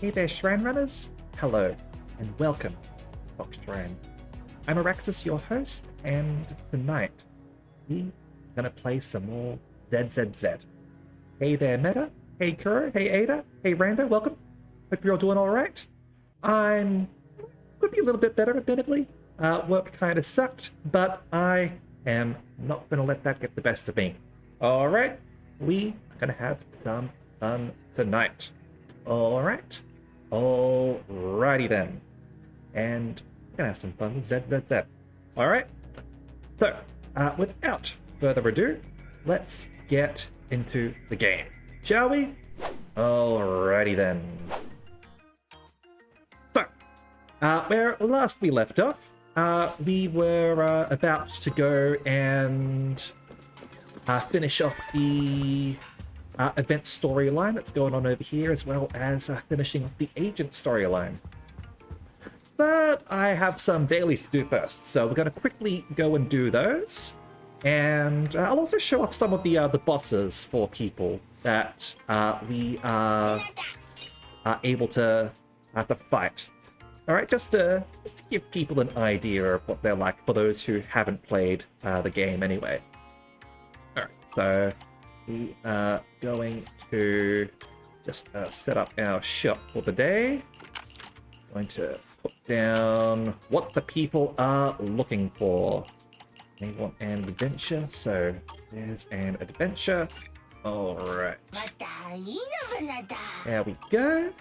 Hey there, Shrine Runners! Hello, and welcome to Fox Shrine. I'm Araxis, your host, and tonight we're gonna play some more ZZZ. Hey there, Meta. Hey, Kuro. Hey, Ada. Hey, Randa. Welcome. Hope you're all doing alright. I'm... could be a little bit better, admittedly. Work kind of sucked, but I am not gonna let that get the best of me. Alright, we are gonna have some fun tonight. Alright. Alrighty then. And we're gonna have some fun with ZZZ. Alright. So, without further ado, let's get into the game. Shall we? Alrighty then. So, where last we left off, we were about to go and finish off the event storyline that's going on over here, as well as finishing off the agent storyline. But I have some dailies to do first, so we're going to quickly go and do those. And I'll also show off some of the bosses for people that we are able to fight. All right, just to give people an idea of what they're like for those who haven't played the game anyway. All right, so we are going to just set up our shop for the day. Going to put down what the people are looking for. They want an adventure, so there's an adventure. All right. There we go.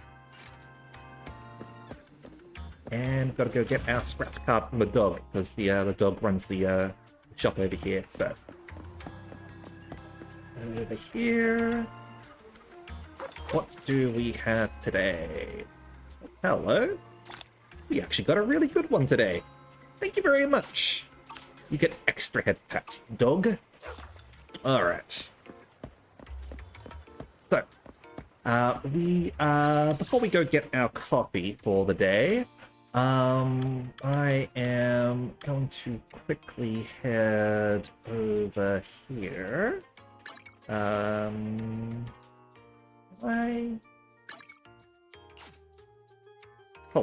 And we've got to go get our scratch card from the dog, because the dog runs the shop over here, so. Over here. What do we have today? Hello. We actually got a really good one today. Thank you very much. You get extra head pats, dog. Alright. So, before we go get our coffee for the day, I am going to quickly head over here. Hold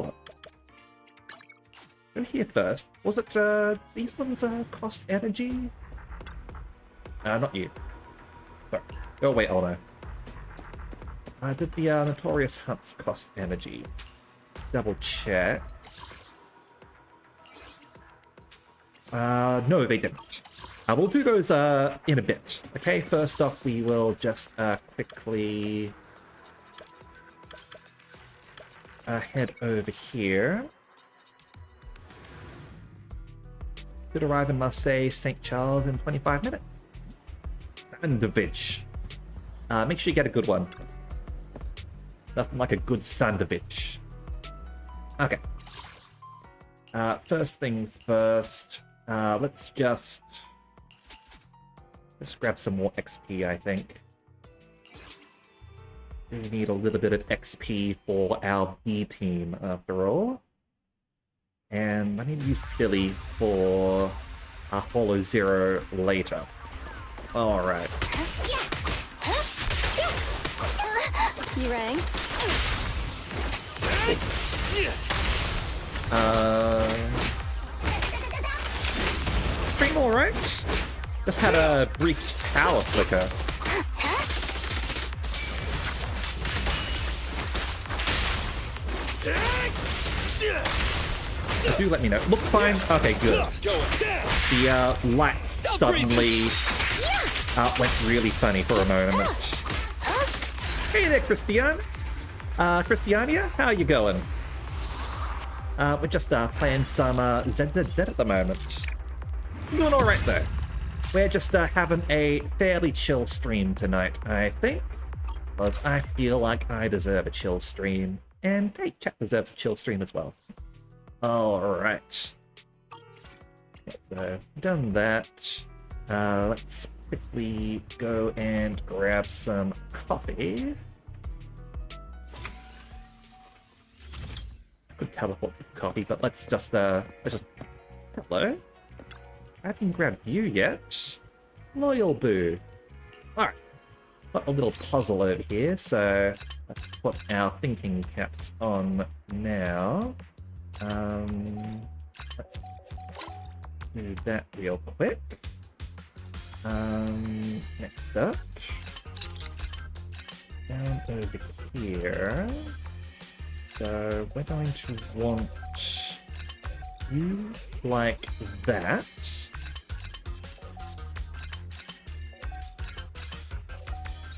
on. Go here first. Was it, these ones, cost energy? Not you. Sorry. Oh, wait, oh no. Did the, Notorious Hunts cost energy? Double check. No, they didn't. We'll do those, in a bit. Okay, first off, we will just, quickly head over here. Could arrive in Marseille, St. Charles in 25 minutes. Sandwich. Make sure you get a good one. Nothing like a good sandwich. Okay. First things first. Let's just grab some more XP, I think. We need a little bit of XP for our B team, after all. And I need to use Billy for a Hollow Zero later. Alright. You rang? Stream alright? Just had a brief power flicker. So do let me know. Looks fine? Okay, good. The lights suddenly went really funny for a moment. Hey there, Christian. Christiania, how are you going? We're just playing some ZZZ at the moment. Doing alright though. We're just having a fairly chill stream tonight, I think. Because I feel like I deserve a chill stream. And hey, chat deserves a chill stream as well. Alright. Okay, so, done that. Let's quickly go and grab some coffee. I could teleport to the coffee, but let's just hello? I haven't grabbed you yet. Loyal Boo. Alright. Got a little puzzle over here, so let's put our thinking caps on now. Let's do that real quick. Next up, down over here. So we're going to want you like that.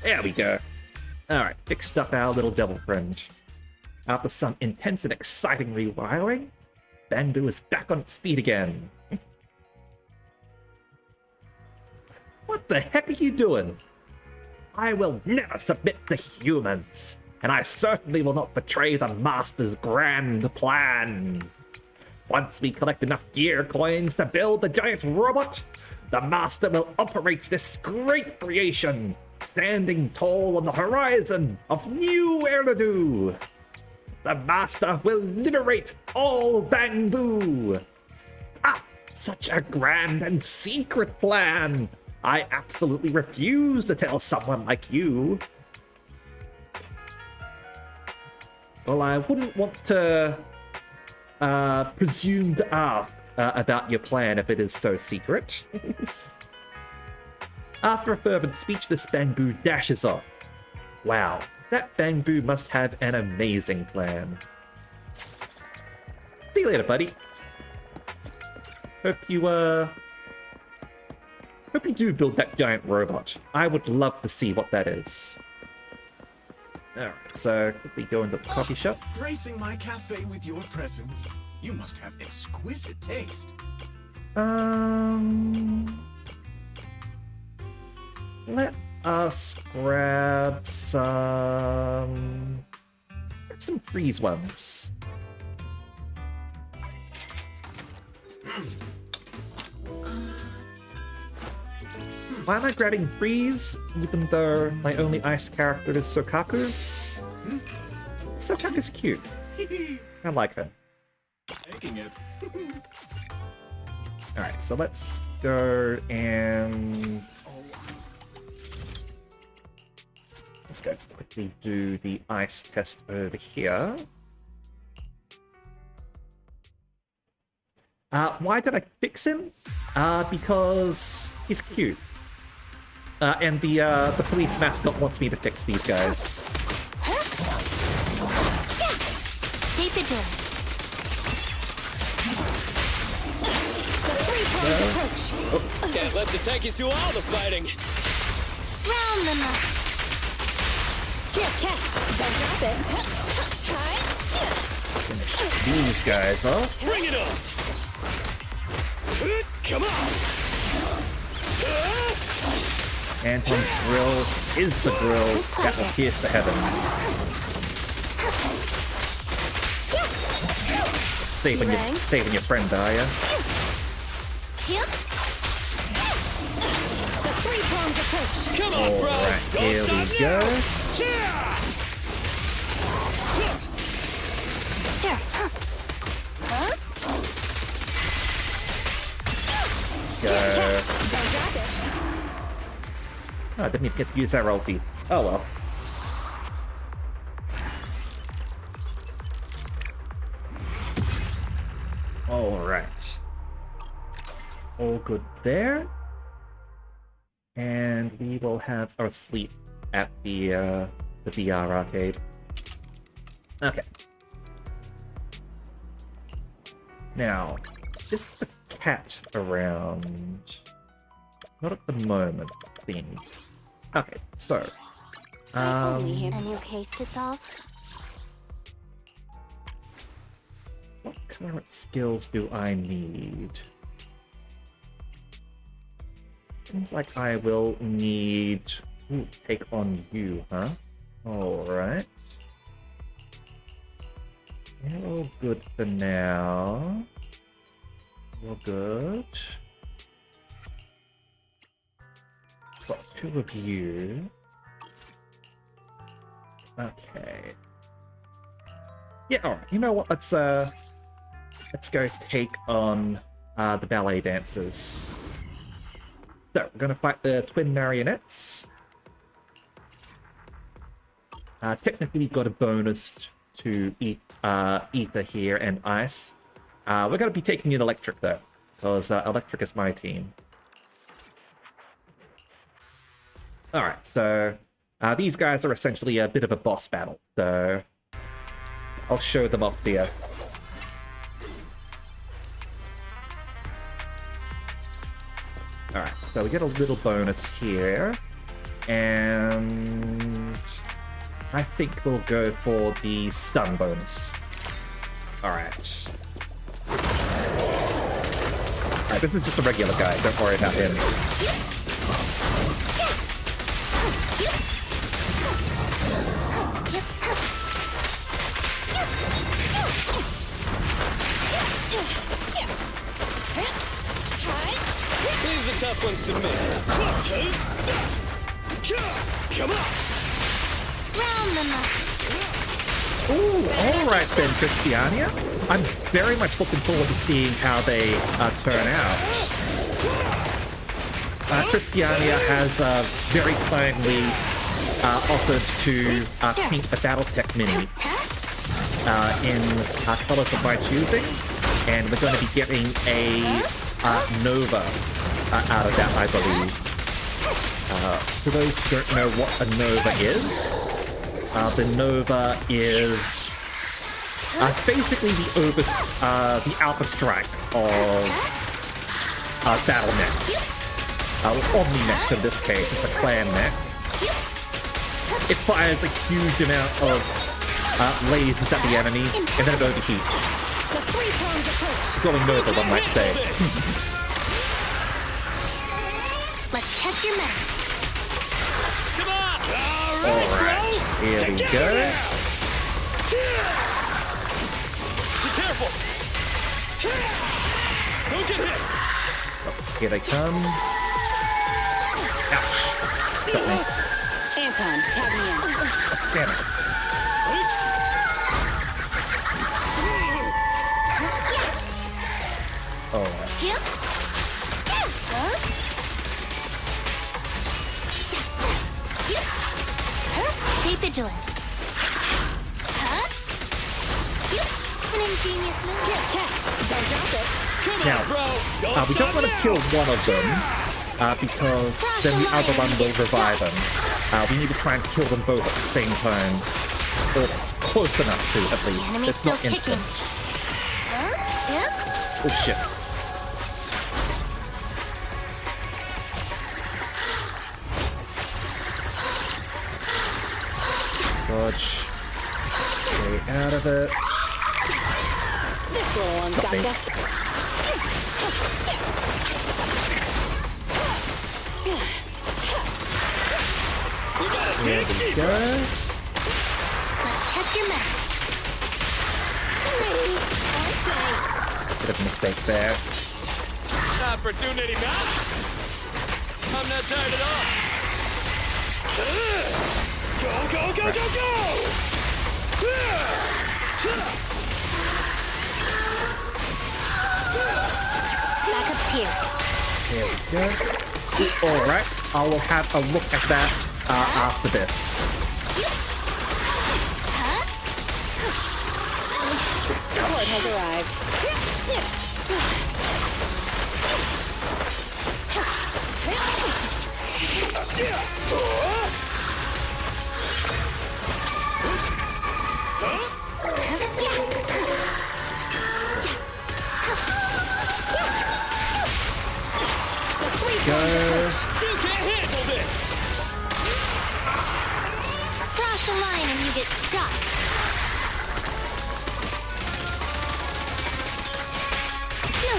There we go. Alright, fixed up our little devil friend. After some intense and exciting rewiring, Bamboo is back on its feet again. What the heck are you doing? I will never submit to humans, and I certainly will not betray the Master's grand plan. Once we collect enough gear coins to build the giant robot, the Master will operate this great creation, standing tall on the horizon of new Eridu. The Master will liberate all Bamboo. Ah, such a grand and secret plan. I absolutely refuse to tell someone like you. Well, I wouldn't want to presume to ask about your plan if it is so secret. After a fervent speech, this Bamboo dashes off. Wow, that Bamboo must have an amazing plan. See you later, buddy. Hope you do build that giant robot. I would love to see what that is. Alright, so quickly go into the coffee shop. Gracing my cafe with your presence. You must have exquisite taste. Let us grab some freeze ones. Why am I grabbing freeze, even though my only ice character is Sokaku? Sokaku's cute. I like her. Taking it. Alright, so let's go and... let's go quickly do the ice test over here. Why did I fix him? Because he's cute. And the police mascot wants me to fix these guys. Stay vigilant. The three-pronged approach. Can't let the techies do all the fighting. Round them up. Here, catch. Don't drop it. These guys off. Bring it on. Come on. Anton's drill is the drill that will pierce the heavens. Saving your friend, are ya? Yep. The three-pronged approach. Come on, bro. Alright, Don't here stop we now. go. Yeah. Sure. Huh? Go. Catch. Don't drop it. Oh, I didn't even get to use that ulti. Oh well. Alright. All good there. And we will have our sleep at the VR arcade. Okay. Now, is the cat around? Not at the moment, it seems. Okay, so... A new case to solve. what current skills do I need? Seems like I will need... ooh, take on you, huh? Alright. You're all good for now. You're good. Got two of you. Okay. Yeah, alright. You know what? Let's go take on the ballet dancers. So, we're gonna fight the twin marionettes. Technically, we've got a bonus to Ether here and Ice. We're going to be taking in Electric, though, because Electric is my team. Alright, so these guys are essentially a bit of a boss battle, so I'll show them off here. Alright, so we get a little bonus here, and I think we'll go for the stun bonus. Alright. Alright, this is just a regular guy, don't worry about him. Leave the tough ones to me. Come on! Round them up. Ooh, alright then, Christiania. I'm very much looking forward to seeing how they turn out. Christiania has very kindly offered to paint a Battletech mini in colors of my choosing, and we're going to be getting a Nova out of that, I believe. For those who don't know what a Nova is, the Nova is basically the Alpha Strike of Battle.net. Omni-mechs in this case, it's a clan mech. It fires a huge amount of lasers at the enemy, and then it overheats. The three-pronged approach. Going Nova, one might say. Let's test your mettle. Come on! Alright, here we go. Be careful! Don't get hit! Here they come. Ouch. Got me. Anton, tag me in. Damn it. Alright. Yep. Stay vigilant. An ingenious move. Here, catch. Don't drop it. Come Now, on, bro! Don't we don't stop want to now. kill one of them, because then the other one will revive them. We need to try and kill them both at the same time. Or close enough to, at least. Enemy's It's not still instant. kicking. Yep. Oh shit. Dodge. Stay out of it. This little one's Got me. gotcha. We gotta There dig we deeper. go. Let's test your mettle. Bit of a mistake there. Opportunity knock. I'm not tired at all. Go, go, go, go, go! Back up here. There we go. Alright, I will have a look at that after this. Support has arrived. The three-pronged approach. You can't handle this! Cross the line and you get stuck. No,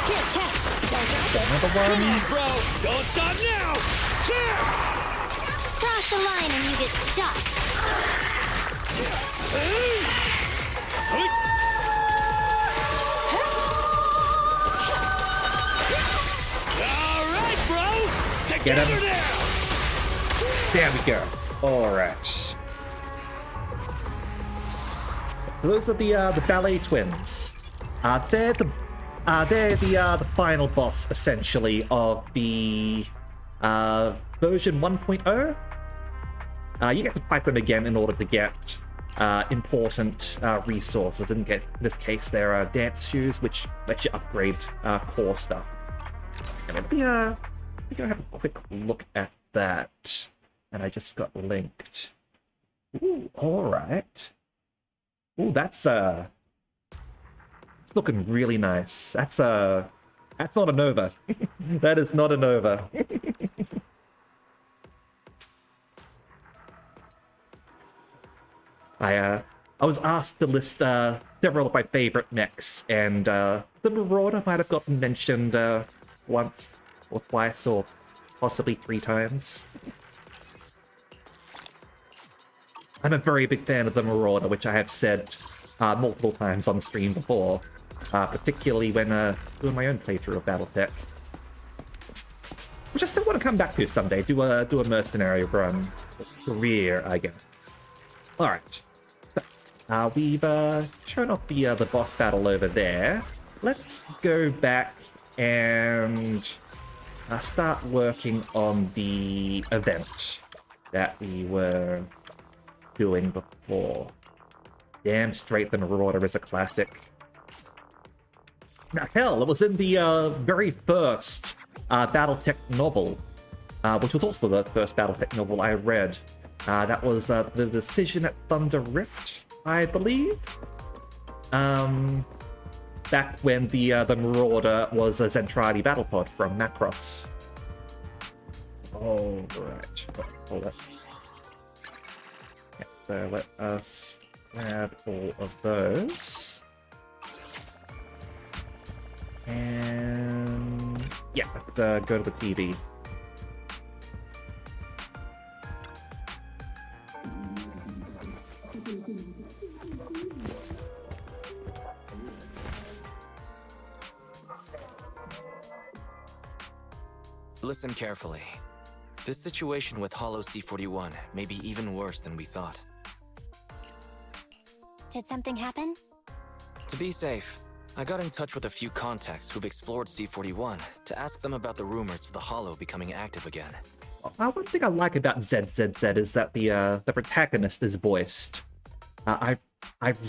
here, catch. Don't drop it. Another Come one. on, bro! Don't stop now! Cross the line and you get stuck. All right, bro! Get him. Together now! There we go. Alright. So those are the ballet twins. They're the final boss essentially of the version 1.0. you get to fight them again in order to get important resources. In this case, there are dance shoes, which let you upgrade core stuff. And let me go have a quick look at that. And I just got linked. Ooh, alright. Ooh, that's it's looking really nice. That's not a Nova. That is not a Nova. I was asked to list several of my favorite mechs, and the Marauder might have gotten mentioned once or twice or possibly 3 times. I'm a very big fan of the Marauder, which I have said multiple times on stream before, particularly when doing my own playthrough of BattleTech, which I still want to come back to someday. Do a mercenary run, career, I guess. All right, so, we've shown off the boss battle over there. Let's go back and start working on the event that we were doing before. Damn straight, the Marauder is a classic. Now, hell, it was in the very first BattleTech novel, which was also the first BattleTech novel I read. That was The Decision at Thunder Rift, I believe. Back when the Marauder was a Zentradi battle pod from Macross. All right, hold up. So let us grab all of those. And yeah, let's go to the TV. Listen carefully. This situation with Hollow C41 may be even worse than we thought. Did something happen? To be safe, I got in touch with a few contacts who've explored C41 to ask them about the rumors of the Hollow becoming active again. One thing I like about ZZZ is that the protagonist is voiced. I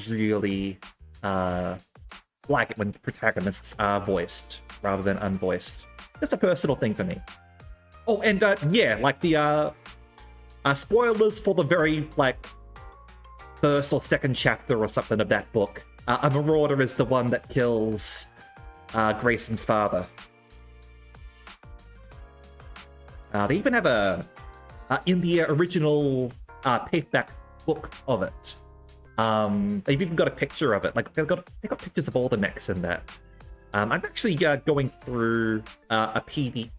really like it when protagonists are voiced rather than unvoiced. It's a personal thing for me. Oh, and yeah, like the spoilers for the very first or second chapter or something of that book. A Marauder is the one that kills Grayson's father. They even have in the original paperback book of it. They've even got a picture of it. Like they got pictures of all the mechs in that. I'm actually going through a PDF,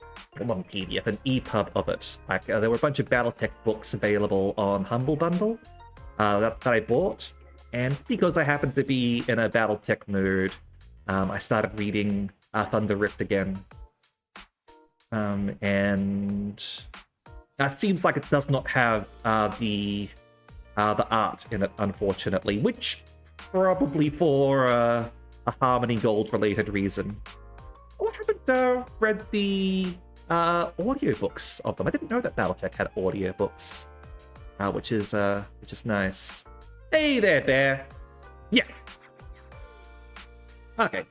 not PDF, an EPUB of it. There were a bunch of BattleTech books available on Humble Bundle that I bought. And because I happened to be in a BattleTech mood, I started reading Thunder Rift again. And it seems like it does not have the art in it, unfortunately, which probably for a Harmony Gold related reason. Oh, I haven't read the audiobooks of them. I didn't know that BattleTech had audiobooks, which is nice. Hey there, Bear. Yeah. Okay.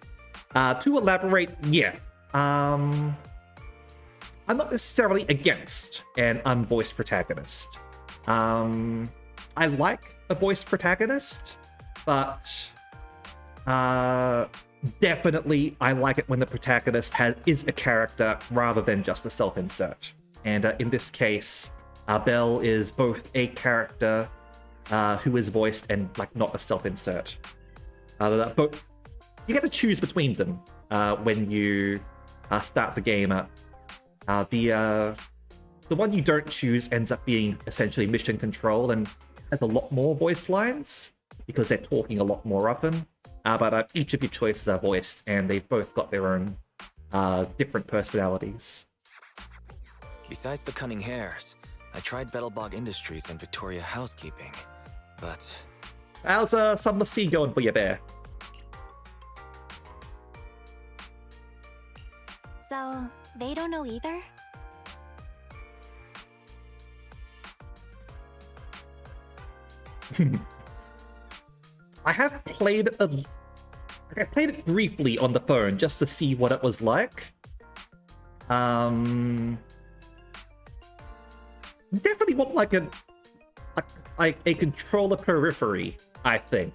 To elaborate, yeah. I'm not necessarily against an unvoiced protagonist. I like a voiced protagonist, but definitely I like it when the protagonist is a character rather than just a self-insert. And in this case, Belle is both a character who is voiced and not a self-insert. But you get to choose between them when you start the game up. The one you don't choose ends up being essentially mission control and has a lot more voice lines because they're talking a lot more often. But each of your choices are voiced, and they've both got their own different personalities. Besides the cunning hairs, I tried Battlebog Industries and Victoria Housekeeping, but... How's Summer Sea going for you, Bear? So, they don't know either? I have played it I played it briefly on the phone just to see what it was like. Definitely want like a controller periphery, I think.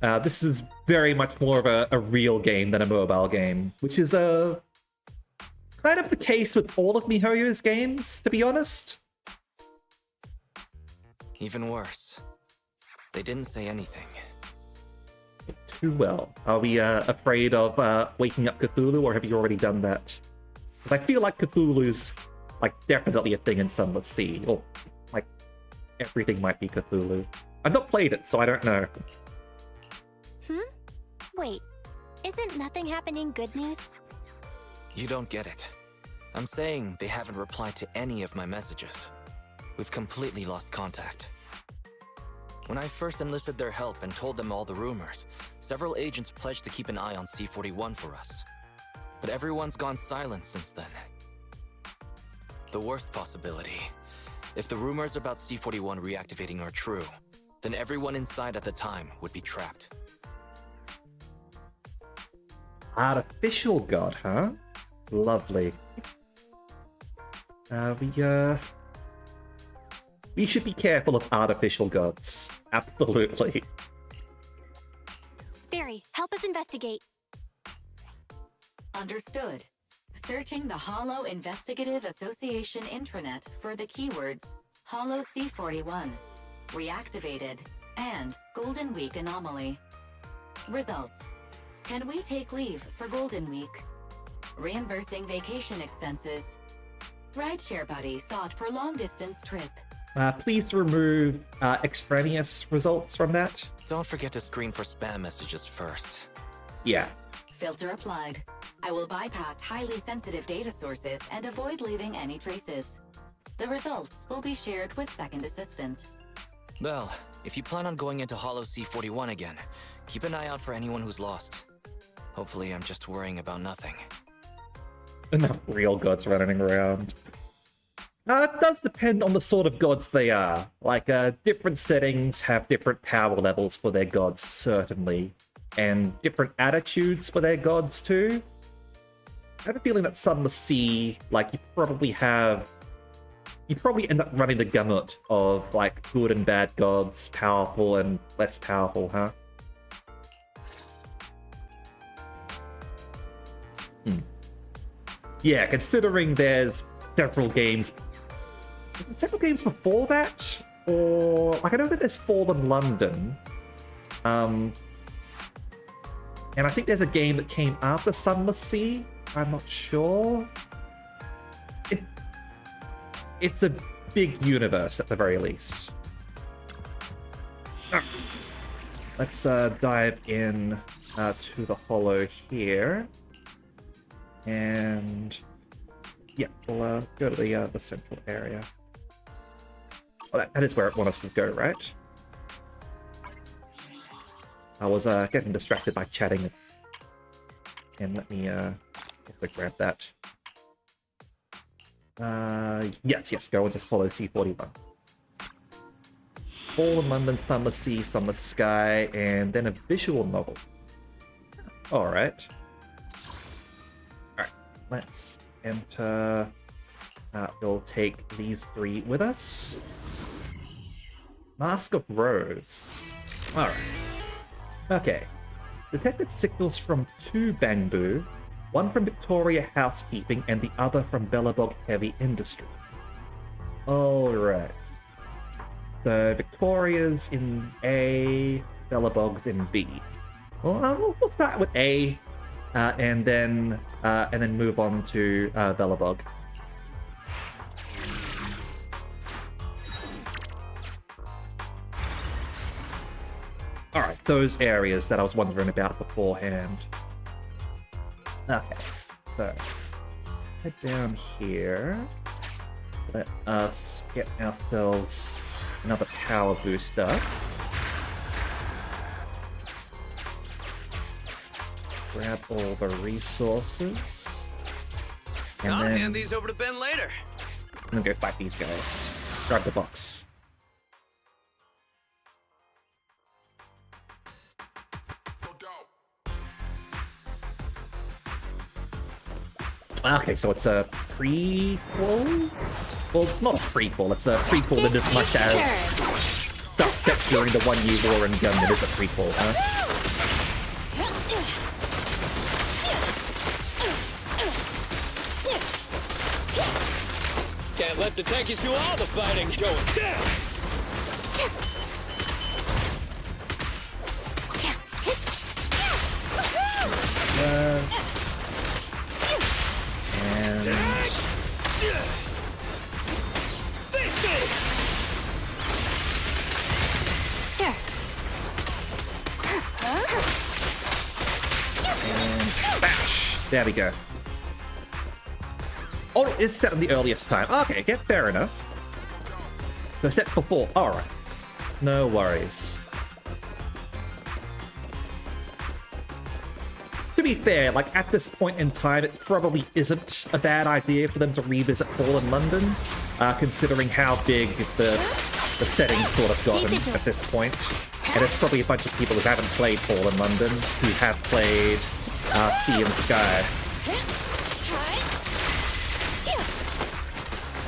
This is very much more of a real game than a mobile game, which is kind of the case with all of MiHoYo's games, to be honest. Even worse. They didn't say anything. Too well. Are we afraid of waking up Cthulhu, or have you already done that? Because I feel like Cthulhu's like definitely a thing in Sunless Sea, or like everything might be Cthulhu. I've not played it, so I don't know. Wait, isn't nothing happening good news? You don't get it. I'm saying they haven't replied to any of my messages. We've completely lost contact. When I first enlisted their help and told them all the rumors, several agents pledged to keep an eye on C-41 for us. But everyone's gone silent since then. The worst possibility, if the rumors about C-41 reactivating are true, then everyone inside at the time would be trapped. Artificial god, huh? Lovely. We should be careful of artificial gods. Absolutely. Barry, help us investigate. Understood. Searching the Hollow Investigative Association intranet for the keywords Hollow C-41, Reactivated, and Golden Week Anomaly. Results. Can we take leave for Golden Week? Reimbursing vacation expenses. Rideshare buddy sought for long-distance trip. Please remove extraneous results from that. Don't forget to screen for spam messages first. Yeah. Filter applied. I will bypass highly sensitive data sources and avoid leaving any traces. The results will be shared with Second Assistant. Well, if you plan on going into Hollow C-41 again, keep an eye out for anyone who's lost. Hopefully I'm just worrying about nothing. Enough real gods running around. It does depend on the sort of gods they are. Like, different settings have different power levels for their gods, certainly. And different attitudes for their gods, too. I have a feeling that Sunless Sea, like, you probably end up running the gamut of, like, good and bad gods, powerful and less powerful, huh? Yeah, considering there's several games before that, or like I know that there's Fallen London, and I think there's a game that came after Sunless Sea. I'm not sure. It's a big universe at the very least. Let's dive in to the Hollow here. And yeah, we'll go to the central area. Well, that is where it wants us to go, right? I was getting distracted by chatting. And let me also grab that. Yes, go and just follow C-41. Fallen London, Sunless Sea, Sunless Sky, and then a visual novel. Alright. Let's enter. We'll take these three with us. Mask of Rose. Alright. Okay. Detected signals from two Bangbu, one from Victoria Housekeeping and the other from Bellabog Heavy Industry. Alright. So Victoria's in A, Bellabog's in B. Well, we'll start with A. And then move on to Bellabog. Alright, those areas that I was wondering about beforehand. Okay, so head down here. Let us get ourselves another power booster. Grab all the resources. And I'll then hand these over to Ben later. I'm gonna go fight these guys. Grab the box. Okay, so it's a prequel? Well, not a prequel, it's a prequel in as much as stuff set during the 1 Year War in Gundam is a prequel, huh? Can't let the tankies do all the fighting. Going down. And Sure. bash! There we go. Oh, it's set in the earliest time. Okay, yeah, fair enough. So set before. Alright. No worries. To be fair, like, at this point in time, it probably isn't a bad idea for them to revisit Fallen London, considering how big the setting's sort of gotten at this point. And there's probably a bunch of people who haven't played Fallen London, who have played Sea and Sky.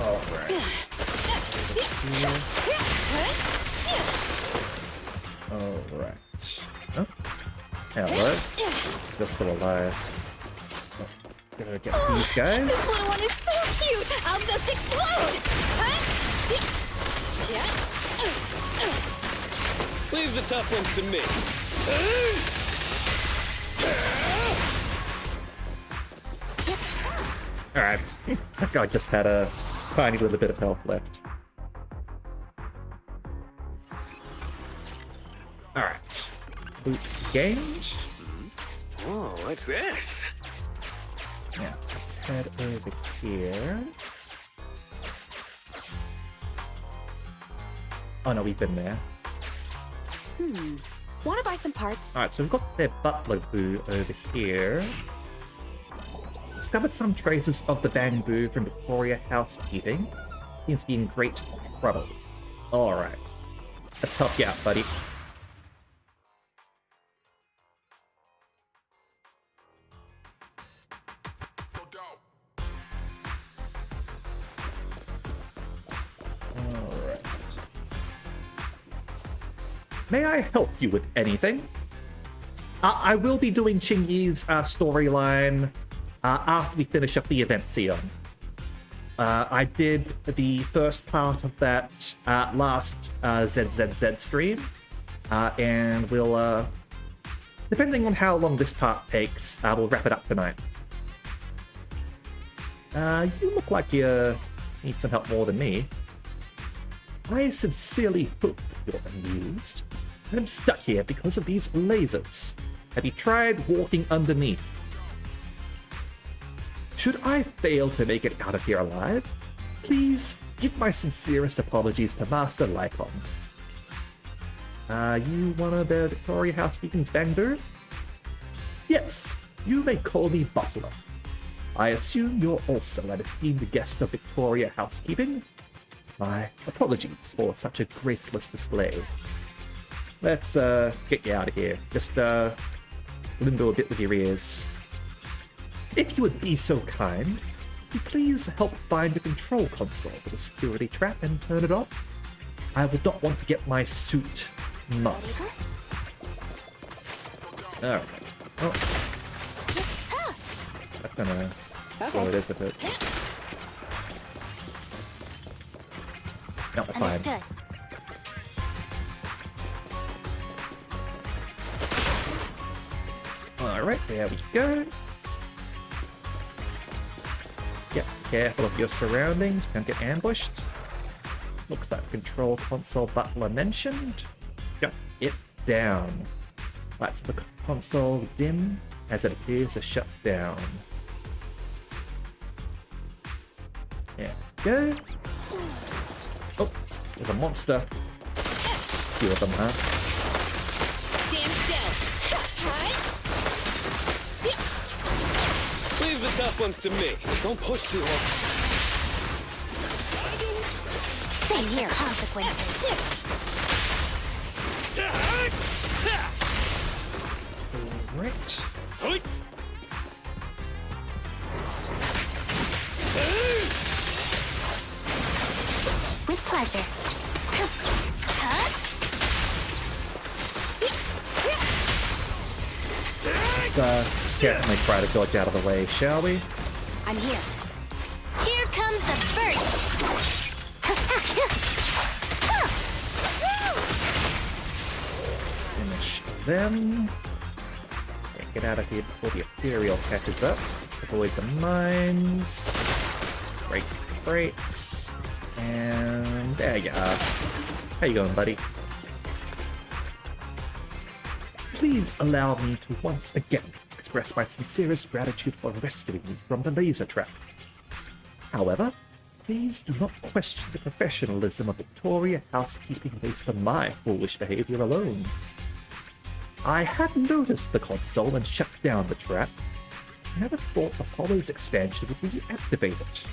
Alright. Alright. Oh. Hello. You're still alive. Oh, gonna get these guys. This little one is so cute! I'll just explode! Leave the tough ones to me. Alright. That guy just had a tiny little bit of health left. Alright. Loot gained. Oh, what's this? Now, let's head over here. Oh no, we've been there. Want to buy some parts? Alright, so we've got their butler boo over here. Discovered some traces of the bamboo from Victoria housekeeping. Seems to be in great trouble. Alright. Let's help you out, buddy. Alright. May I help you with anything? I will be doing Chingy's storyline after we finish up the event Sion. I did the first part of that last ZZZ stream, and we'll, depending on how long this part takes, we'll wrap it up tonight. You look like you need some help more than me. I sincerely hope you're amused. I'm stuck here because of these lasers. Have you tried walking underneath? Should I fail to make it out of here alive, please give my sincerest apologies to Master Lycon. You one of the Victoria Housekeeping's bamboo? Yes, you may call me Butler. I assume you're also an esteemed guest of Victoria Housekeeping? My apologies for such a graceless display. Let's get you out of here. Just limbo a bit with your ears. If you would be so kind, could you please help find the control console for the security trap and turn it off? I would not want to get my suit mussed. Alright. Oh. That's gonna blow it, isn't it? No, fine. Understood. Alright, there we go. Yep, careful of your surroundings, don't get ambushed. Looks like control console Butler mentioned. Shut it down. Lights of the console dim as it appears to shut down. There we go. Oh, there's a monster. Few of them, huh? Stand still. Leave the tough ones to me. Don't push too hard. Same here, consequences. Right. pleasure. Let's definitely try to dodge out of the way, shall we? I'm here. Here comes the first. Finish them. Okay, get out of here before the ethereal catches up. Avoid the mines. Break the crates. And there you are. How you going, buddy? Please allow me to once again express my sincerest gratitude for rescuing me from the laser trap. However, please do not question the professionalism of Victoria housekeeping based on my foolish behavior alone. I had noticed the console and shut down the trap. I never thought Apollo's expansion would reactivate it.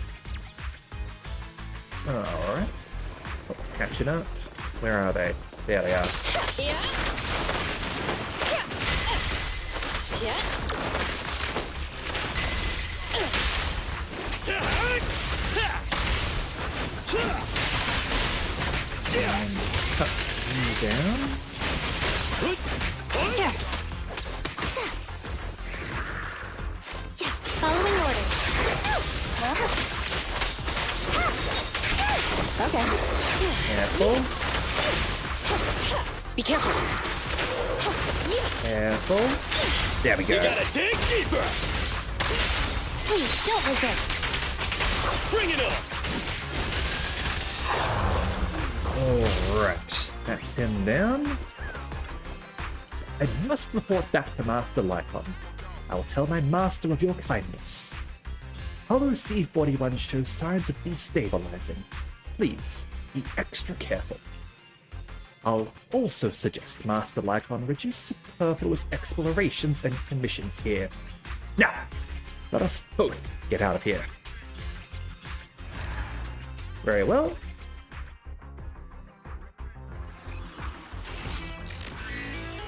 Alright. Catching up. Where are they? There they are. And cut you down. Here. Yeah, following orders. Okay. Careful. Be careful. Careful. There we go. You gotta dig deeper! Please, don't resist. Bring it on! Alright. That's him down. I must report back to Master Lycon. I will tell my master of your kindness. Hollow C41 shows signs of destabilizing. Please, be extra careful. I'll also suggest Master Lycon reduce superfluous explorations and commissions here. Now, let us both get out of here. Very well.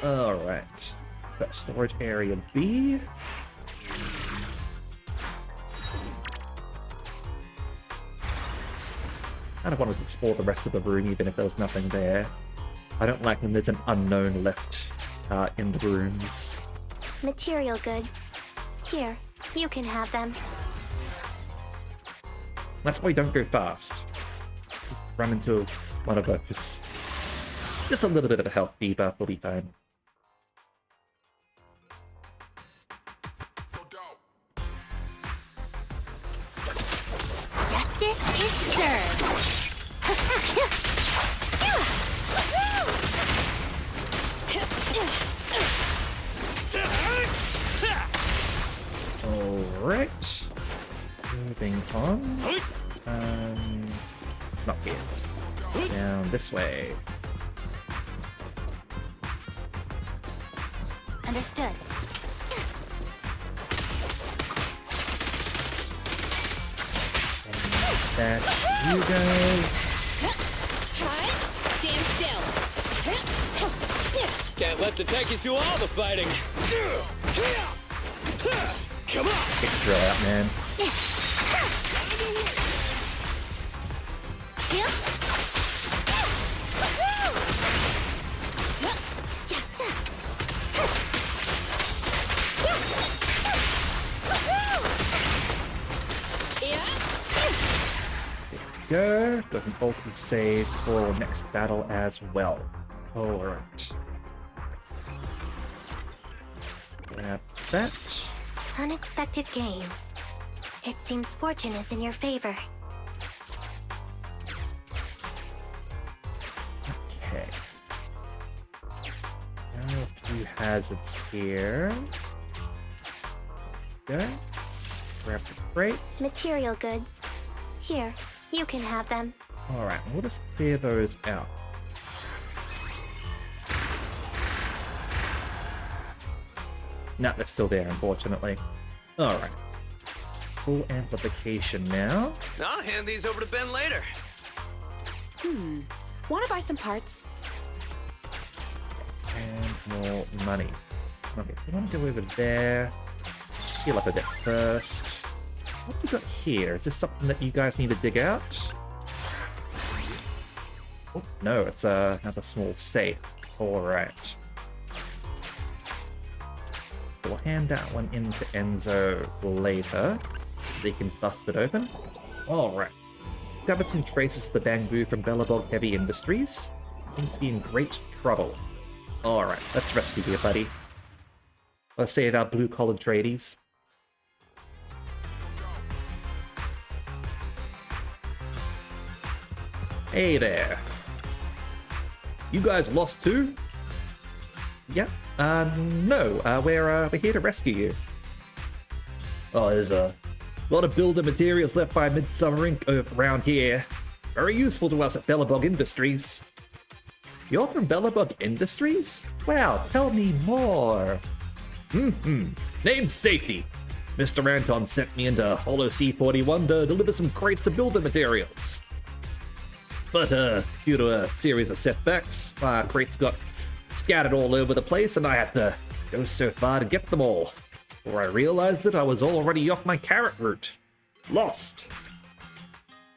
Alright. Got storage area B. I don't want to explore the rest of the room even if there was nothing there. I don't like when there's an unknown left in the rooms. Material goods. Here, you can have them. That's why you don't go fast. Run into one of those. Just a little bit of a health debuff will be fine. Justice is served. Alright. Moving on. It's not here. Down this way. Understood. That's you guys. Stand still. Can't let the techies do all the fighting! Come on! Get the drill out, man. Go. Got an ultimate save for next battle as well. Alright. Grab that. Unexpected gains. It seems fortune is in your favor. Okay. Now a few hazards here. Go. Grab the crate. Material goods. Here, you can have them. Alright, we'll just clear those out. No, they're still there, unfortunately. Alright. Full amplification now. I'll hand these over to Ben later. Want to buy some parts? And more money. Okay, we want to go over there. Heal up a bit first. What have we got here? Is this something that you guys need to dig out? Oh, no, it's another small safe. Alright. So we'll hand that one in to Enzo later, so he can bust it open. Alright. Discovered some traces of the bamboo from Bellabog Heavy Industries. Seems to be in great trouble. Alright, let's rescue you, buddy. Let's save our blue-collar tradies. Hey there. You guys lost too? Yeah. No. We're here to rescue you. Oh, there's a lot of builder materials left by Midsummer Inc. around here. Very useful to us at Bellabog Industries. You're from Bellabog Industries? Wow, tell me more. Name's Safety. Mr. Anton sent me into Hollow C41 to deliver some crates of builder materials. But due to a series of setbacks, my crates got scattered all over the place and I had to go so far to get them all. Before I realized it, I was already off my carrot route. Lost.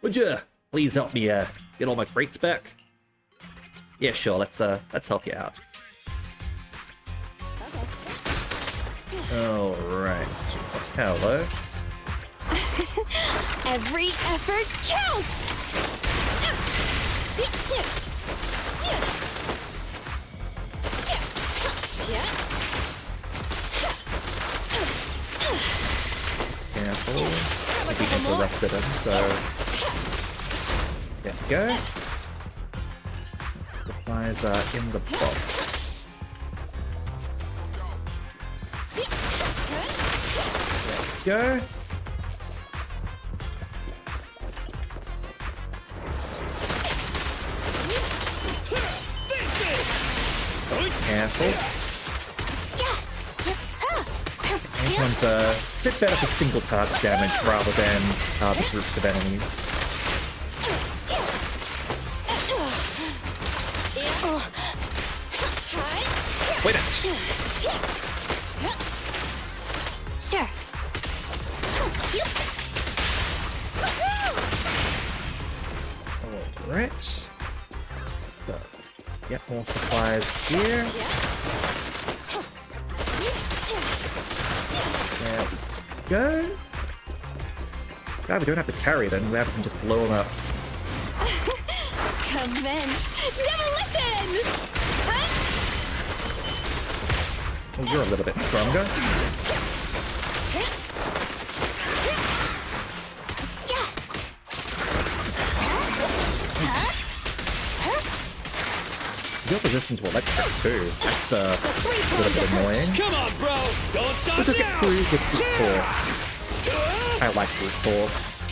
Would you please help me get all my crates back? Yeah, sure, let's help you out. Alright. Hello. Every effort counts! Careful. I think we interrupted him, so... There we go. Supplies are in the box. There we go. Careful. Anton's a bit better for single target damage rather than the groups of enemies. Wait out! Sure. Alright. So, get more supplies here. There we go. God, we don't have to carry them, we can just blow them up. Commence demolition! Oh, you're a little bit stronger. Your resistance to electric too. That's a little bit annoying. Come on, bro! Don't stop We'll just get now! through with brute force. I like brute force.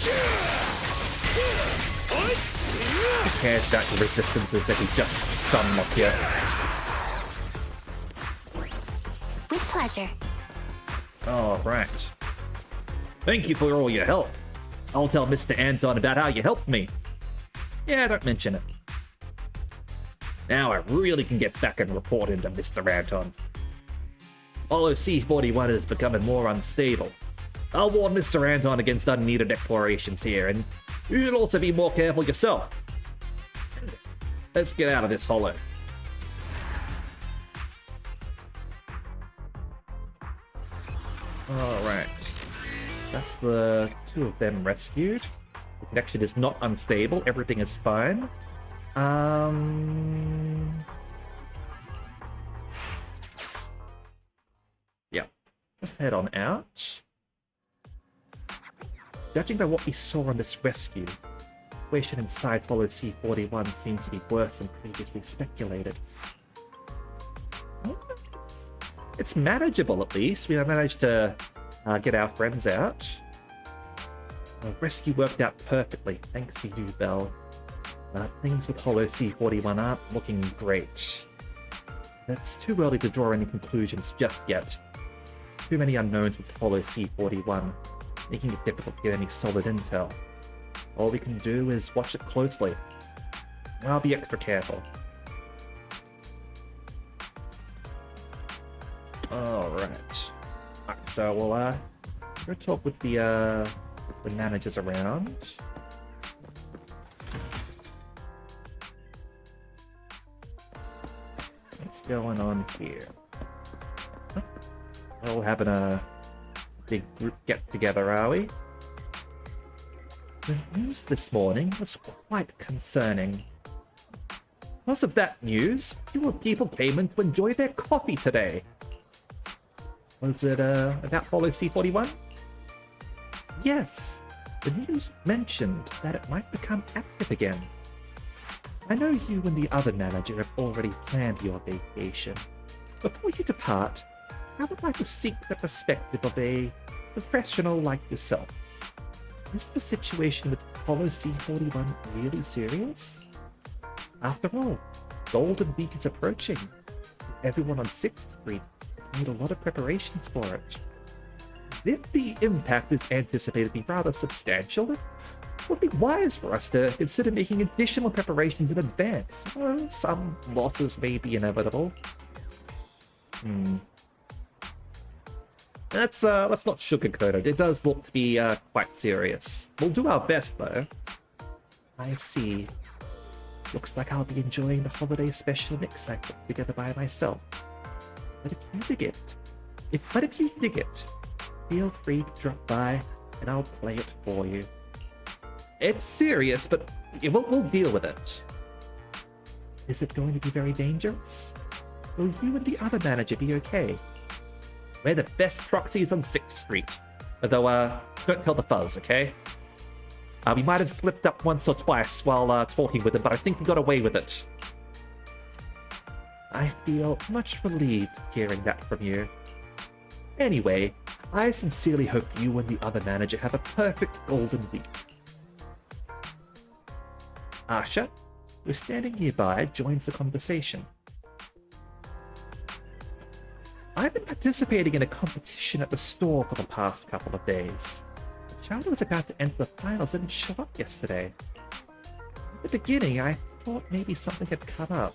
Compared to that resistances that he just stun up here. With pleasure. Alright. Thank you for all your help. I'll tell Mr. Anton about how you helped me. Yeah, don't mention it. Now I really can get back and report into Mr. Anton. Hollow C41 is becoming more unstable. I'll warn Mr. Anton against unneeded explorations here, and you should also be more careful yourself. Let's get out of this hollow. Alright. That's the two of them rescued. The connection is not unstable, everything is fine. Yeah. Let's head on out. Judging by what we saw on this rescue, the situation inside Hollow C41 seems to be worse than previously speculated. It's manageable, at least. We managed to get our friends out. The rescue worked out perfectly, thanks to you, Belle. Things with Hollow C41 aren't looking great. It's too early to draw any conclusions just yet. Too many unknowns with Hollow C41, making it difficult to get any solid intel. All we can do is watch it closely. I'll be extra careful. Alright. So we'll go talk with the managers around. going on here? Huh? We're all having a big group get-together, are we? The news this morning was quite concerning. Because of that news, fewer people came in to enjoy their coffee today. Was it about Follow C41? Yes, the news mentioned that it might become active again. I know you and the other manager have already planned your vacation. Before you depart, I would like to seek the perspective of a professional like yourself. Is the situation with Follow C41 really serious? After all, Golden Week is approaching. Everyone on 6th Street has made a lot of preparations for it. If the impact is anticipated to be rather substantial, it would be wise for us to consider making additional preparations in advance. Some losses may be inevitable. Let's not sugarcoat it. It does look to be quite serious. We'll do our best, though. I see. Looks like I'll be enjoying the holiday special mix I put together by myself. But if you dig it, feel free to drop by and I'll play it for you. It's serious, but we'll deal with it. Is it going to be very dangerous? Will you and the other manager be okay? We're the best proxies on 6th Street. Although, don't tell the fuzz, okay? We might have slipped up once or twice while talking with him, but I think we got away with it. I feel much relieved hearing that from you. Anyway, I sincerely hope you and the other manager have a perfect Golden Week. Asha, who's standing nearby, joins the conversation. I've been participating in a competition at the store for the past couple of days. The child was about to enter the finals didn't show up yesterday. At the beginning, I thought maybe something had come up.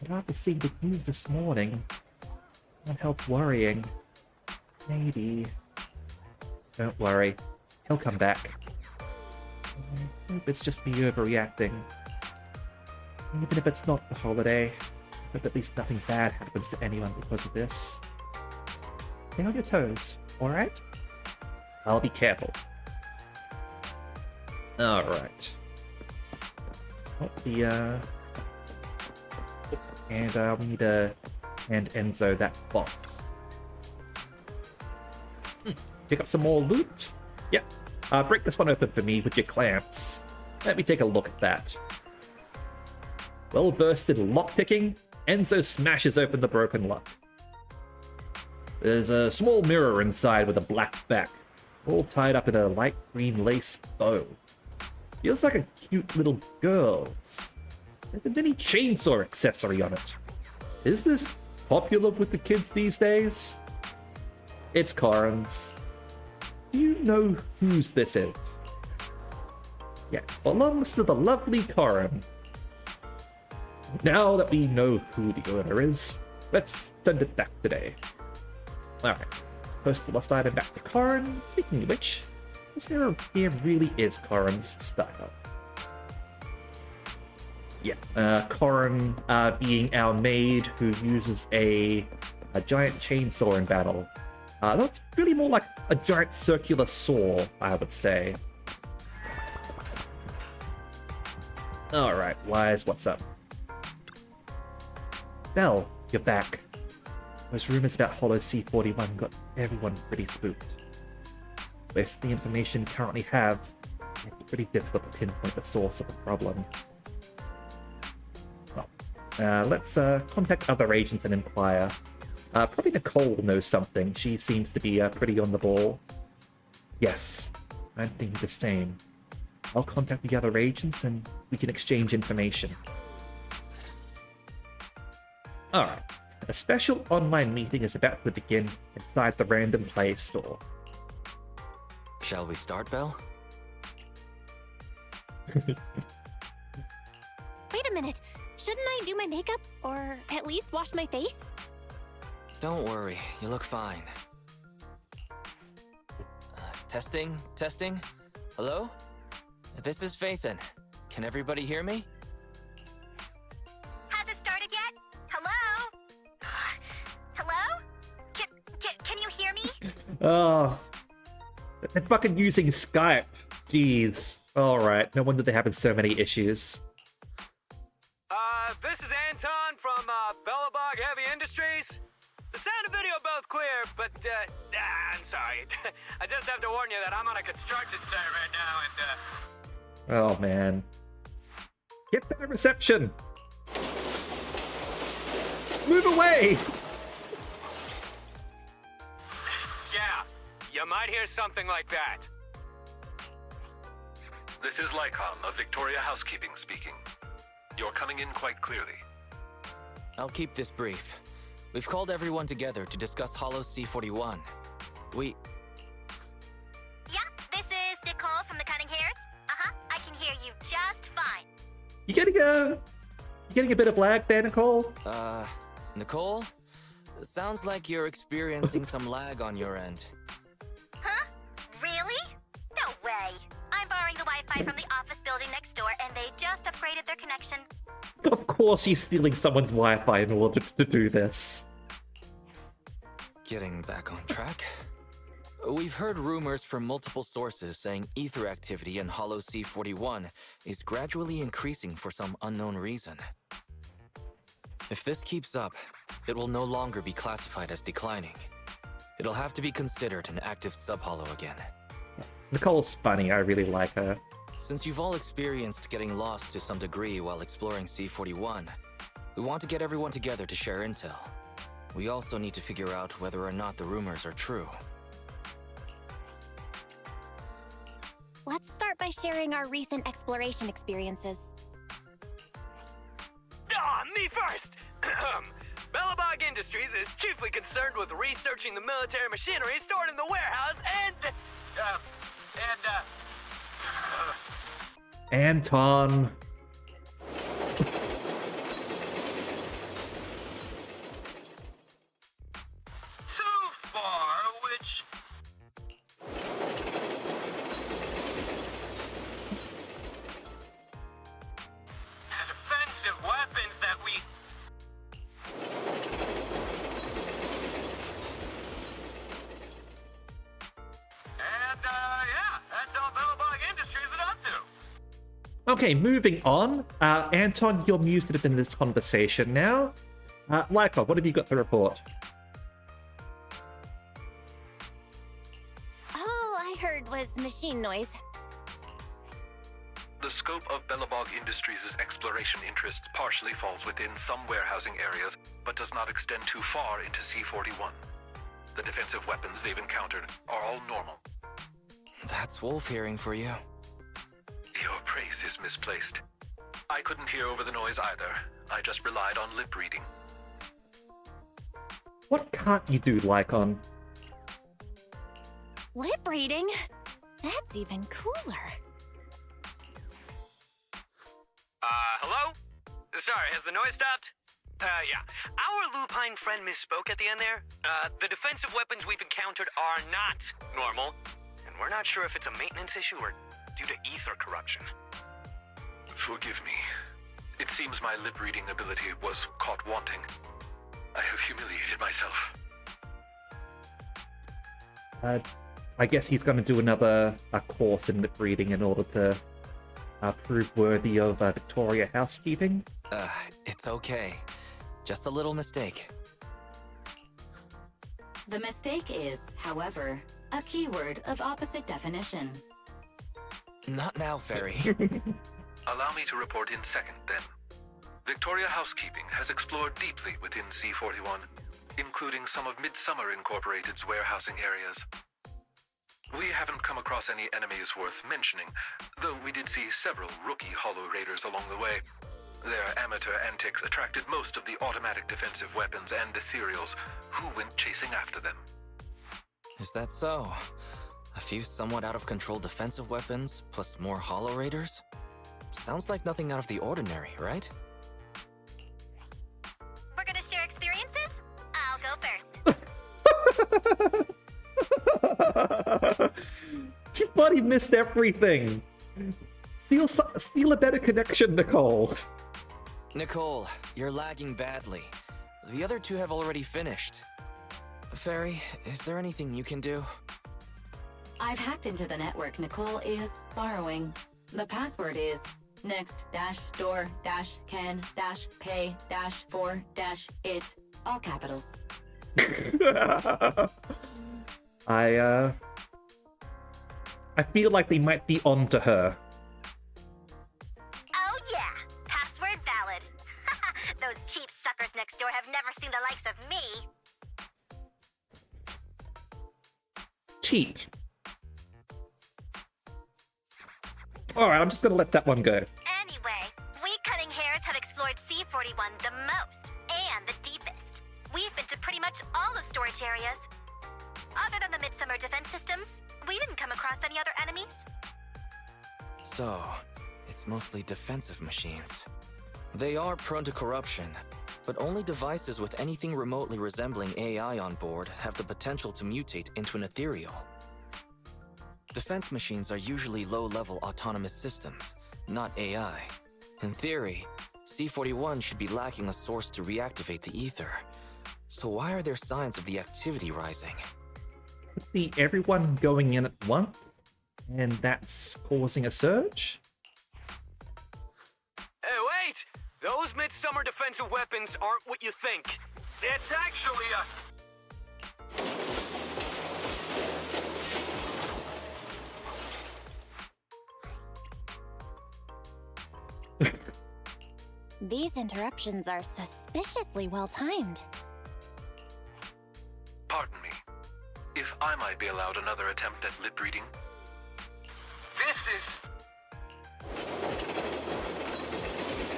But after seeing the news this morning, I can't help worrying. Maybe. Don't worry, he'll come back. I hope it's just me overreacting. Even if it's not the holiday, I hope at least nothing bad happens to anyone because of this. Stay on your toes, alright? I'll be careful. Alright. And we need to hand Enzo that box. Pick up some more loot? Yep. Break this one open for me with your clamps. Let me take a look at that. Well versed in lockpicking, Enzo smashes open the broken lock. There's a small mirror inside with a black back, all tied up in a light green lace bow. Feels like a cute little girl's. There's a mini chainsaw accessory on it. Is this popular with the kids these days? It's Corin's. Do you know whose this is? Yeah, belongs to the lovely Corin. Now that we know who the owner is, let's send it back today. Alright, post the lost item back to Corin. Speaking of which, this mirror here really is Corin's style. Yeah, Corin being our maid who uses a giant chainsaw in battle. That's really more like a giant circular saw, I would say. Alright, Wise, what's up? Belle, you're back. Those rumors about Hollow C41 got everyone pretty spooked. Based on the information we currently have, it's pretty difficult to pinpoint the source of the problem. Well, let's contact other agents and inquire. Probably Nicole knows something. She seems to be pretty on the ball. Yes, I'm thinking the same. I'll contact the other agents and we can exchange information. Alright, a special online meeting is about to begin inside the Random Play store. Shall we start, Belle? Wait a minute. Shouldn't I do my makeup? Or at least wash my face? Don't worry, you look fine. Testing? Hello? This is Faithin. Can everybody hear me? Has it started yet? Hello? Oh, they're fucking using Skype. Jeez. Alright, no wonder they're having so many issues. This is Anton from Bellabog Heavy Industries. The sound and video are both clear, but I'm sorry. I just have to warn you that I'm on a construction site right now, and Oh man. Get better reception! Move away! yeah, you might hear something like that. This is Lycon of Victoria Housekeeping speaking. You're coming in quite clearly. I'll keep this brief. We've called everyone together to discuss Hollow C41. We... Yeah, this is Nicole from the Cutting Hairs. I can hear you just fine. You getting a bit of lag there, Nicole? Nicole? Sounds like you're experiencing some lag on your end. Huh? Really? No way. I'm borrowing the Wi-Fi from the office building next door, and they just upgraded their connection. Of course she's stealing someone's Wi-Fi in order to do this. Getting back on track. We've heard rumors from multiple sources saying ether activity in Hollow C41 is gradually increasing for some unknown reason. If this keeps up, it will no longer be classified as declining. It'll have to be considered an active sub-hollow again. Nicole's funny, I really like her. Since you've all experienced getting lost to some degree while exploring C41, we want to get everyone together to share intel. We also need to figure out whether or not the rumors are true. Let's start by sharing our recent exploration experiences. Me first! Bellabog Industries is chiefly concerned with researching the military machinery stored in the warehouse Anton. so far, which... the defensive weapons that we... And, yeah, that's all Bellabog Industries is up to. Okay, moving on. Anton, you're muted in this conversation now. Lyca, what have you got to report? All I heard was machine noise. The scope of Bellabog Industries' exploration interests partially falls within some warehousing areas, but does not extend too far into C41. The defensive weapons they've encountered are all normal. That's wolf hearing for you. Your praise is misplaced. I couldn't hear over the noise either. I just relied on lip reading. What can't you do, Lycon? Lip reading? That's even cooler. Hello? Sorry, has the noise stopped? Yeah. Our lupine friend misspoke at the end there. The defensive weapons we've encountered are not normal, and we're not sure if it's a maintenance issue or due to ether corruption. Forgive me. It seems my lip reading ability was caught wanting. I have humiliated myself. I guess he's going to do another course in lip reading in order to prove worthy of Victoria Housekeeping. It's okay. Just a little mistake. The mistake is, however, a keyword of opposite definition. Not now, Fairy. Allow me to report in second, then. Victoria Housekeeping has explored deeply within C41, including some of Midsummer Incorporated's warehousing areas. We haven't come across any enemies worth mentioning, though we did see several rookie Hollow Raiders along the way. Their amateur antics attracted most of the automatic defensive weapons and ethereals, who went chasing after them. Is that so? A few somewhat out-of-control defensive weapons, plus more Hollow Raiders? Sounds like nothing out of the ordinary, right? We're gonna share experiences? I'll go first. Your buddy missed everything. Steal a better connection, Nicole. Nicole, you're lagging badly. The other two have already finished. Fairy, is there anything you can do? I've hacked into the network Nicole is borrowing. The password is next-door-can-pay-for-it. All capitals. I feel like they might be on to her. Oh yeah, password valid. Those cheap suckers next door have never seen the likes of me. Cheap. Alright, I'm just gonna let that one go. Anyway, we cutting hairs have explored C41 the most and the deepest. We've been to pretty much all the storage areas. Other than the Midsummer defense systems, we didn't come across any other enemies. So, it's mostly defensive machines. They are prone to corruption, but only devices with anything remotely resembling AI on board have the potential to mutate into an ethereal. Defense machines are usually low-level autonomous systems, not AI. In theory, C41 should be lacking a source to reactivate the ether. So why are there signs of the activity rising? See everyone going in at once, and that's causing a surge? Hey, wait! Those Midsummer defensive weapons aren't what you think. It's actually a... These interruptions are suspiciously well timed. Pardon me. If I might be allowed another attempt at lip reading. This is...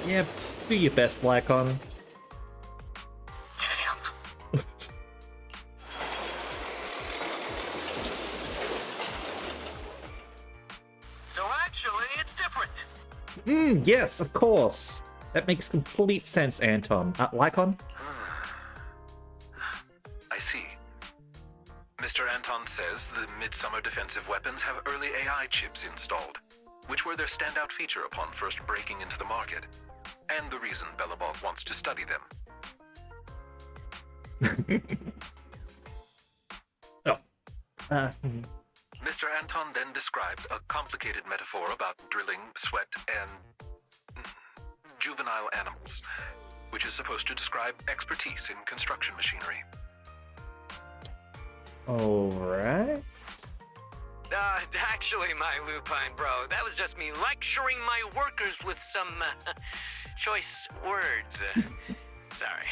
Yeah, do your best, Lycon. So actually, it's different. Yes, of course. That makes complete sense, Anton. Lycon? I see. Mr. Anton says the Midsummer defensive weapons have early AI chips installed, which were their standout feature upon first breaking into the market, and the reason Belobog wants to study them. Mr. Anton then described a complicated metaphor about drilling, sweat, and juvenile animals, which is supposed to describe expertise in construction machinery. Alright. Actually, my lupine bro, that was just me lecturing my workers with some choice words. Sorry.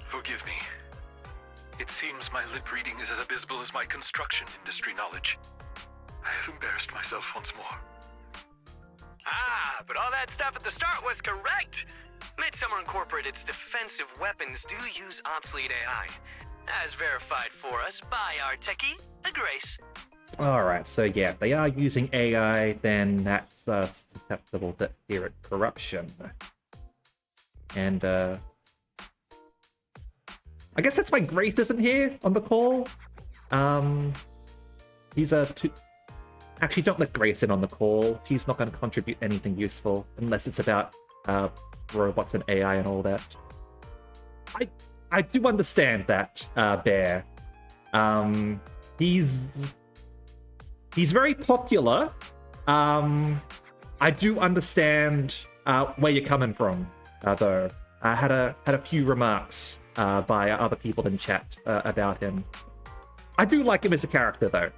Forgive me. It seems my lip reading is as abysmal as my construction industry knowledge. I have embarrassed myself once more. But all that stuff at the start was correct. Midsummer Incorporated's defensive weapons do use obsolete AI, as verified for us by our techie, Grace. Alright, so yeah, if they are using AI, then that's susceptible to etheric corruption. And, I guess that's why Grace isn't here on the call. He's Actually, don't let Grace in on the call. She's not going to contribute anything useful, unless it's about, robots and AI and all that. I do understand that, Bear. He's very popular. I do understand where you're coming from, though. I had a few remarks by other people in chat about him. I do like him as a character, though.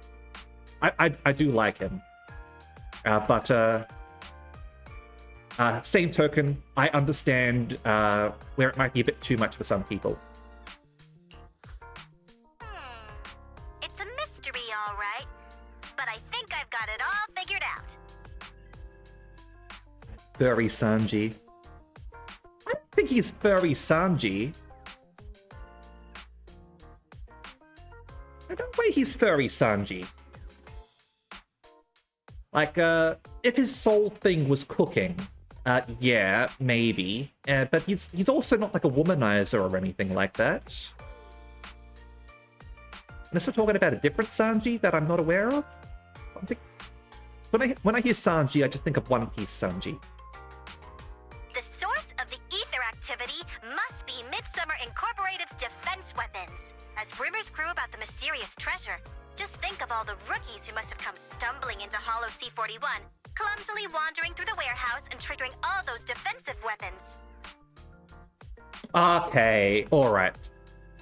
I do like him. But same token, I understand where it might be a bit too much for some people. It's a mystery, all right. But I think I've got it all figured out. Furry Sanji. I don't think he's Furry Sanji. I don't think he's Furry Sanji. Like, if his sole thing was cooking, yeah, maybe. But he's also not like a womanizer or anything like that. Unless we're talking about a different Sanji that I'm not aware of. When I hear Sanji, I just think of One Piece Sanji. The source of the ether activity must be Midsummer Incorporated's defense weapons. treasure. Just think of all the rookies who must have come stumbling into Hollow C41, clumsily wandering through the warehouse and triggering all those defensive weapons. Okay, alright.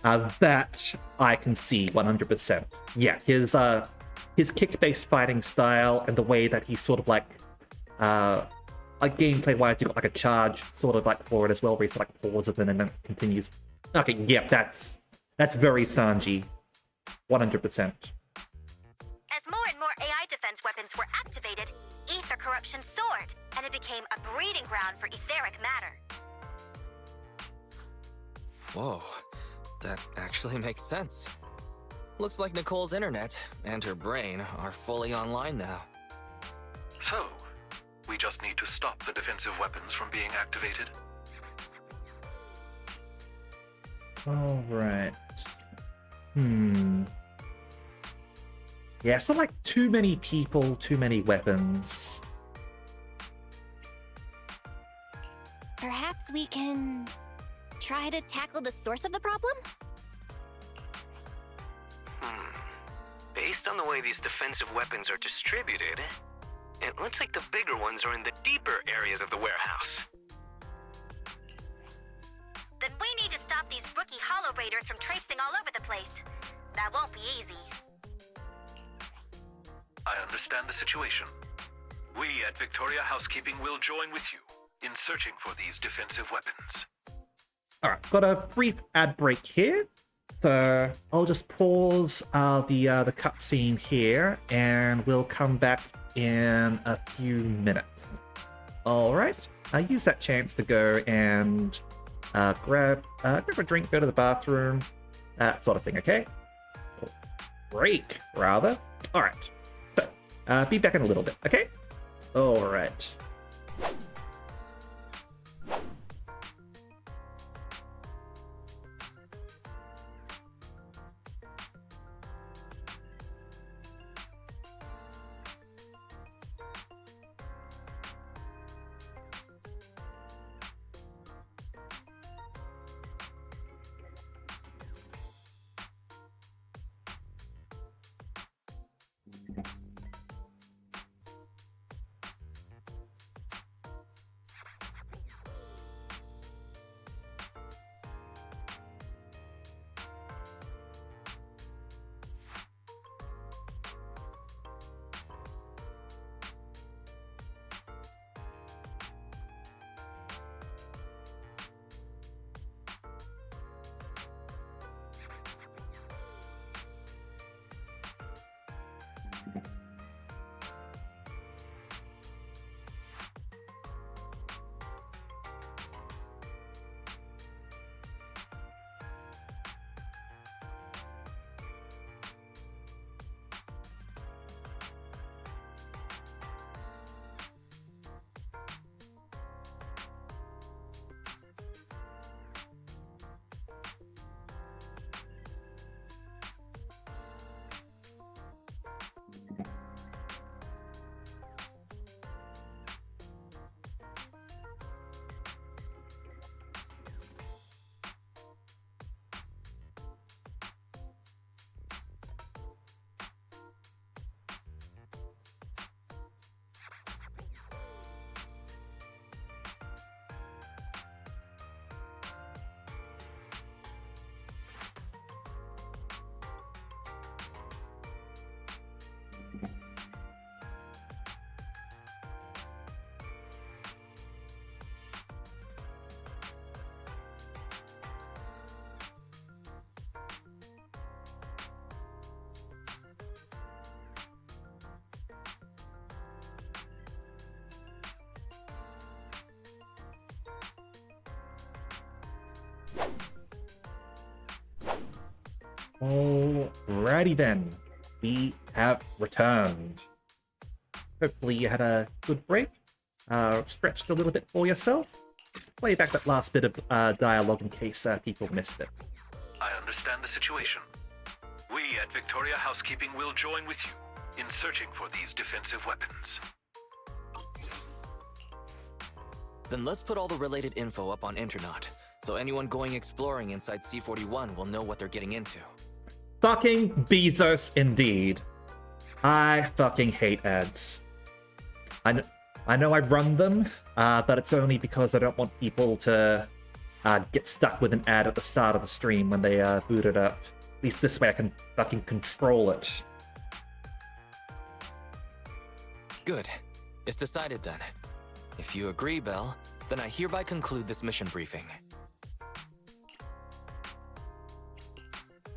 That I can see 100%. Yeah, his kick-based fighting style and the way that he sort of like gameplay-wise, you got like a charge sort of like for it as well, where he sort of like pauses and then continues. Okay, yep, that's very Sanji. 100%. As more and more AI defense weapons were activated, ether corruption soared, and it became a breeding ground for etheric matter. Whoa, that actually makes sense. Looks like Nicole's internet and her brain are fully online now. So, we just need to stop the defensive weapons from being activated. Alright. Yeah, so like too many people, too many weapons. Perhaps we can try to tackle the source of the problem? Based on the way these defensive weapons are distributed, it looks like the bigger ones are in the deeper areas of the warehouse. Then we need to stop these rookie Hollow Raiders from traipsing all over the place. That won't be easy. I understand the situation. We at Victoria Housekeeping will join with you in searching for these defensive weapons. Alright, got a brief ad break here. So I'll just pause the cutscene here, and we'll come back in a few minutes. Alright, I use that chance to go and grab a drink, go to the bathroom, that sort of thing, okay? Break, rather. Alright, so be back in a little bit, okay? Alright. Alrighty then, we have returned. Hopefully you had a good break, stretched a little bit for yourself. Just play back that last bit of dialogue in case people missed it. I understand the situation. We at Victoria Housekeeping will join with you in searching for these defensive weapons. Then let's put all the related info up on Internet, so anyone going exploring inside C41 will know what they're getting into. Fucking Bezos indeed. I fucking hate ads. I know I run them, but it's only because I don't want people to get stuck with an ad at the start of the stream when they boot it up. At least this way I can fucking control it. Good. It's decided then. If you agree, Belle, then I hereby conclude this mission briefing.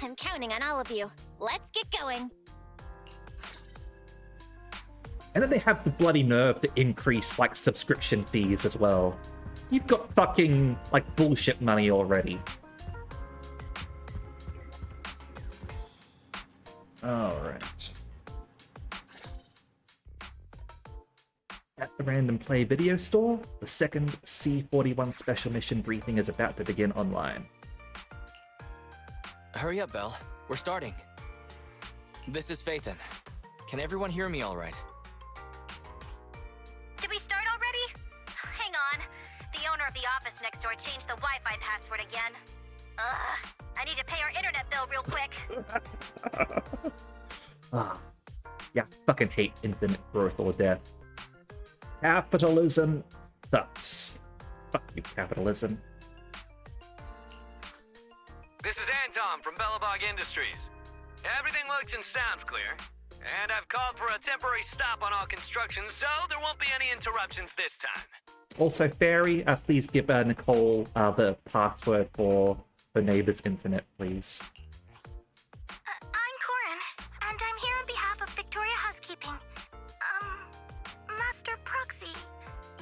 I'm counting on all of you. Let's get going. And then they have the bloody nerve to increase, like, subscription fees as well. You've got fucking, like, bullshit money already. Alright. At the Random Play video store, the second C41 special mission briefing is about to begin online. Hurry up, Belle. We're starting. This is Phaethon. Can everyone hear me all right? Did we start already? Hang on. The owner of the office next door changed the Wi-Fi password again. I need to pay our internet bill real quick. Yeah, fucking hate infinite growth or death. Capitalism sucks. Fuck you, capitalism. This is Anton from Bellabog Industries. Everything looks and sounds clear. And I've called for a temporary stop on all construction, so there won't be any interruptions this time. Also, Fairy, please give Nicole the password for her neighbor's internet, please. I'm Corin, and I'm here on behalf of Victoria Housekeeping. Master Proxy,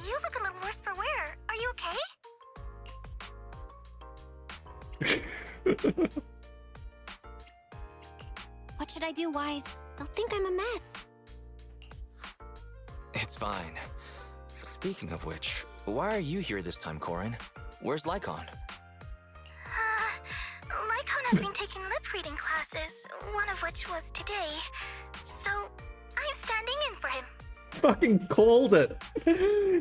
you look a little worse for wear. Are you okay? What should I do, Wise? They'll think I'm a mess. It's fine. Speaking of which, why are you here this time, Corin? Where's Lycon? Lycon has been taking lip reading classes, one of which was today. So, I'm standing in for him. Fucking called it!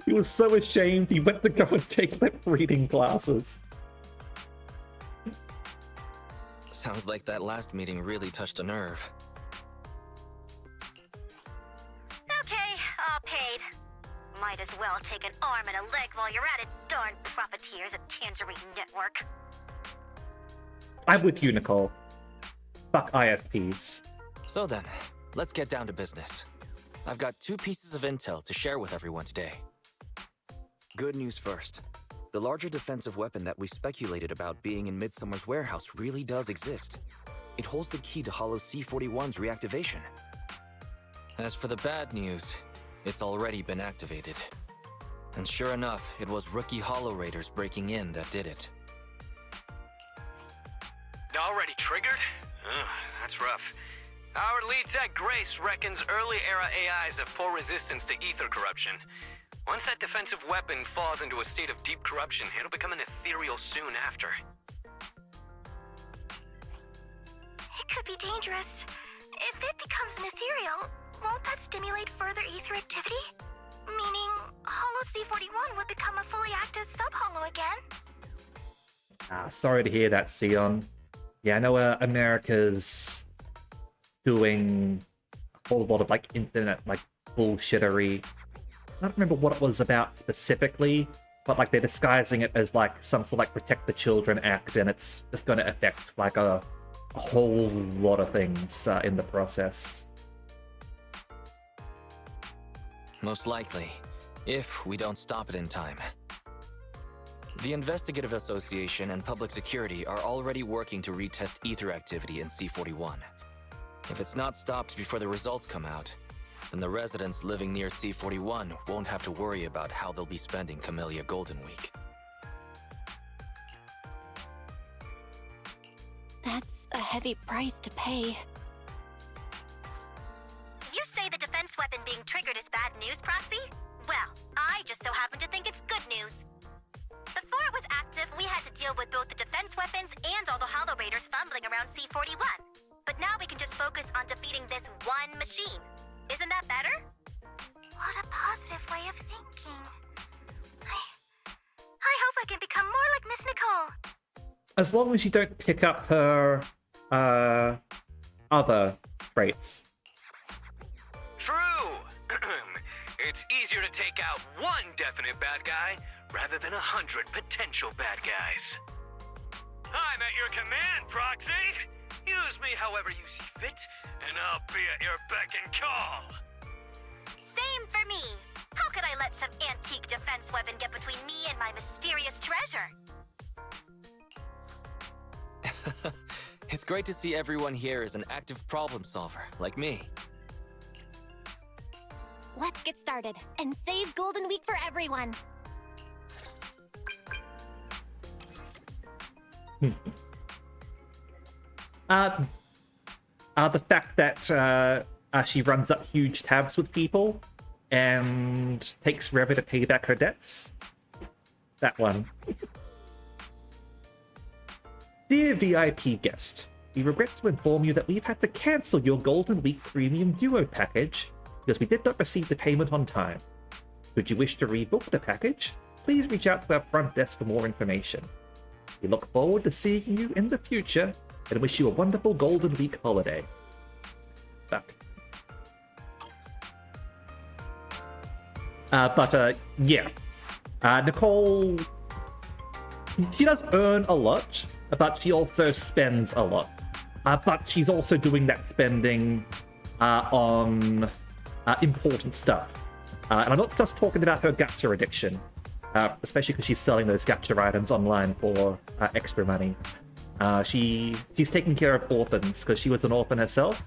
He was so ashamed he went to go and take lip reading classes. Sounds like that last meeting really touched a nerve. Okay, all paid. Might as well take an arm and a leg while you're at it, darn profiteers at Tangerine Network. I'm with you, Nicole. Fuck ISPs. So then, let's get down to business. I've got 2 pieces of intel to share with everyone today. Good news first. The larger defensive weapon that we speculated about being in Midsummer's warehouse really does exist. It holds the key to Hollow C41's reactivation. As for the bad news, it's already been activated. And sure enough, it was rookie Hollow Raiders breaking in that did it. Already triggered? Ugh, that's rough. Our lead tech, Grace, reckons early-era AIs have poor resistance to ether corruption. Once that defensive weapon falls into a state of deep corruption, it'll become an ethereal soon after. It could be dangerous. If it becomes an ethereal, won't that stimulate further ether activity? Meaning, Hollow C41 would become a fully active sub-hollow again? Sorry to hear that, Sion. Yeah, I know America's doing a whole lot of, like, internet, like, bullshittery. I don't remember what it was about specifically, but, like, they're disguising it as, like, some sort of, like, Protect the Children Act, and it's just going to affect, like, a whole lot of things in the process. Most likely, if we don't stop it in time. The Investigative Association and Public Security are already working to retest ether activity in C41. If it's not stopped before the results come out, then the residents living near C41 won't have to worry about how they'll be spending Camellia Golden Week. That's a heavy price to pay. You say the defense weapon being triggered is bad news, Proxy? Well, I just so happen to think it's good news. Before it was active, we had to deal with both the defense weapons and all the Hollow Raiders fumbling around C41. But now we can just focus on defeating this one machine. Isn't that better? What a positive way of thinking. I hope I can become more like Miss Nicole. As long as you don't pick up her other traits. True. It's easier to take out one definite bad guy rather than 100 potential bad guys. I'm at your command, Proxy. Use me however you see fit, and I'll be at your beck and call. Same for me. How could I let some antique defense weapon get between me and my mysterious treasure? It's great to see everyone here is an active problem solver, like me. Let's get started and save Golden Week for everyone. The fact that she runs up huge tabs with people and takes forever to pay back her debts. That one. Dear VIP guest, we regret to inform you that we've had to cancel your Golden Week Premium Duo package because we did not receive the payment on time. Should you wish to rebook the package, please reach out to our front desk for more information. We look forward to seeing you in the future and wish you a wonderful Golden Week holiday. Fuck. Yeah. Nicole, she does earn a lot, but she also spends a lot. But she's also doing that spending on important stuff. And I'm not just talking about her gacha addiction, especially because she's selling those gacha items online for extra money. She's taking care of orphans because she was an orphan herself,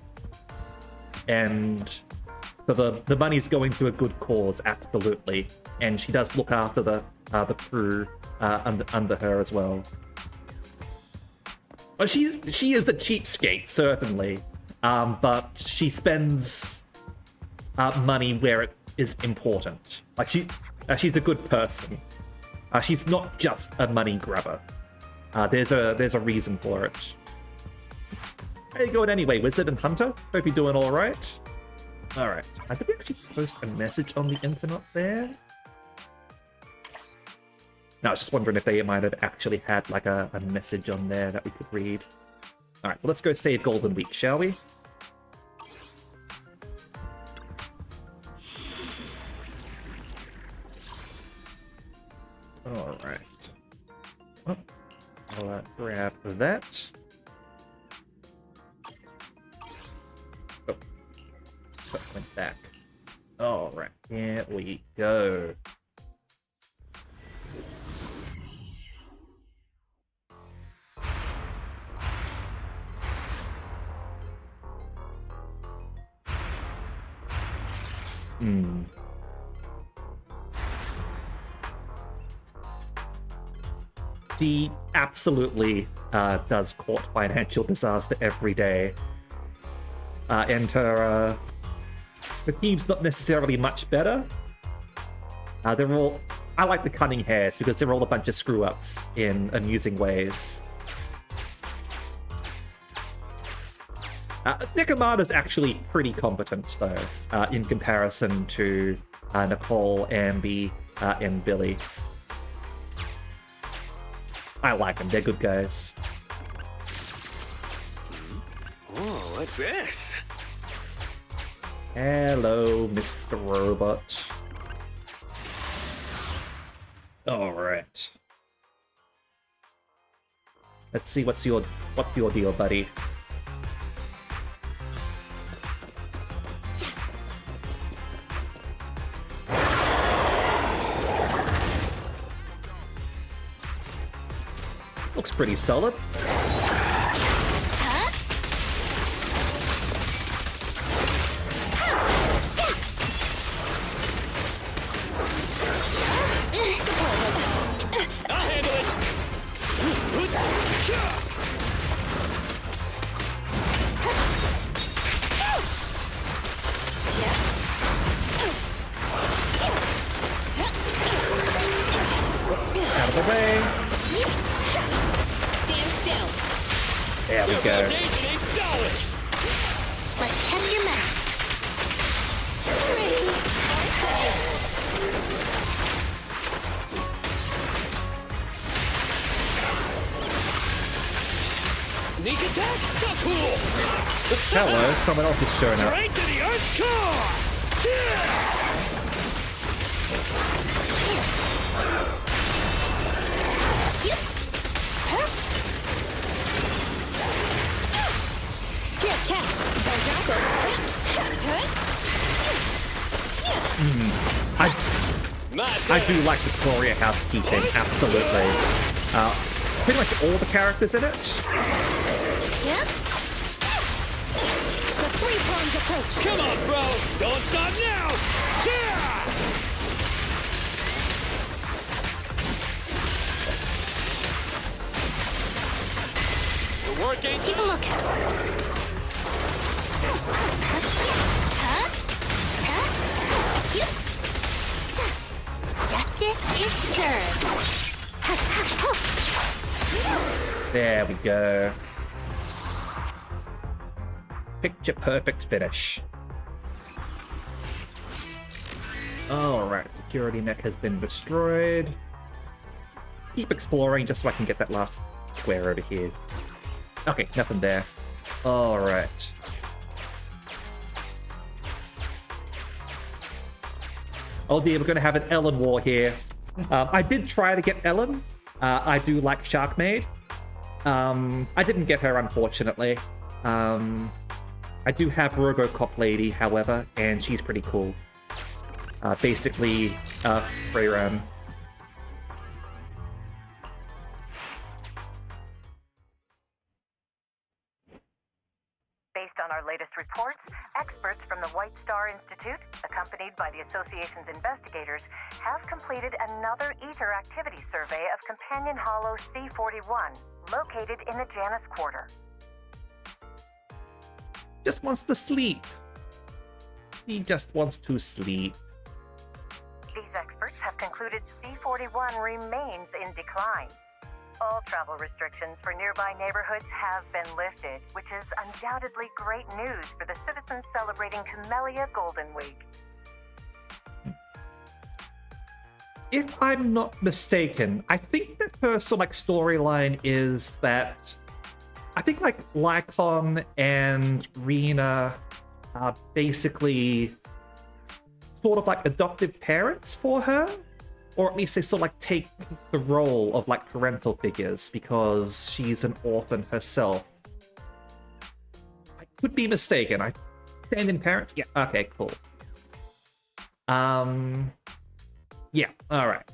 and so the money's going to a good cause, absolutely. And she does look after the crew under her as well. Well, she is a cheapskate, certainly, but she spends money where it is important. Like she's a good person. She's not just a money grabber. There's a reason for it. How you going anyway, Wizard and Hunter? Hope you're doing all right. All right. Did we actually post a message on the internet there? No, I was just wondering if they might have actually had like a message on there that we could read. All right, well, let's go save Golden Week, shall we? All right. Well, I'll grab that. Oh, so it went back. All right, here we go. She absolutely does court financial disaster every day. And her team's not necessarily much better. They're all... I like the cunning hairs because they're all a bunch of screw-ups in amusing ways. Nekomata's actually pretty competent, though, in comparison to Nicole, Ambi, and Billy. I like them. They're good guys. Oh, what's this? Hello, Mr. Robot. All right. Let's see what's your deal, buddy. Looks pretty solid. Out of the way. There we go. Let's check your map. Sneak attack? Not cool! Hello, someone else is showing up. Straight to the Earth's core! Here, catch. Don't drop it. I do like Victoria housekeeping, absolutely. Pretty much all the characters in it. Yep. The three-pronged approach. Come on, bro! Don't stop now! Yeah! The work ain't... Keep a lookout. Justice is served. There we go. Picture perfect finish. Alright, security mech has been destroyed. Keep exploring just so I can get that last square over here. Okay, nothing there. Alright. Oh dear, we're going to have an Ellen war here. I did try to get Ellen. I do like Sharkmaid. I didn't get her, unfortunately. I do have Robocop Lady, however, and she's pretty cool. Basically, free run. Based on our latest reports, experts from the White Star Institute, accompanied by the association's investigators, have completed another Ether activity survey of Companion Hollow C-41, located in the Janus Quarter. Just wants to sleep. He just wants to sleep. These experts have concluded C-41 remains in decline. All travel restrictions for nearby neighborhoods have been lifted, which is undoubtedly great news for the citizens celebrating Camellia Golden Week. If I'm not mistaken, I think that her sort of like storyline is that I think like Lycon and Rena are basically sort of like adoptive parents for her. Or at least they sort of like take the role of like parental figures because she's an orphan herself. I could be mistaken. I stand in parents? Yeah, okay, cool. Yeah, alright.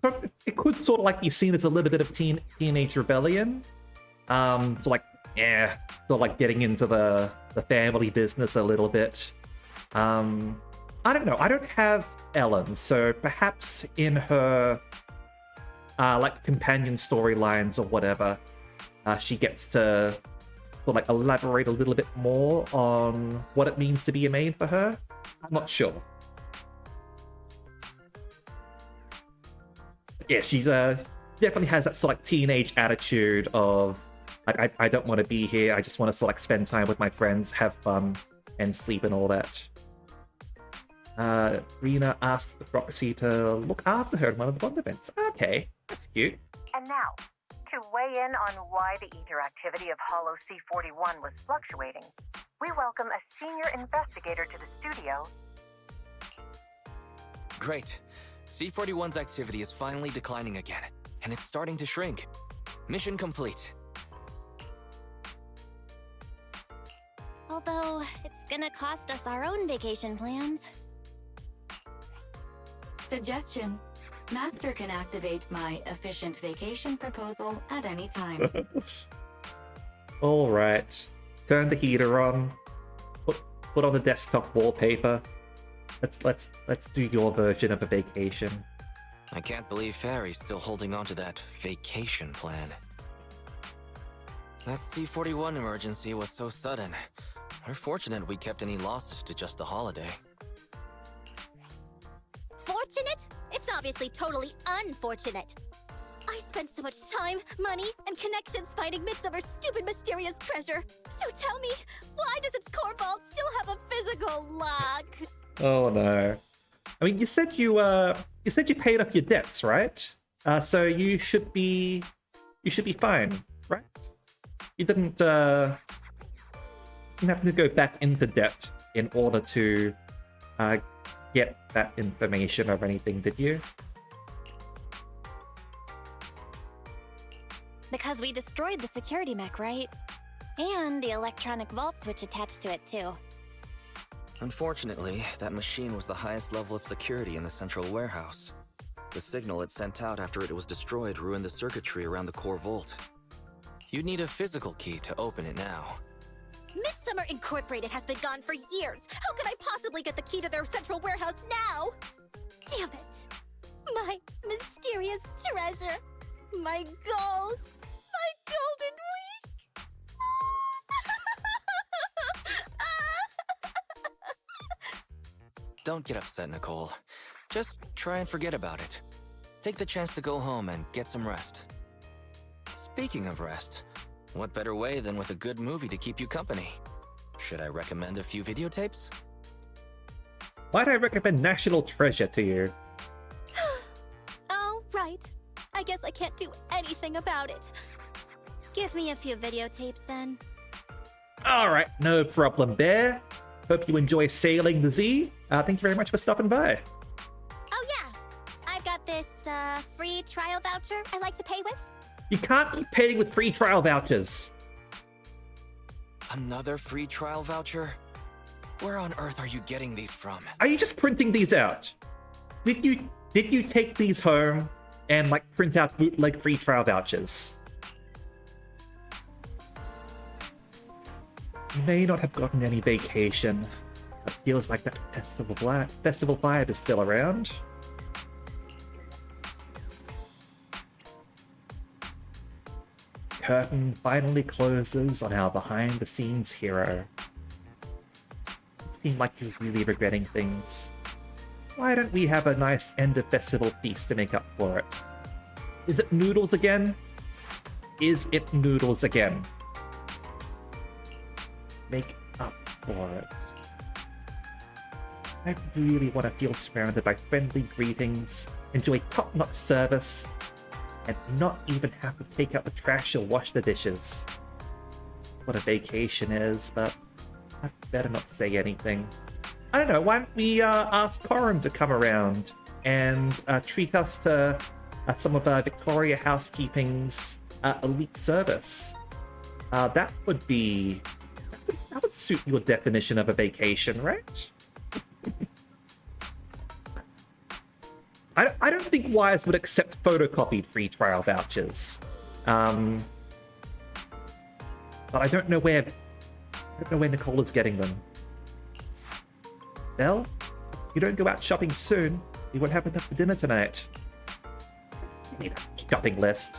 So it could sort of like be seen as a little bit of teenage rebellion. So like, yeah, sort of like getting into the family business a little bit. I don't know. I don't have Ellen, so perhaps in her like companion storylines or whatever, she gets to sort of like elaborate a little bit more on what it means to be a main for her. I'm not sure. Yeah, she's definitely has that sort of like teenage attitude of like I don't want to be here. I just want to sort of like spend time with my friends, have fun, and sleep and all that. Rena asks the Proxy to look after her at one of the Bond events. Okay, that's cute. And now, to weigh in on why the ether activity of Hollow C-41 was fluctuating, we welcome a senior investigator to the studio. Great. C-41's activity is finally declining again, and it's starting to shrink. Mission complete. Although, it's gonna cost us our own vacation plans. Suggestion. Master can activate my efficient vacation proposal at any time. All right. Turn the heater on. Put on the desktop wallpaper. Let's do your version of a vacation. I can't believe Fairy's still holding on to that vacation plan. That C-41 emergency was so sudden. We're fortunate we kept any losses to just the holiday. Fortunate? It's obviously totally unfortunate. I spent so much time, money, and connections fighting Midsummer's stupid mysterious treasure. So tell me, why does its core vault still have a physical lock? Oh no. I mean, you said you paid off your debts, right? So you should be fine, right? You didn't have to go back into debt in order to get that information or anything, did you? Because we destroyed the security mech, right? And the electronic vault switch attached to it, too. Unfortunately, that machine was the highest level of security in the central warehouse. The signal it sent out after it was destroyed ruined the circuitry around the core vault. You'd need a physical key to open it now. Midsummer Incorporated has been gone for years. How could I possibly get the key to their central warehouse now? Damn it. My mysterious treasure. My gold. My golden week. Don't get upset, Nicole. Just try and forget about it. Take the chance to go home and get some rest. Speaking of rest, what better way than with a good movie to keep you company? Should I recommend a few videotapes? Why'd I recommend National Treasure to you? Oh, right. I guess I can't do anything about it. Give me a few videotapes then. Alright, no problem there. Hope you enjoy sailing the Z. Thank you very much for stopping by. Oh yeah, I've got this free trial voucher I like to pay with. You can't keep paying with free trial vouchers. Another free trial voucher? Where on earth are you getting these from? Are you just printing these out? Did you take these home and like print out bootleg free trial vouchers? You may not have gotten any vacation. It feels like that festival vibe is still around. Curtain finally closes on our behind-the-scenes hero. It seemed like you're really regretting things. Why don't we have a nice end-of-festival feast to make up for it? Is it noodles again? Is it noodles again? Make up for it. I really want to feel surrounded by friendly greetings, enjoy top-notch service, and not even have to take out the trash or wash the dishes. What a vacation is, but I'd better not say anything. I don't know, why don't we ask Corin to come around and treat us to some of Victoria Housekeeping's elite service? That would suit your definition of a vacation, right? I don't think Wise would accept photocopied free trial vouchers. But I don't know where Nicole is getting them. Well, if you don't go out shopping soon, you won't have enough for dinner tonight. Give me that shopping list.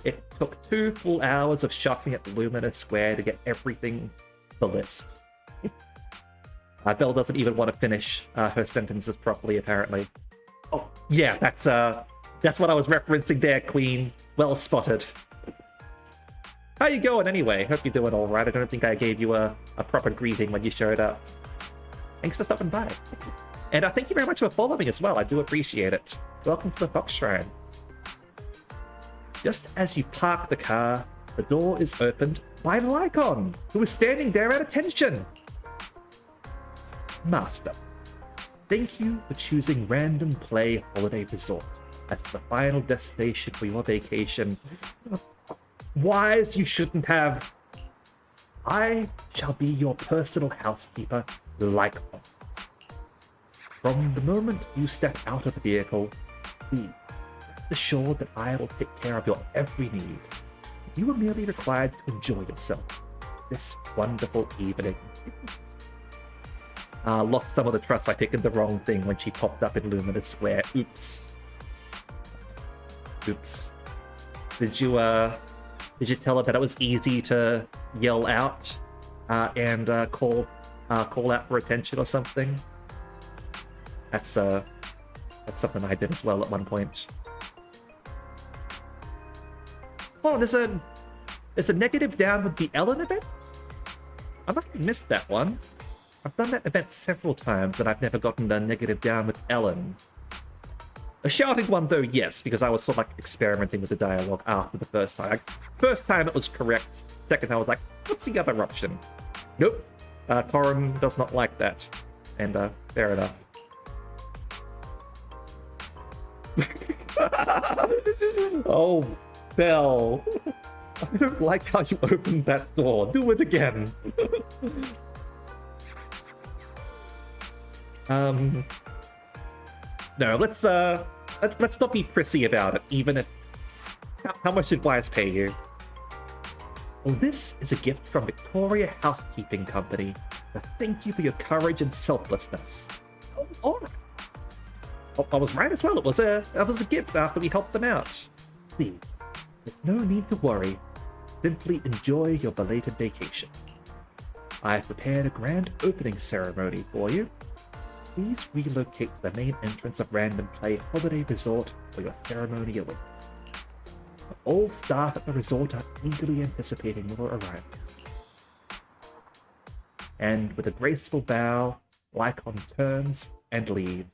It took 2 full hours of shopping at Luminous Square to get everything the list. Belle doesn't even want to finish her sentences properly, apparently. Oh, yeah, that's what I was referencing there, Queen. Well spotted. How you going anyway? Hope you're doing all right. I don't think I gave you a proper greeting when you showed up. Thanks for stopping by. And thank you very much for following as well. I do appreciate it. Welcome to the Fox Shrine. Just as you park the car, the door is opened by Lycon, who is standing there at attention. Master, thank you for choosing Random Play Holiday Resort as the final destination for your vacation. Wise, you shouldn't have. I shall be your personal housekeeper, Lycon. From the moment you step out of the vehicle, please rest assured that I will take care of your every need. You are merely required to enjoy yourself this wonderful evening. Lost some of the trust by picking the wrong thing when she popped up in Luminous Square. Oops. Did you tell her that it was easy to yell out and call out for attention or something? That's something I did as well at one point. Oh, there's a negative down with the Ellen event? I must have missed that one. I've done that event several times and I've never gotten a negative down with Ellen. A shouting one, though, yes, because I was sort of like experimenting with the dialogue after the first time. Like, first time it was correct. Second time I was like, what's the other option? Nope. Corin does not like that. And fair enough. Oh, Belle. I don't like how you opened that door. Do it again. No, let's not be prissy about it, even if... How much did Wise pay you? Well, this is a gift from Victoria Housekeeping Company. To thank you for your courage and selflessness. Oh, all right. I was right as well. It was a gift after we helped them out. Please, there's no need to worry. Simply enjoy your belated vacation. I have prepared a grand opening ceremony for you. Please relocate to the main entrance of Random Play Holiday Resort for your ceremony awaits. All staff at the resort are eagerly anticipating your arrival. And with a graceful bow, Lycon turns and leaves.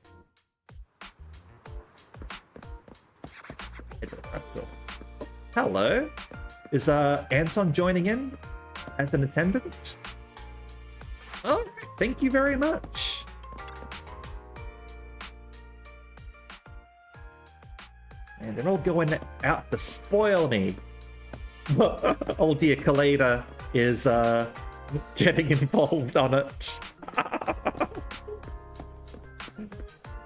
Into the front door. Hello? Is Anton joining in as an attendant? Oh, thank you very much. And they're all going out to spoil me. Oh dear, Kaleda is getting involved on it.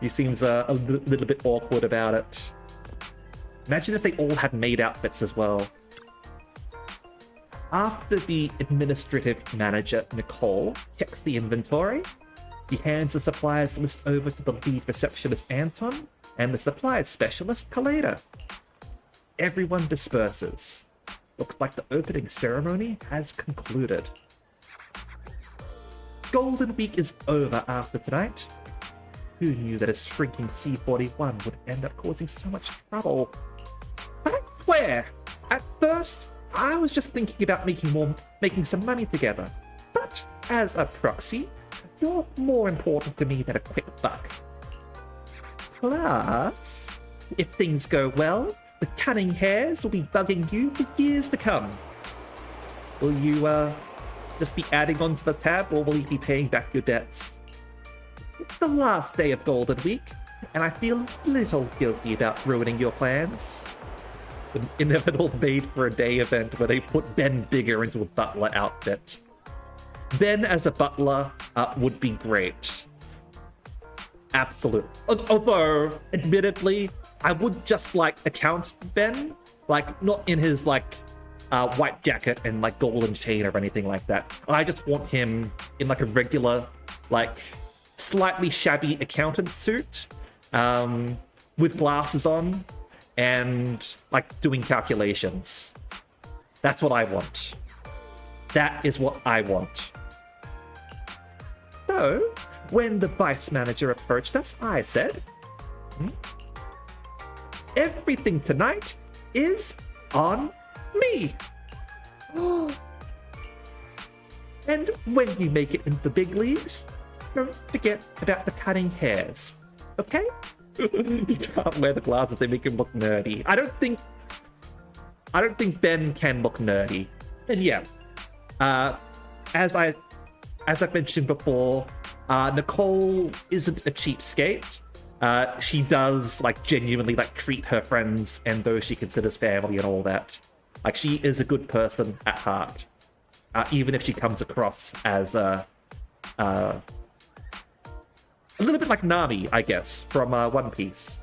He seems a little bit awkward about it. Imagine if they all had maid outfits as well. After the administrative manager, Nicole, checks the inventory, he hands the suppliers list over to the lead receptionist, Anton, and the supplies specialist, Kaleda. Everyone disperses. Looks like the opening ceremony has concluded. Golden Week is over after tonight. Who knew that a shrinking C-41 would end up causing so much trouble? But I swear, at first, I was just thinking about making some money together. But as a proxy, you're more important to me than a quick buck. Plus, if things go well, the cunning hairs will be bugging you for years to come. Will you, just be adding on to the tab, or will you be paying back your debts? It's the last day of Golden Week, and I feel a little guilty about ruining your plans. The inevitable made-for-a-day event where they put Ben Bigger into a butler outfit. Ben as a butler would be great. Absolutely. Although, admittedly, I would just account Ben, not in his white jacket and golden chain or anything like that. I just want him in a regular, slightly shabby accountant suit, with glasses on, and doing calculations. That's what I want. That is what I want. So, when the vice manager approached us, I said, everything tonight is on me. And when you make it into the big leagues, don't forget about the cutting hairs, okay? You can't wear the glasses, they make him look nerdy. I don't think Ben can look nerdy. And yeah, as I mentioned before, Nicole isn't a cheapskate. She does genuinely treat her friends and those she considers family and all that. She is a good person at heart, even if she comes across as a little bit like Nami, I guess, from One Piece.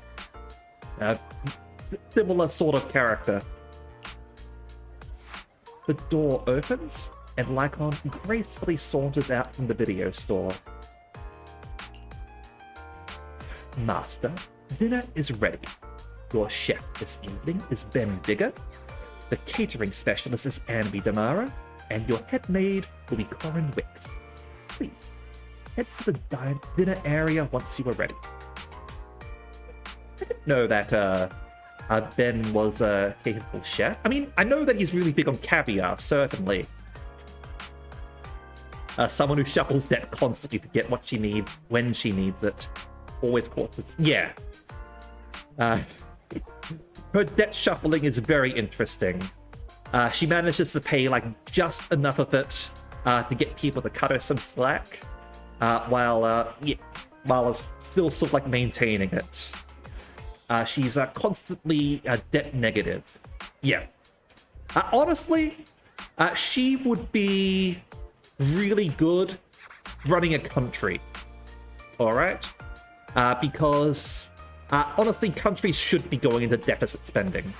Similar sort of character. The door opens, and Lycon gracefully saunters out from the video store. Master, dinner is ready. Your chef this evening is Ben Bigger. The catering specialist is Anby Damara, and your head maid will be Corin Wicks. Please, head to the dinner area once you are ready. I didn't know that Ben was a capable chef. I mean, I know that he's really big on caviar, certainly. Someone who shuffles debt constantly to get what she needs when she needs it. Always cautious. Yeah. Uh, her debt shuffling is very interesting. She manages to pay like just enough of it to get people to cut her some slack, while still sort of like maintaining it. She's constantly debt negative. Yeah. Honestly, she would be really good running a country. All right? Because honestly, countries should be going into deficit spending.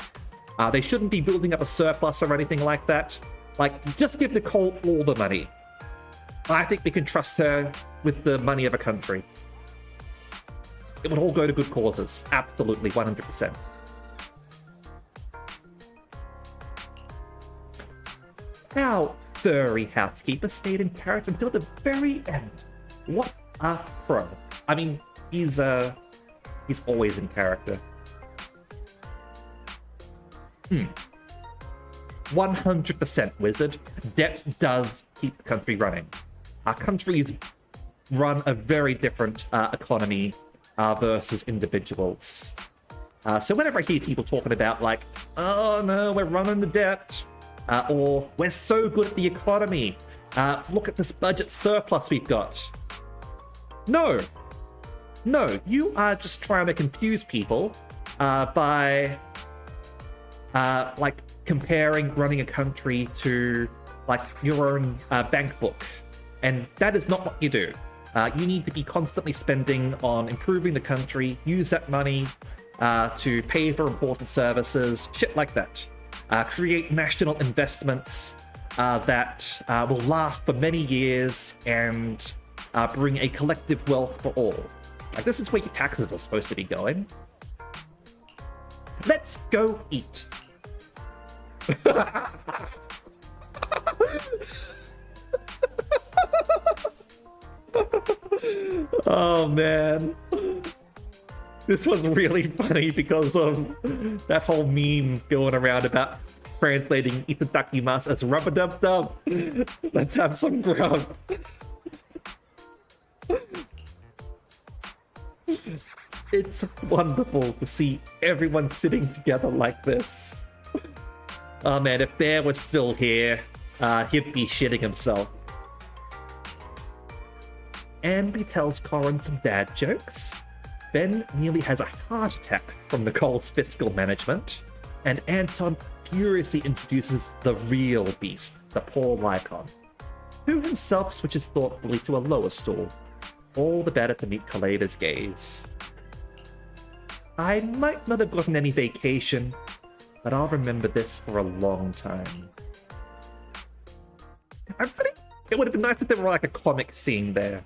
They shouldn't be building up a surplus or anything like that. Like, just give Nicole all the money. I think we can trust her with the money of a country. It would all go to good causes. Absolutely, 100%. Our furry housekeeper stayed in character until the very end. What a pro. I mean, he's always in character. 100% Wizard. Debt does keep the country running. Our countries run a very different economy versus individuals. So whenever I hear people talking about like, oh no, we're running the debt, or we're so good at the economy, look at this budget surplus we've got. No, you are just trying to confuse people by like comparing running a country to like your own bank book, and that is not what you do. You need to be constantly spending on improving the country, use that money to pay for important services, shit like that. Create national investments that will last for many years and bring a collective wealth for all. Like, this is where your taxes are supposed to be going. Let's go eat. Oh man, this was really funny because of that whole meme going around about translating itadakimasu as rub-a-dub-dub. Let's have some grub. It's wonderful to see everyone sitting together like this. Oh man, if Bear was still here, he'd be shitting himself. Ambi tells Corin some dad jokes. Ben nearly has a heart attack from Nicole's fiscal management. And Anton furiously introduces the real beast, the poor Lycon, who himself switches thoughtfully to a lower stool. All the better to meet Kaleda's gaze. I might not have gotten any vacation, but I'll remember this for a long time. I think it would have been nice if there were like a comic scene there.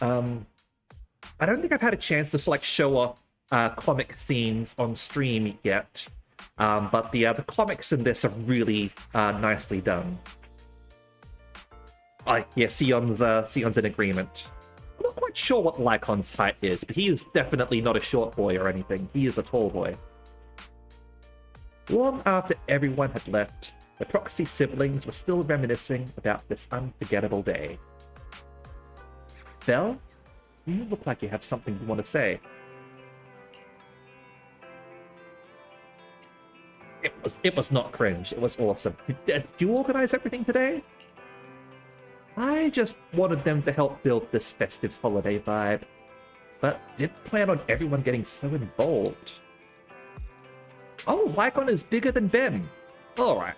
I don't think I've had a chance to like show off comic scenes on stream yet, but the comics in this are really nicely done. Yeah, Sion's in agreement. I'm not quite sure what Lycon's height is, but he is definitely not a short boy or anything. He is a tall boy. Long after everyone had left, the Proxy siblings were still reminiscing about this unforgettable day. Belle, you look like you have something you want to say. It was not cringe. It was awesome. Did you organize everything today? I just wanted them to help build this festive holiday vibe, but didn't plan on everyone getting so involved. Oh, Lycon is bigger than Ben. Alright.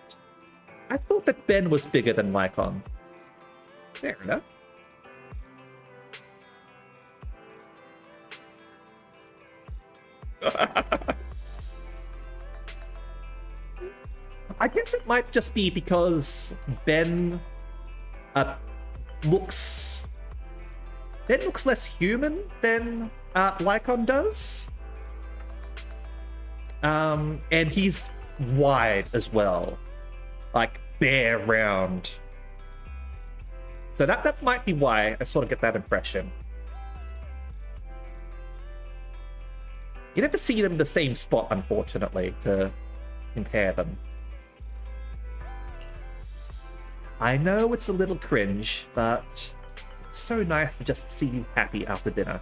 I thought that Ben was bigger than Lycon. Fair enough. I guess it might just be because Ben looks less human than Lycon does. And he's wide as well. Like, bare round. So that might be why I sort of get that impression. You never see them in the same spot, unfortunately, to compare them. I know it's a little cringe, but it's so nice to just see you happy after dinner.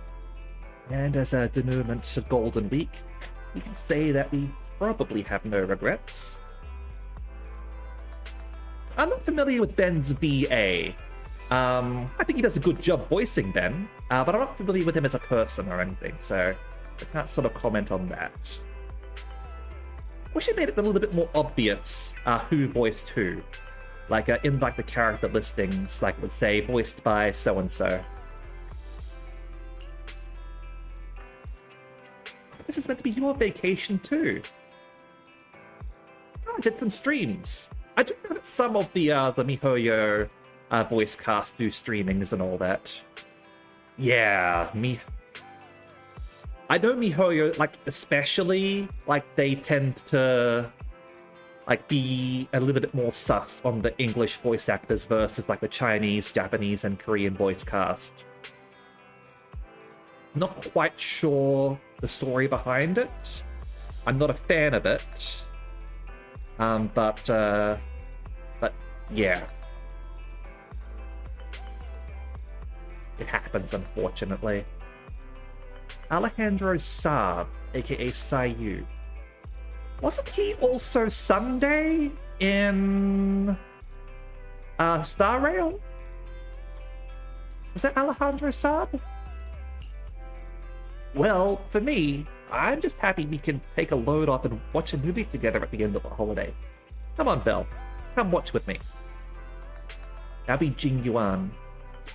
And as a denouement to Golden Week, we can say that we probably have no regrets. I'm not familiar with Ben's VA. I think he does a good job voicing Ben, but I'm not familiar with him as a person or anything, so I can't sort of comment on that. Wish it made it a little bit more obvious who voiced who. Like in like the character listings, like it would say voiced by so-and-so. This is meant to be your vacation too. Oh, I did some streams. I do know that some of the MiHoYo voice cast do streamings and all that. Yeah, I know MiHoYo, like, especially, like, they tend to, like, be a little bit more sus on the English voice actors versus, like, the Chinese, Japanese, and Korean voice cast. Not quite sure the story behind it. I'm not a fan of it. But yeah. It happens, unfortunately. Alejandro Saab, aka Sayu. Wasn't he also Sunday in Star Rail? Was that Alejandro Saab? Well, for me, I'm just happy we can take a load off and watch a movie together at the end of the holiday. Come on, Belle. Come watch with me. That'll be Jing Yuan.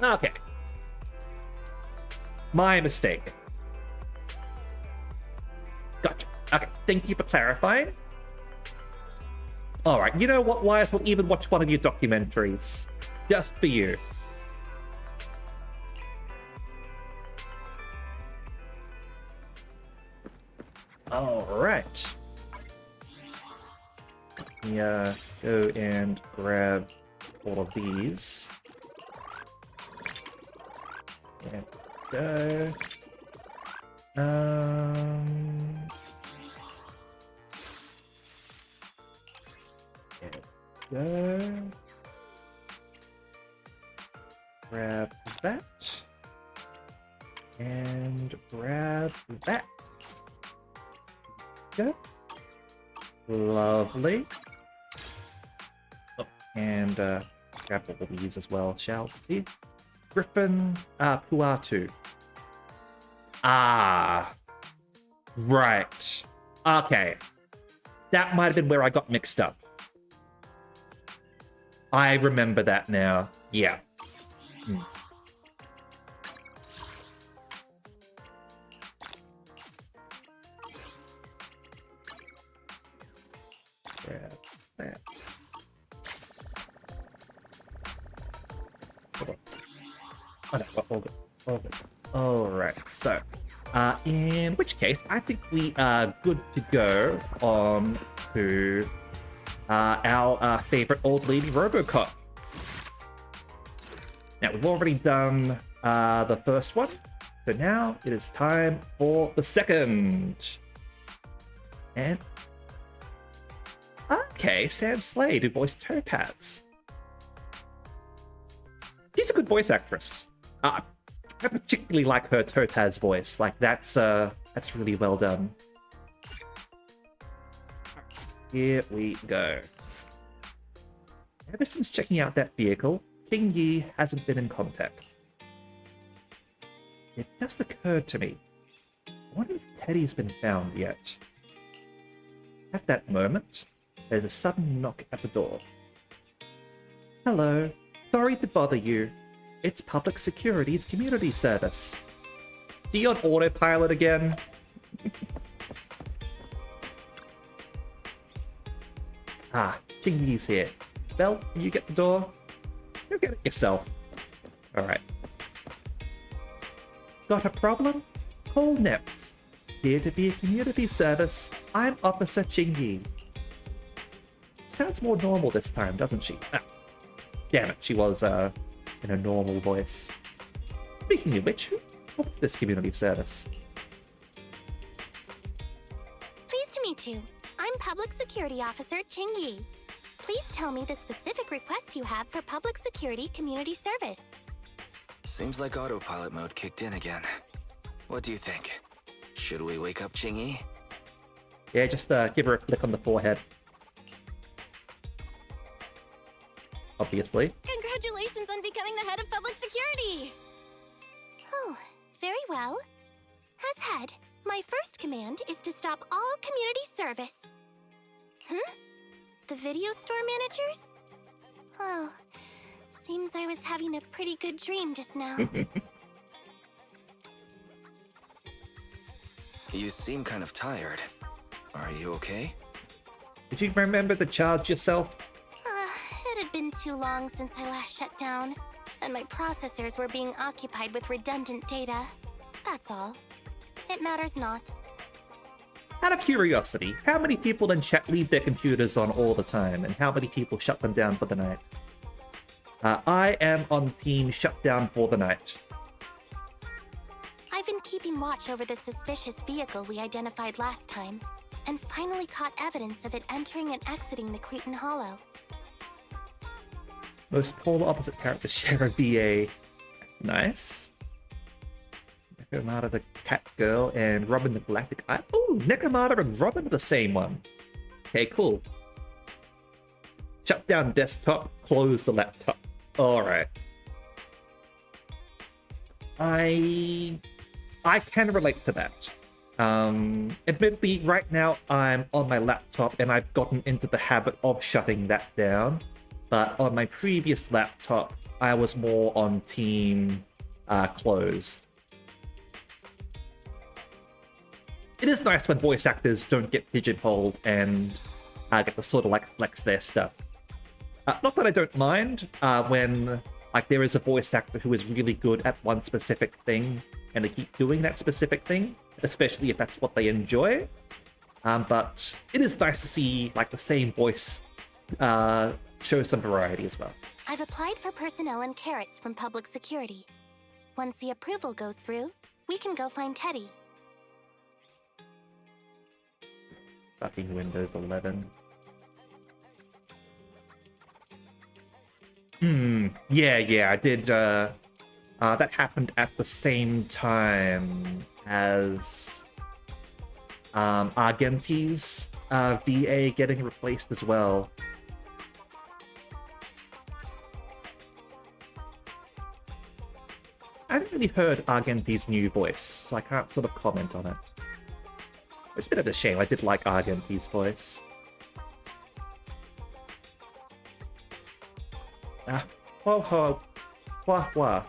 Okay. My mistake. Gotcha. Okay, thank you for clarifying. Alright, you know what, Wyatt? We'll even watch one of your documentaries. Just for you. Alright. Yeah, go and grab all of these. And go. Go. Grab that. And grab that. Go. Lovely. Oh, and grab all of these as well, shall we? Griffin Puatu. Ah. Right. Okay. That might have been where I got mixed up. I remember that now. Yeah. Grab that. Hold on. Oh no, all good. All good. Alright, so in which case I think we are good to go on to our favorite old lady Robocop. Now we've already done the first one, so now it is time for the second. And okay, Sam Slade, who voiced Topaz. She's a good voice actress. I particularly like her Topaz voice. Like that's really well done. Here we go. Ever since checking out that vehicle, King Yi hasn't been in contact. It just occurred to me. I wonder if Teddy's been found yet. At that moment, there's a sudden knock at the door. Hello. Sorry to bother you. It's Public Security's community service. Are you on autopilot again? King Yi's here. Belle, you get the door? You get it yourself. Alright. Got a problem? Call NEPS. Here to be a community service. I'm Officer Ching Yi. Sounds more normal this time, doesn't she? Damn it, she was in a normal voice. Speaking of which, who booked this community service? Pleased to meet you. I'm Public Security Officer Ching Yi. Please tell me the specific request you have for Public Security Community Service. Seems like autopilot mode kicked in again. What do you think? Should we wake up Chingy? Yeah, just give her a flick on the forehead. Obviously. Congratulations on becoming the head of public security! Oh, very well. As head, my first command is to stop all community service. The video store managers? Oh, seems I was having a pretty good dream just now. You seem kind of tired. Are you okay? Did you remember to charge yourself? It had been too long since I last shut down, and my processors were being occupied with redundant data. That's all. It matters not. Out of curiosity, how many people in chat leave their computers on all the time, and how many people shut them down for the night? I am on team shutdown for the night. I've been keeping watch over the suspicious vehicle we identified last time, and finally caught evidence of it entering and exiting the Cretan Hollow. Most polar opposite characters share a VA. Nice. Nekomata the Cat Girl and Robin the Galactic Eye. Oh, Nekomata and Robin are the same one. Okay, cool. Shut down desktop, close the laptop. Alright. I can relate to that. Admittedly, right now I'm on my laptop and I've gotten into the habit of shutting that down. But on my previous laptop, I was more on team closed. It is nice when voice actors don't get pigeonholed and get to sort of like flex their stuff. Not that I don't mind when like there is a voice actor who is really good at one specific thing and they keep doing that specific thing, especially if that's what they enjoy. But it is nice to see like the same voice show some variety as well. I've applied for personnel and carrots from public security. Once the approval goes through, we can go find Teddy. Fucking Windows 11. Yeah, I did, that happened at the same time as, Argenti's, VA getting replaced as well. I haven't really heard Argenti's new voice, so I can't sort of comment on it. It's a bit of a shame, I did like Argenti's voice. Ho Hua Hua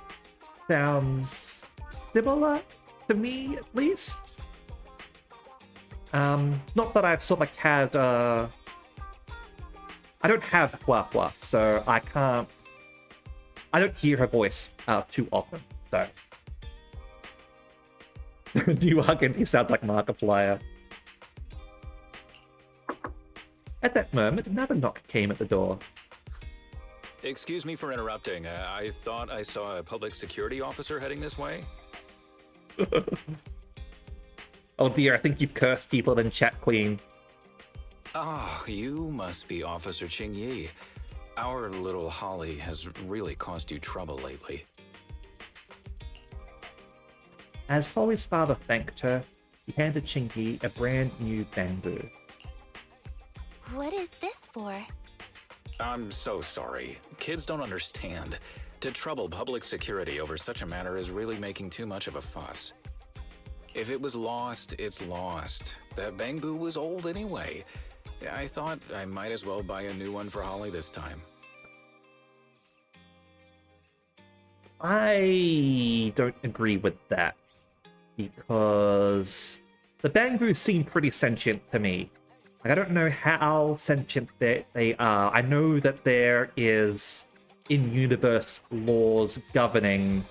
sounds similar to me, at least. Not that I've sort of like had, I don't have Hua Hua, so I don't hear her voice too often, so. New Argenti sounds like Markiplier. At that moment, another knock came at the door. Excuse me for interrupting. I thought I saw a public security officer heading this way. Oh dear, I think you've cursed people in chat, Queen. Ah, you must be Officer Ching Yi. Our little Holly has really caused you trouble lately. As Holly's father thanked her, he handed Chingy a brand new bamboo. What is this for? I'm so sorry. Kids don't understand. To trouble public security over such a matter is really making too much of a fuss. If it was lost, it's lost. That bamboo was old anyway. I thought I might as well buy a new one for Holly this time. I don't agree with that, because the bamboos seem pretty sentient to me. Like, I don't know how sentient they are. I know that there is in-universe laws governing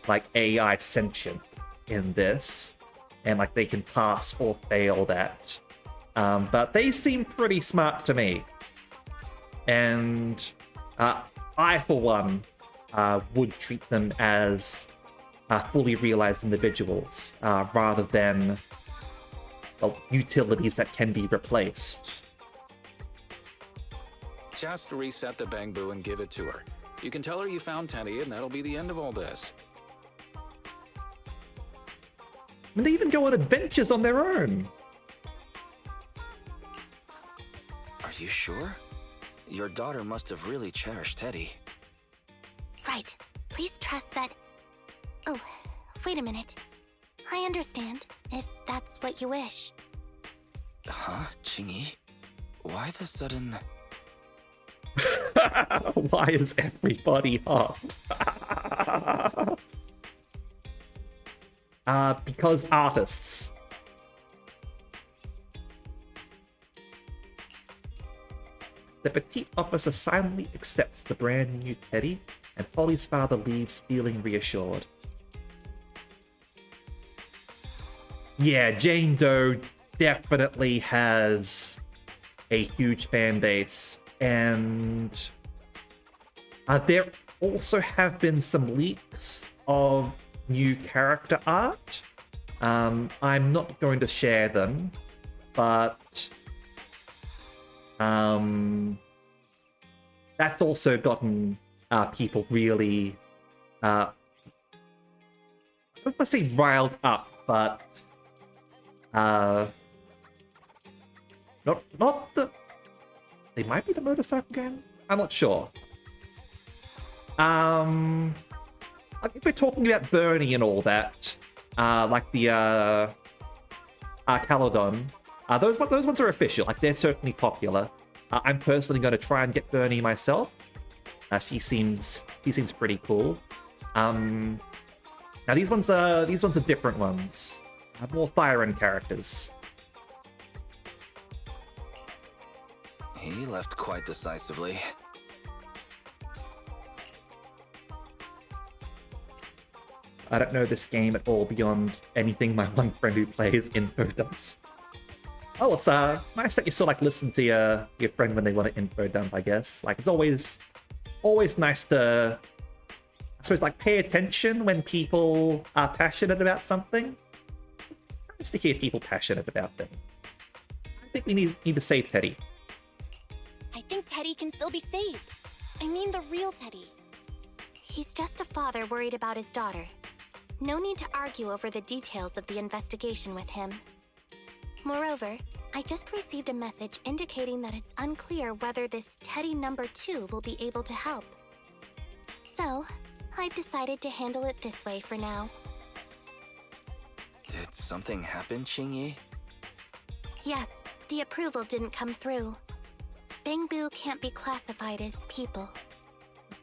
like AI sentience in this, and like they can pass or fail that. But they seem pretty smart to me, and I, for one, would treat them as fully realized individuals rather than utilities that can be replaced. Just reset the bamboo and give it to her. You can tell her you found Teddy, and that'll be the end of all this. And they even go on adventures on their own. Are you sure? Your daughter must have really cherished Teddy. Right. Please trust that... Oh, wait a minute. I understand, if that's what you wish. Huh, Qingyi? Why the sudden... Why is everybody hot? Because artists. The petite officer silently accepts the brand new Teddy, and Holly's father leaves feeling reassured. Yeah, Jane Doe definitely has a huge fan base, and there also have been some leaks of new character art. I'm not going to share them, but that's also gotten people really, I don't want to say riled up, but not the... They might be the motorcycle gang? I'm not sure. I think we're talking about Bernie and all that. Like the Caledon. Those ones are official. Like, they're certainly popular. I'm personally going to try and get Bernie myself. She seems pretty cool. Now these ones are different ones. More Fire End characters. He left quite decisively. I don't know this game at all beyond anything my one friend who plays info does. Oh, it's nice that you sort of like listen to your friend when they want an info dump, I guess. Like, it's always nice to, I suppose, like, pay attention when people are passionate about something. It's nice to hear people passionate about things. I think we need to save Teddy. I think Teddy can still be saved. I mean the real Teddy. He's just a father worried about his daughter. No need to argue over the details of the investigation with him. Moreover, I just received a message indicating that it's unclear whether this Teddy number 2 will be able to help. So, I've decided to handle it this way for now. Did something happen, Qingyi? Yes, the approval didn't come through. Bangboo can't be classified as people.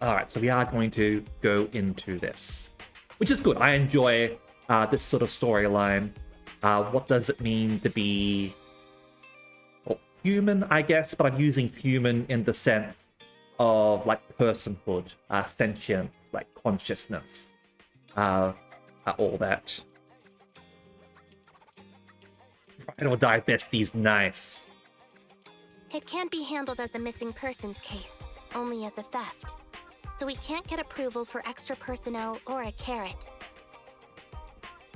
Alright, so we are going to go into this. Which is good. I enjoy this sort of storyline. What does it mean to be, well, human, I guess, but I'm using human in the sense of, like, personhood, sentience, like, consciousness, all that. Ride or die besties, nice. It can't be handled as a missing persons case, only as a theft. So we can't get approval for extra personnel or a carrot.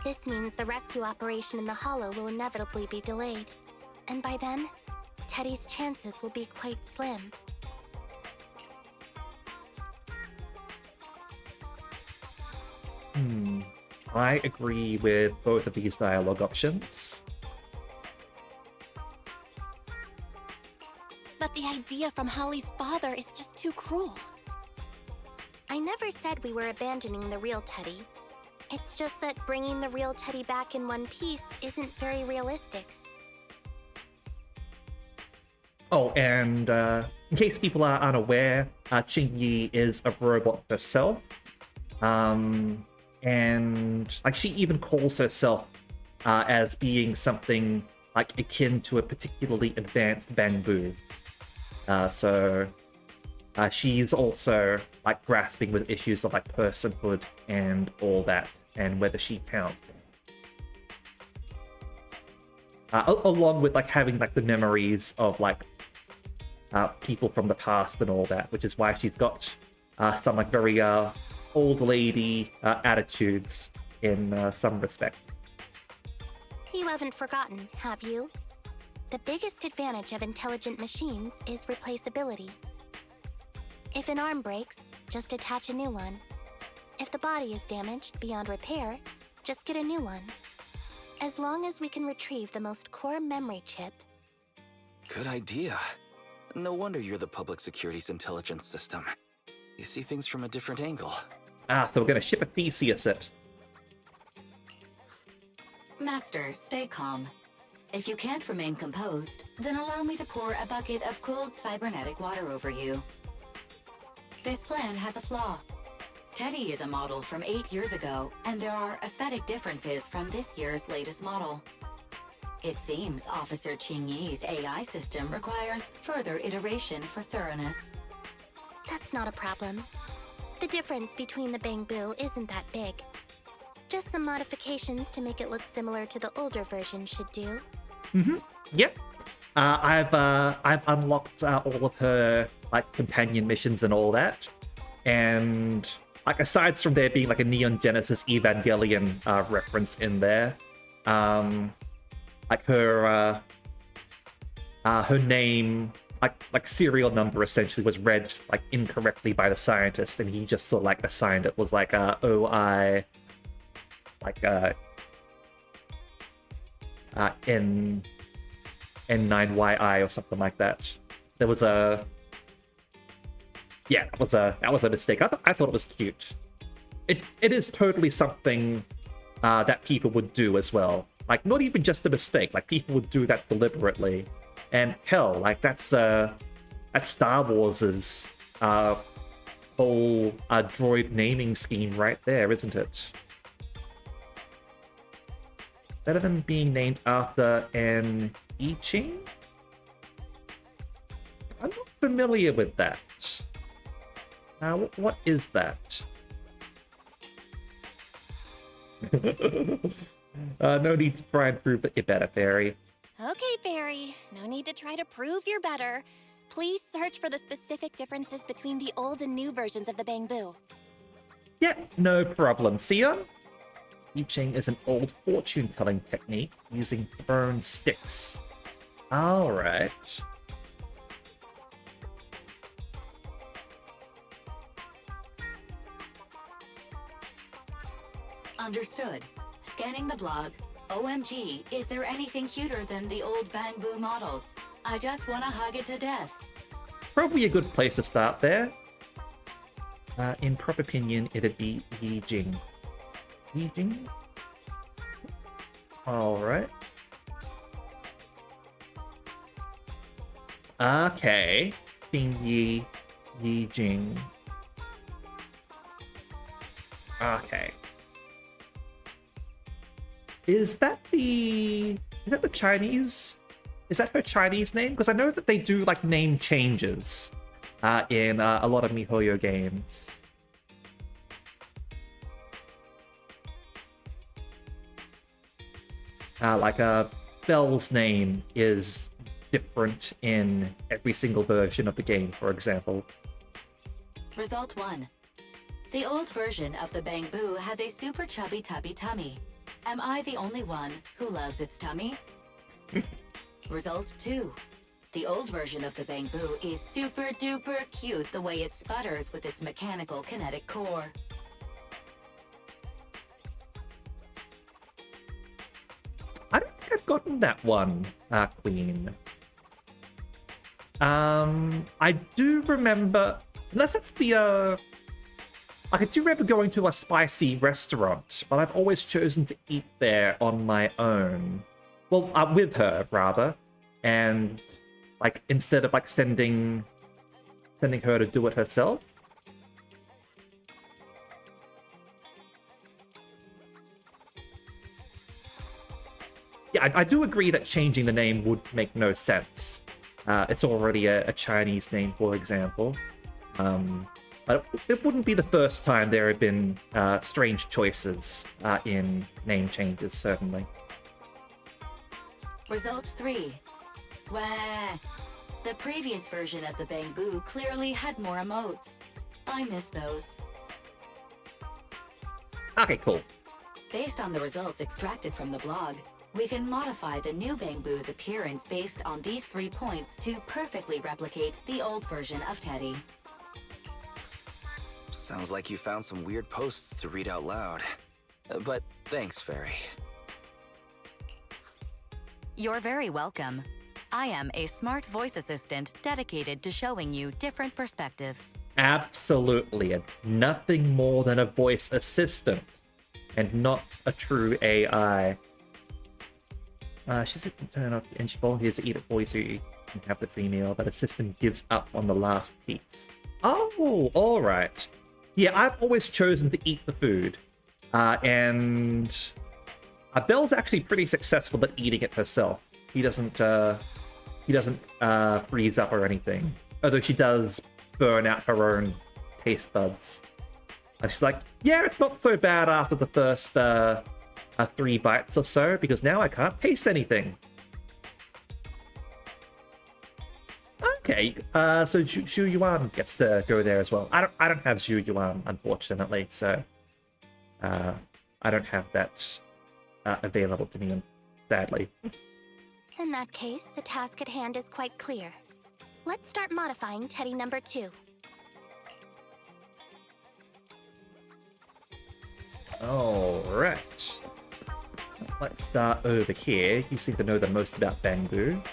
This means the rescue operation in the Hollow will inevitably be delayed. And by then, Teddy's chances will be quite slim. I agree with both of these dialogue options. But the idea from Holly's father is just too cruel. I never said we were abandoning the real Teddy. It's just that bringing the real Teddy back in one piece isn't very realistic. Oh, and in case people are unaware, Qingyi is a robot herself. And like, she even calls herself as being something like akin to a particularly advanced Bangboo. So she's also like grasping with issues of like personhood and all that, and whether she counts. Along with like having like the memories of like people from the past and all that, which is why she's got some like very old lady attitudes in some respects. You haven't forgotten, have you? The biggest advantage of intelligent machines is replaceability. If an arm breaks, just attach a new one. If the body is damaged beyond repair, just get a new one. As long as we can retrieve the most core memory chip. Good idea. No wonder you're the public security's intelligence system. You see things from a different angle. Ah, so we're gonna ship a Theseus it. Master, stay calm. If you can't remain composed, then allow me to pour a bucket of cold cybernetic water over you. This plan has a flaw. Teddy is a model from 8 years ago, and there are aesthetic differences from this year's latest model. It seems Officer Qingyi's AI system requires further iteration for thoroughness. That's not a problem. The difference between the Bangboo isn't that big. Just some modifications to make it look similar to the older version should do. Yep. I've unlocked all of her like companion missions and all that, and like aside from there being like a Neon Genesis Evangelion reference in there, like her name, like serial number essentially was read like incorrectly by the scientist, and he just sort of like assigned it was like OI like N9YI or something like that. There was a that was a mistake. I thought it was cute. It is totally something that people would do as well. Like not even just a mistake. Like people would do that deliberately. And hell, like that's Star Wars's whole droid naming scheme right there, isn't it? Better than being named after an I Ching? I'm not familiar with that. What is that? No need to try and prove that you're better, Fairy. Okay, Fairy. No need to try to prove you're better. Please search for the specific differences between the old and new versions of the Bangboo. Yeah, no problem. Sion? I Ching is an old fortune-telling technique using thrown sticks. Alright. Understood. Scanning the blog. OMG, is there anything cuter than the old Bangboo models? I just want to hug it to death. Probably a good place to start there. In proper opinion, it'd be Yi Jing. Yi Jing? Alright. Okay. Yi Jing. Okay. Is that the Chinese? Is that her Chinese name? Because I know that they do like name changes in a lot of MiHoYo games. Like Belle's name is different in every single version of the game, for example. Result 1. The old version of the Bangboo has a super chubby tubby tummy. Am I the only one who loves its tummy? Result 2. The old version of the Bangboo is super duper cute the way it sputters with its mechanical kinetic core. I don't think I've gotten that one, Queen. I do remember, unless it's the, I do remember going to a spicy restaurant, but I've always chosen to eat there on my own. Well, with her, rather. And, like, instead of, like, sending her to do it herself. Yeah, I do agree that changing the name would make no sense. It's already a Chinese name, for example. But it wouldn't be the first time there had been strange choices in name changes, certainly. Result 3. Wah! The previous version of the Bangboo clearly had more emotes. I miss those. Okay, cool. Based on the results extracted from the blog, we can modify the new Bangboo's appearance based on these 3 points to perfectly replicate the old version of Teddy. Sounds like you found some weird posts to read out loud. But thanks, Fairy. You're very welcome. I am a smart voice assistant dedicated to showing you different perspectives. Absolutely, and nothing more than a voice assistant, and not a true AI. She said turn off, and she volunteers to eat it for you so you can have the free meal, but the system gives up on the last piece. Oh, alright. Yeah, I've always chosen to eat the food. And Belle's actually pretty successful at eating it herself. He doesn't freeze up or anything. Although she does burn out her own taste buds. And she's like, yeah, it's not so bad after the first 3 bites or so, because now I can't taste anything. Okay, so Zhu Yuan gets to go there as well. I don't have Zhu Yuan, unfortunately, so I don't have that available to me, sadly. In that case, the task at hand is quite clear. Let's start modifying Teddy number 2. Alright. Let's start over here. You seem to know the most about Bangbu.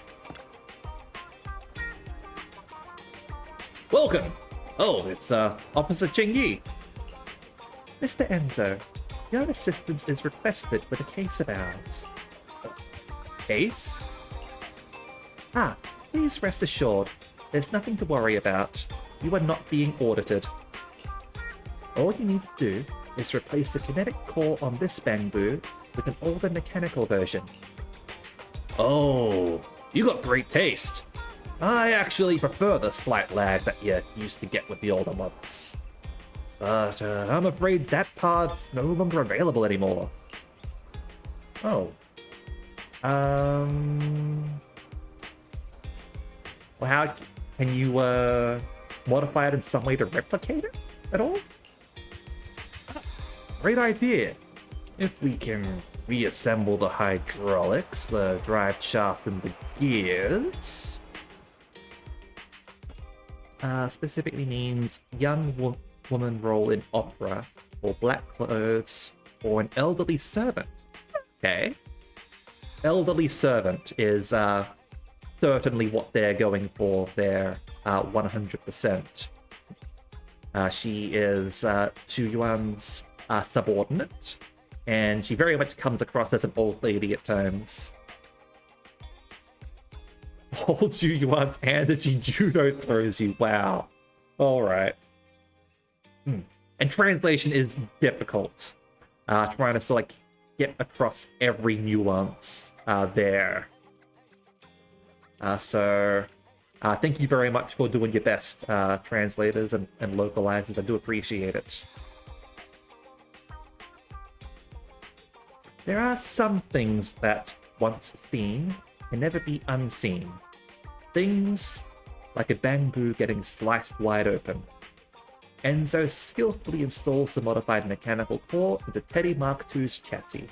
Welcome! Oh, it's Officer Chingyi. Mr. Enzo, your assistance is requested with a case of ours. Case? Ah, please rest assured, there's nothing to worry about. You are not being audited. All you need to do is replace the kinetic core on this Bangbu with an older mechanical version. Oh, you got great taste. I actually prefer the slight lag that you used to get with the older ones. But I'm afraid that part's no longer available anymore. Oh. Well, how can you modify it in some way to replicate it at all? Great idea. If we can reassemble the hydraulics, the drive shaft, and the gears. Specifically means young woman role in opera, or black clothes, or an elderly servant. Okay. Elderly servant is certainly what they're going for there, 100%. She is Zhu Yuan's subordinate, and she very much comes across as an old lady at times. Old Zhu Yuan's energy judo throws you. Wow. Alright. And translation is difficult. Trying to sort of like get across every nuance there. So thank you very much for doing your best, translators and localizers. I do appreciate it. There are some things that, once seen, can never be unseen. Things like a Bangbu getting sliced wide open. Enzo skillfully installs the modified mechanical core into Teddy Mark II's chassis.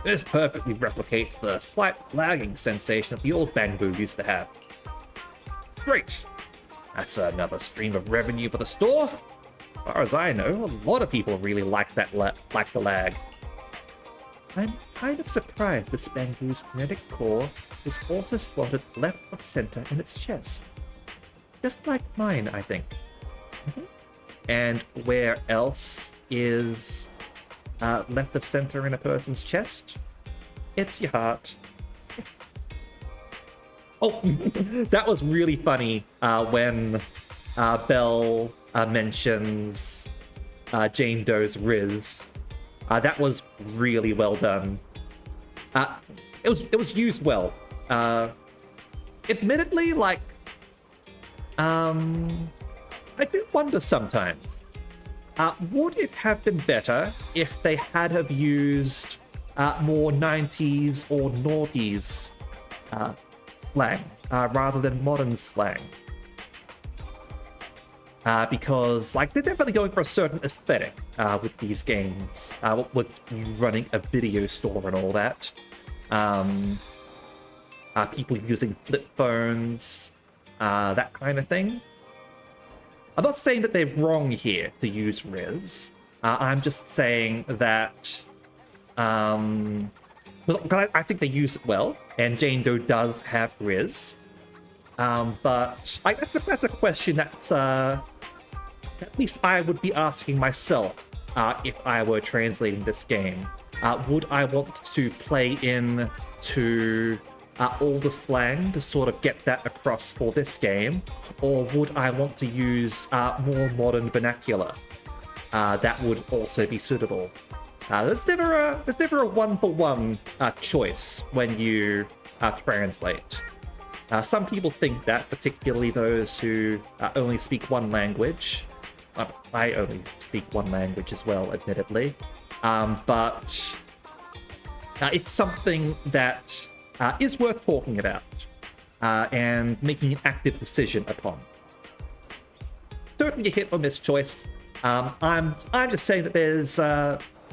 This perfectly replicates the slight lagging sensation that the old Bangbu used to have. Great! That's another stream of revenue for the store. As far as I know, a lot of people really like that like the lag. I'm kind of surprised this Bangbu's kinetic core is also slotted left of center in its chest. Just like mine, I think. And where else is left of center in a person's chest? It's your heart. Oh, that was really funny when Belle mentions Jane Doe's Riz. That was really well done. It was used well. Admittedly, like, I do wonder sometimes. Would it have been better if they had have used more 90s or noughties slang rather than modern slang? Because, like, they're definitely going for a certain aesthetic with these games, with you running a video store and all that. People using flip phones, that kind of thing. I'm not saying that they're wrong here to use Riz. I'm just saying that Because I think they use it well, and Jane Doe does have Riz. But that's a question that's at least I would be asking myself if I were translating this game. Would I want to play in to all the slang to sort of get that across for this game, or would I want to use more modern vernacular that would also be suitable? There's never a one-for-one choice when you translate. Some people think that, particularly those who only speak one language. I only speak one language as well, admittedly. But it's something that is worth talking about and making an active decision upon. Don't get hit on this choice. I'm just saying that there's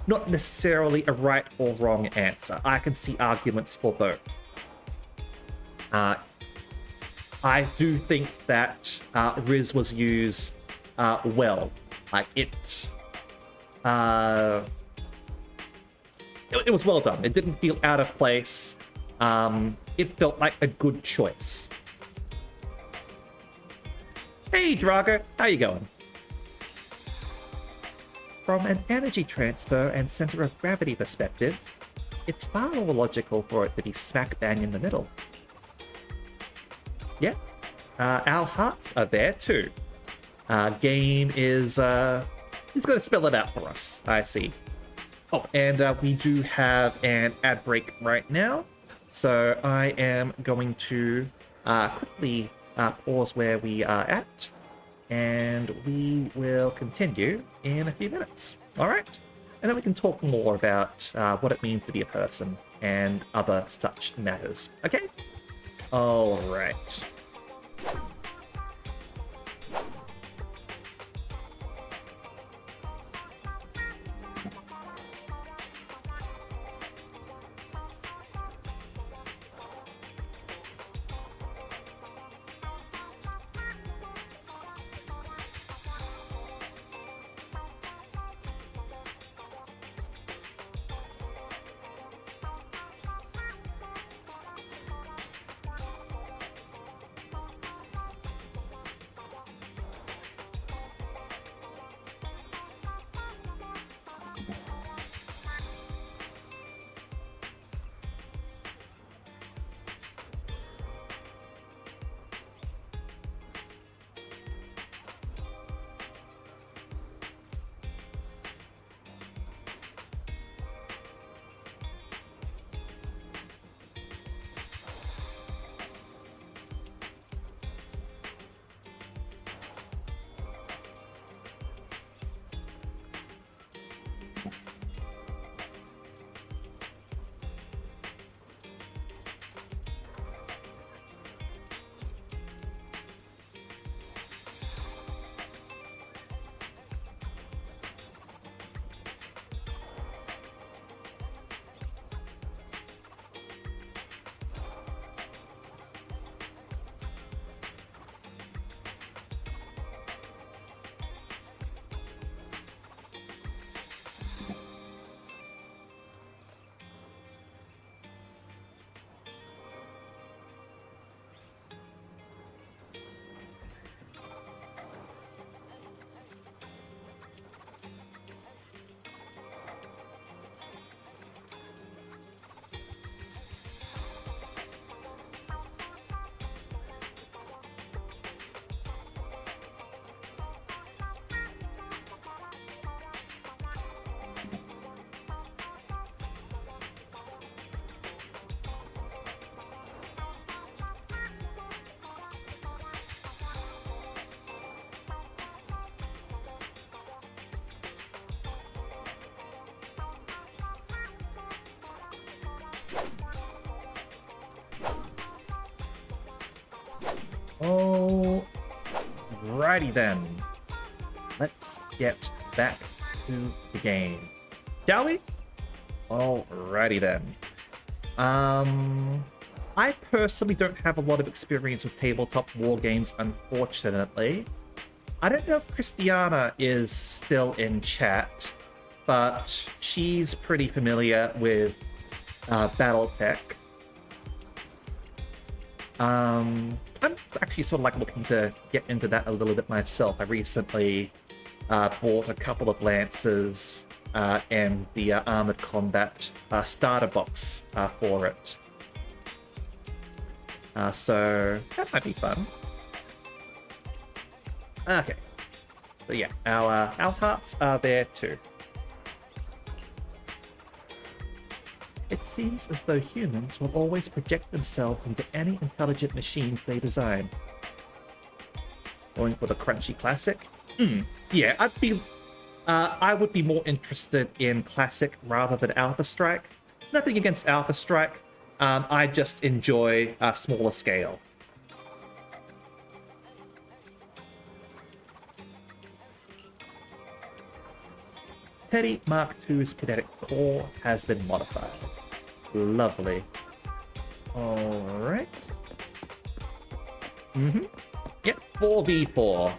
not necessarily a right or wrong answer. I can see arguments for both. I do think that Riz was used well. Like it was well done. It didn't feel out of place. It felt like a good choice. Hey, Drago, how you going? From an energy transfer and center of gravity perspective, it's far more logical for it to be smack bang in the middle. Yeah, our hearts are there too. Game is going to spell it out for us. I see. Oh, and we do have an ad break right now, so I am going to quickly pause where we are at, and we will continue in a few minutes. All right, and then we can talk more about what it means to be a person and other such matters. Okay. All right. Alrighty then. Let's get back to the game. Shall we? Alrighty then. I personally don't have a lot of experience with tabletop war games, unfortunately. I don't know if Christiana is still in chat, but she's pretty familiar with Battletech. I'm actually sort of like looking to get into that a little bit myself. I recently bought a couple of Lancers and the Armored Combat starter box for it. So that might be fun. Okay. So yeah, our hearts are there too. It seems as though humans will always project themselves into any intelligent machines they design. Going for the crunchy classic? Yeah, I would be more interested in classic rather than Alpha Strike. Nothing against Alpha Strike. I just enjoy a smaller scale. Teddy Mark II's kinetic core has been modified. Lovely. Alright. Yep, 4v4.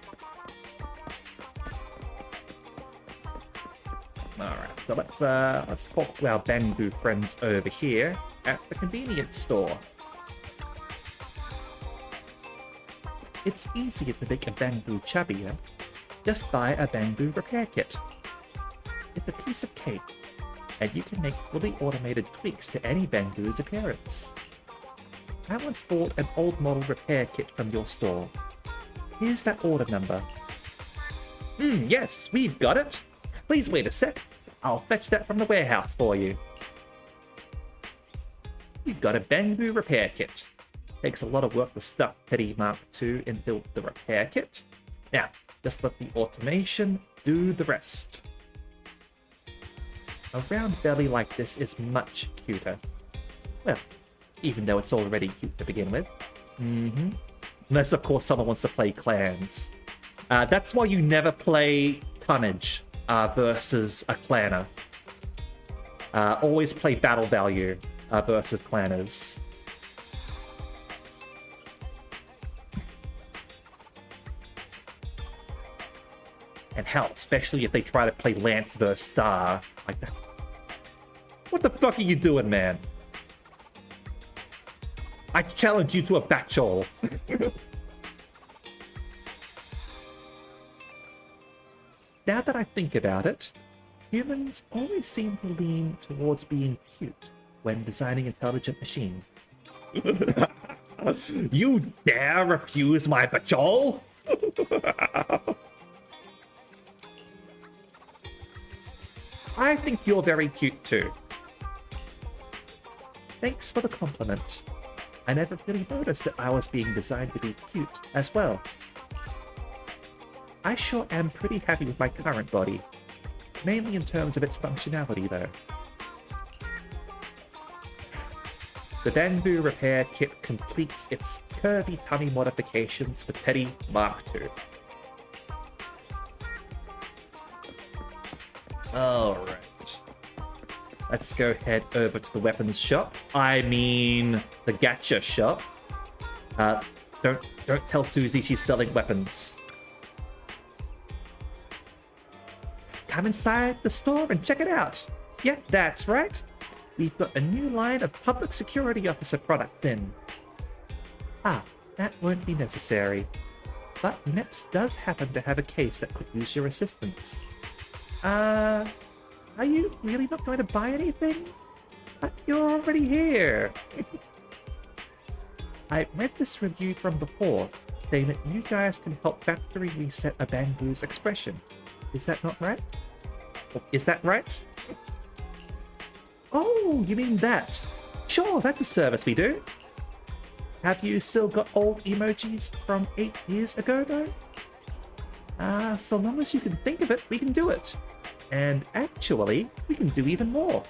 Alright, so let's talk to our Bangbu friends over here at the convenience store. It's easier to make a Bangbu chubbier. Just buy a Bangbu repair kit. It's a piece of cake, and you can make fully automated tweaks to any Bangbu's appearance. I once bought an old model repair kit from your store. Here's that order number. Yes, we've got it. Please wait a sec. I'll fetch that from the warehouse for you. You've got a Bangbu repair kit. Takes a lot of work to stuff Teddy Mark II into the repair kit. Now, just let the automation do the rest. A round belly like this is much cuter. Well, even though it's already cute to begin with. Unless, of course, someone wants to play clans. That's why you never play tonnage versus a clanner. Always play battle value versus clanners. And hell, especially if they try to play Lance versus Star. Like that. What the fuck are you doing, man? I challenge you to a battle. Now that I think about it, humans always seem to lean towards being cute when designing intelligent machines. You dare refuse my bajol? I think you're very cute too. Thanks for the compliment. I never really noticed that I was being designed to be cute as well. I sure am pretty happy with my current body, mainly in terms of its functionality though. The Bangbu repair kit completes its curvy tummy modifications for Teddy Mark II. Alright. Let's go head over to the weapons shop. I mean, the gacha shop. Don't tell Susie she's selling weapons. Come inside the store and check it out. Yeah, that's right. We've got a new line of public security officer products in. Ah, that won't be necessary. But Neps does happen to have a case that could use your assistance. Are you really not going to buy anything? But you're already here. I read this review from before, saying that you guys can help factory reset a Bangbu's expression. Is that not right? Is that right? Oh, you mean that? Sure, that's a service we do. Have you still got old emojis from 8 years ago, though? So long as you can think of it, we can do it. And actually, we can do even more.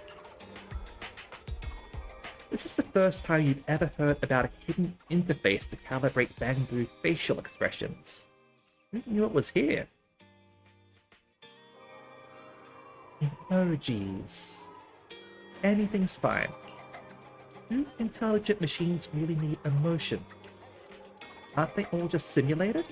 This is the first time you've ever heard about a hidden interface to calibrate Bangbu facial expressions. Who knew it was here? Emojis. Anything's fine. Do intelligent machines really need emotions? Aren't they all just simulated?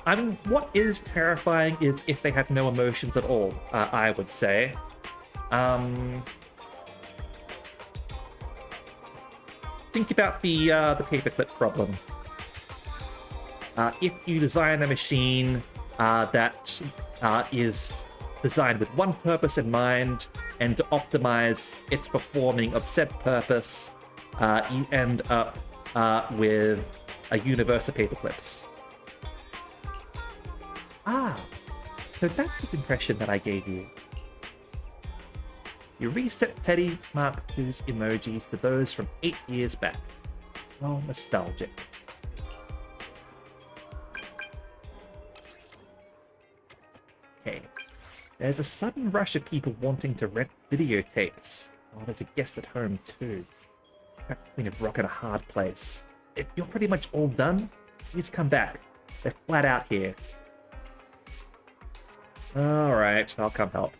I mean, what is terrifying is if they have no emotions at all, I would say. Think about the paperclip problem. If you design a machine that is designed with one purpose in mind, and to optimize its performing of said purpose, you end up with a universe of paperclips. So that's the impression that I gave you. You reset Teddy Mark II's emojis to those from 8 years back. Oh, nostalgic. Okay. There's a sudden rush of people wanting to rent videotapes. Oh, there's a guest at home too. That's between a rock and a hard place. If you're pretty much all done, please come back. They're flat out here. Alright, I'll come help.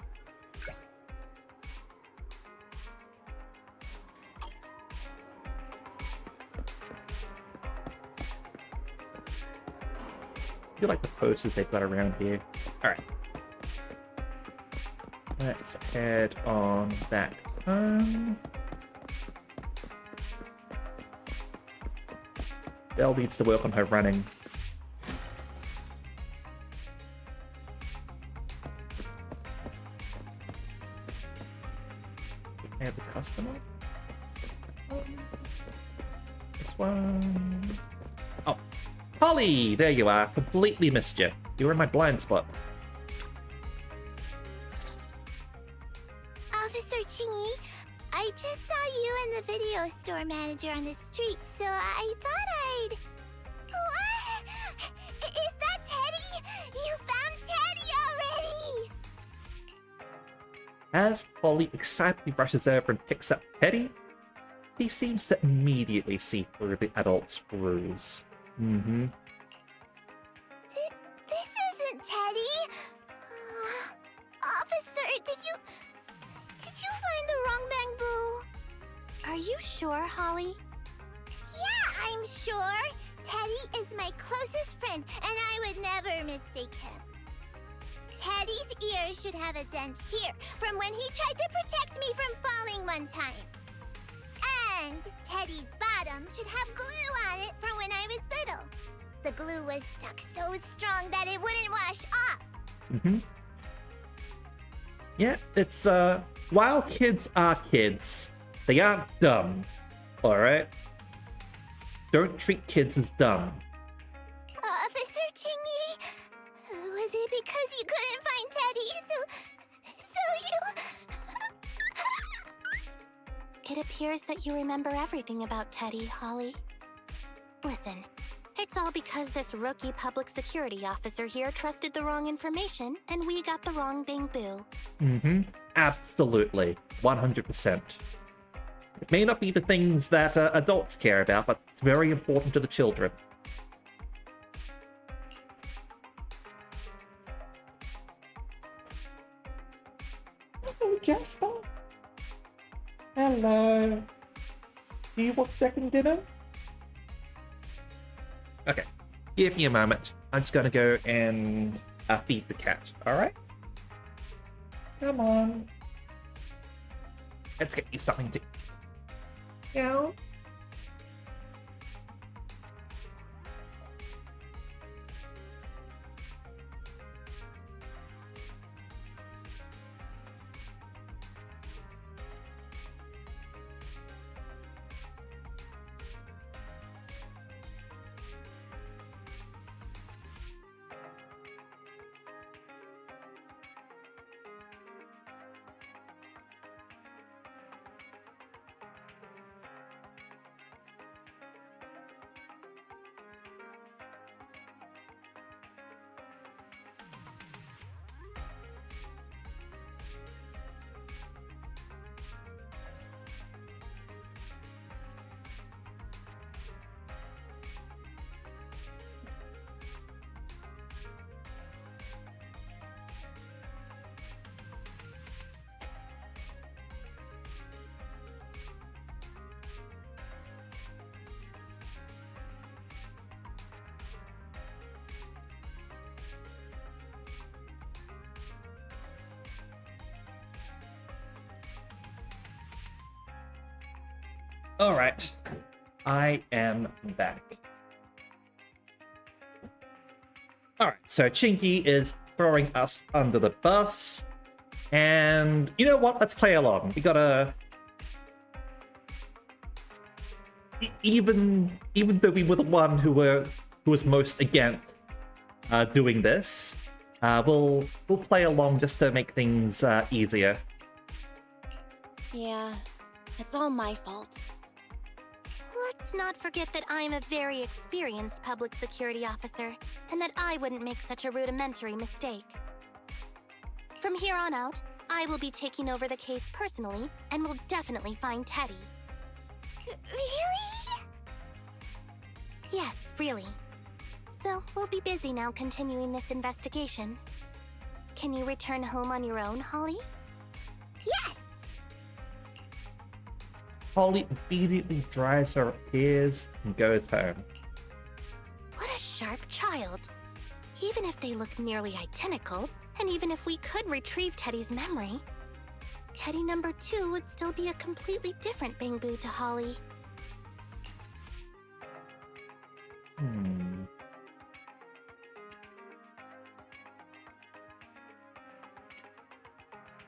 I feel like the posters they've got around here. Alright. Let's head on back home. Belle needs to work on her running. We have the customer. This one. Oh, Holly! There you are. Completely missed you. You were in my blind spot. Officer Chingy, I just saw you and the video store manager on the street, so I thought I'd... What? Is that Teddy? You found Teddy already! As Holly excitedly rushes over and picks up Teddy, he seems to immediately see through the adult's ruse. Mm-hmm. This isn't Teddy! Officer, did you find the wrong bamboo? Are you sure, Holly? Yeah, I'm sure! Teddy is my closest friend, and I would never mistake him. Teddy's ear should have a dent here, from when he tried to protect me from falling one time. And Teddy's bottom should have glue on it from when I was little. The glue was stuck so strong that it wouldn't wash off. Mm-hmm. Yeah, it's, while kids are kids, they aren't dumb. Alright? Don't treat kids as dumb. Officer Chingy, was it because you couldn't find Teddy, so you... It appears that you remember everything about Teddy, Holly. Listen, it's all because this rookie public security officer here trusted the wrong information, and we got the wrong bamboo. Mm-hmm. Absolutely. 100%. It may not be the things that adults care about, but it's very important to the children. Hello, Jasper. Hello. Do you want second dinner? Okay. Give me a moment. I'm just gonna go and feed the cat, alright? Come on. Let's get you something to eat. Meow. Alright. I am back. Alright, so Chinky is throwing us under the bus. And you know what? Let's play along. We gotta... Even though we were the one who was most against doing this, we'll play along just to make things easier. Yeah, it's all my fault. Let's not forget that I'm a very experienced public security officer, and that I wouldn't make such a rudimentary mistake. From here on out, I will be taking over the case personally, and will definitely find Teddy. Really? Yes, really. So, we'll be busy now continuing this investigation. Can you return home on your own, Holly? Yes! Holly immediately dries her ears and goes home. What a sharp child. Even if they look nearly identical, and even if we could retrieve Teddy's memory, Teddy number 2 would still be a completely different Bangboo to Holly.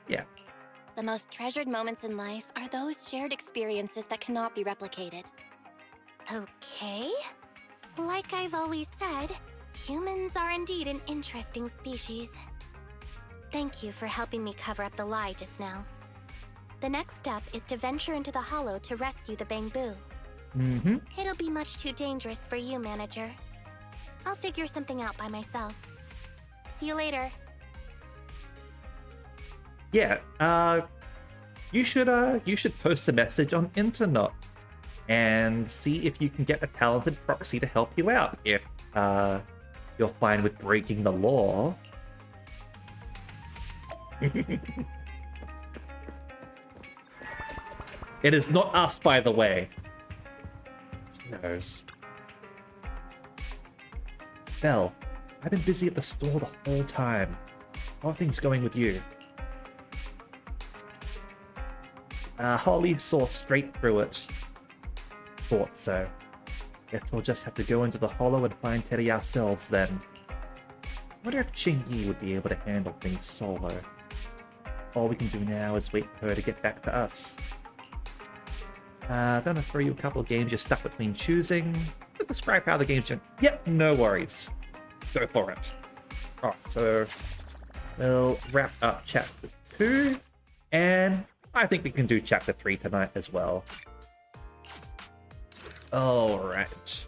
Yeah. The most treasured moments in life are those shared experiences that cannot be replicated. Okay. Like I've always said, humans are indeed an interesting species. Thank you for helping me cover up the lie just now. The next step is to venture into the Hollow to rescue the Bangboo. It'll be much too dangerous for you, Manager. I'll figure something out by myself. See you later. Yeah, you should post a message on internet and see if you can get a talented proxy to help you out if you're fine with breaking the law. It is not us, by the way. Who knows? Belle, I've been busy at the store the whole time. How are things going with you? Holly saw straight through it. Thought so. Guess we'll just have to go into the Hollow and find Teddy ourselves then. Wonder if Chingy would be able to handle things solo. All we can do now is wait for her to get back to us. Gonna throw you a couple of games you're stuck between choosing. Just describe how the game's going. Yep, no worries. Go for it. Alright, so we'll wrap up chapter 2, and I think we can do chapter 3 tonight as well. Alright.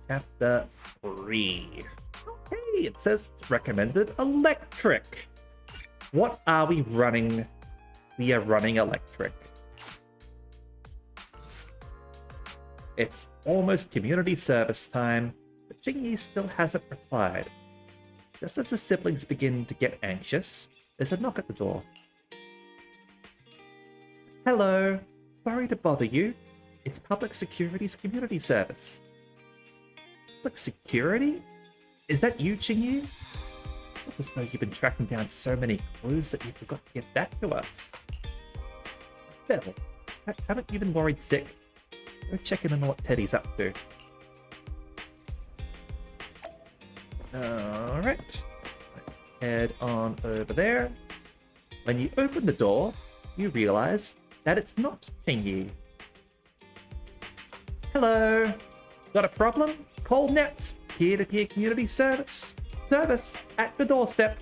Chapter 3. Okay, it says recommended electric. What are we running? We are running electric. It's almost community service time, but Chingy still hasn't replied. Just as the siblings begin to get anxious, there's a knock at the door. Hello, sorry to bother you. It's Public Security's community service. Public Security? Is that you, Chingy? Look as though you've been tracking down so many clues that you forgot to get back to us. Belle, haven't you been worried sick? Go check in on what Teddy's up to. Alright. Head on over there. When you open the door, you realize that it's not Chingy. Hello. Got a problem? Call Nets. Peer-to-peer community service. Service at the doorstep.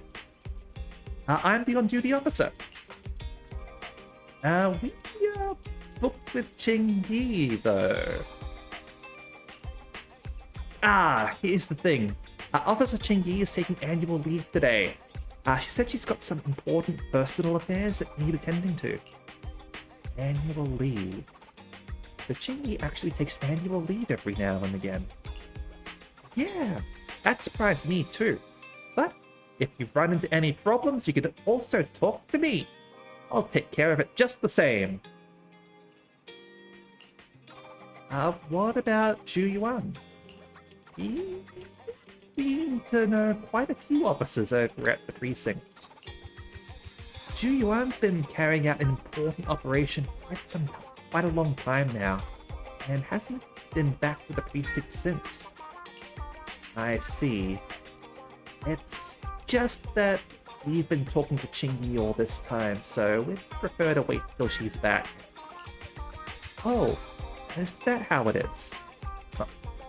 I'm the on-duty officer. We are booked with Chingy, though. Here's the thing. Officer Chingy is taking annual leave today. She said she's got some important personal affairs that need attending to. Annual leave. The Chingy actually takes annual leave every now and again. Yeah, that surprised me too. But if you run into any problems, you can also talk to me. I'll take care of it just the same. What about Zhu Yuan? You seem to know quite a few officers over at the precinct. Zhu Yuan's been carrying out an important operation for quite some time. quite a long time now, and hasn't been back to the precinct since. I see. It's just that we've been talking to Chingy all this time, so we'd prefer to wait till she's back. Oh, is that how it is?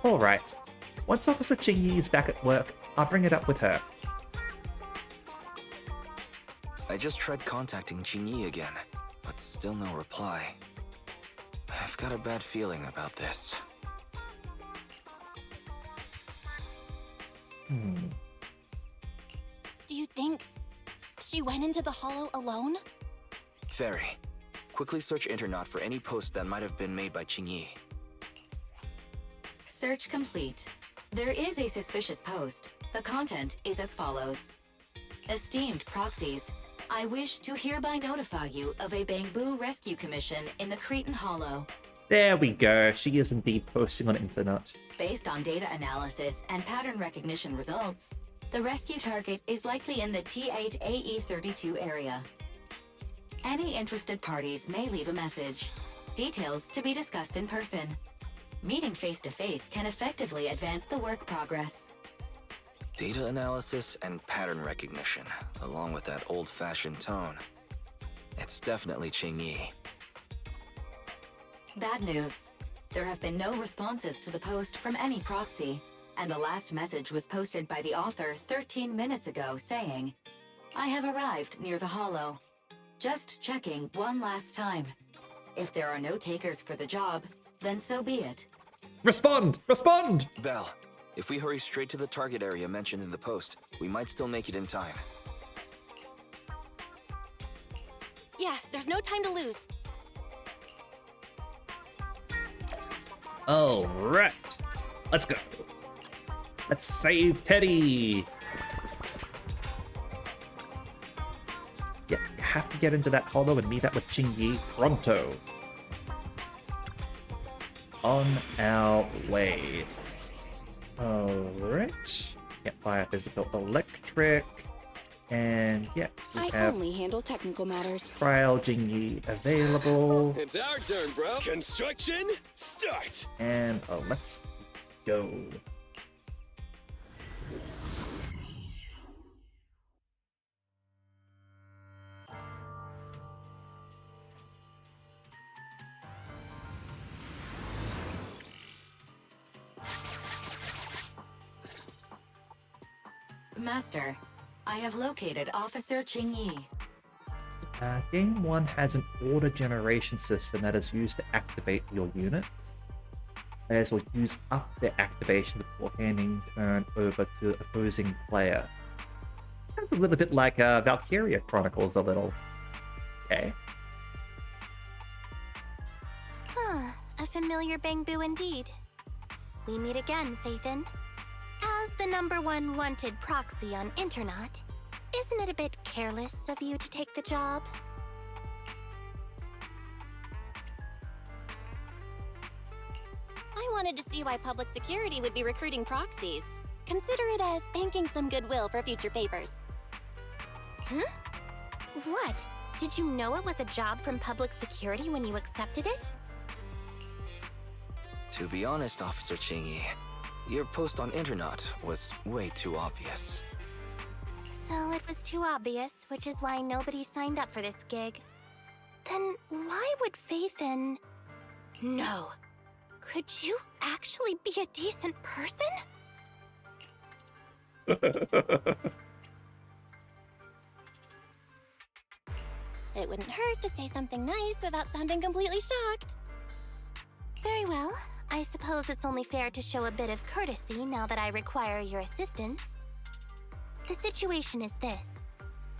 Alright. Once Officer Chingy is back at work, I'll bring it up with her. I just tried contacting Jinyi again, but still no reply. I've got a bad feeling about this. Do you think she went into the Hollow alone? Very. Quickly search Internet for any post that might have been made by Jinyi. Search complete. There is a suspicious post. The content is as follows. Esteemed proxies, I wish to hereby notify you of a Bangboo rescue commission in the Cretan Hollow. There we go, she is indeed posting on internet. Based on data analysis and pattern recognition results, the rescue target is likely in the T8AE32 area. Any interested parties may leave a message. Details to be discussed in person. Meeting face-to-face can effectively advance the work progress. Data analysis and pattern recognition, along with that old-fashioned tone. It's definitely Jinyi. Bad news. There have been no responses to the post from any proxy, and the last message was posted by the author 13 minutes ago saying, I have arrived near the Hollow. Just checking one last time. If there are no takers for the job, then so be it. Respond! Respond! Belle, if we hurry straight to the target area mentioned in the post, we might still make it in time. Yeah, there's no time to lose. Alright. Let's go. Let's save Teddy! Yeah, you have to get into that hollow and meet up with Chingy pronto. On our way. Alright. Campfire physical electric. And yeah, we have only handle technical matters. trial Jingy available. It's our turn, bro. Construction, start. And let's go. Master, I have located Officer Chingy. Game 1 has an order generation system that is used to activate your units. Players will use up their activation before handing turn over to opposing player. Sounds a little bit like Valkyria Chronicles a little. Okay. Huh, a familiar Bangboo indeed. We meet again, Phaethon. As the #1 wanted proxy on Internet, isn't it a bit careless of you to take the job? I wanted to see why public security would be recruiting proxies. Consider it as banking some goodwill for future papers. Huh? What? Did you know it was a job from public security when you accepted it? To be honest, Officer Chingy, your post on Internet was way too obvious. So it was too obvious, which is why nobody signed up for this gig. Then why would Phaethon... No. Could you actually be a decent person? It wouldn't hurt to say something nice without sounding completely shocked. Very well. I suppose it's only fair to show a bit of courtesy now that I require your assistance. The situation is this.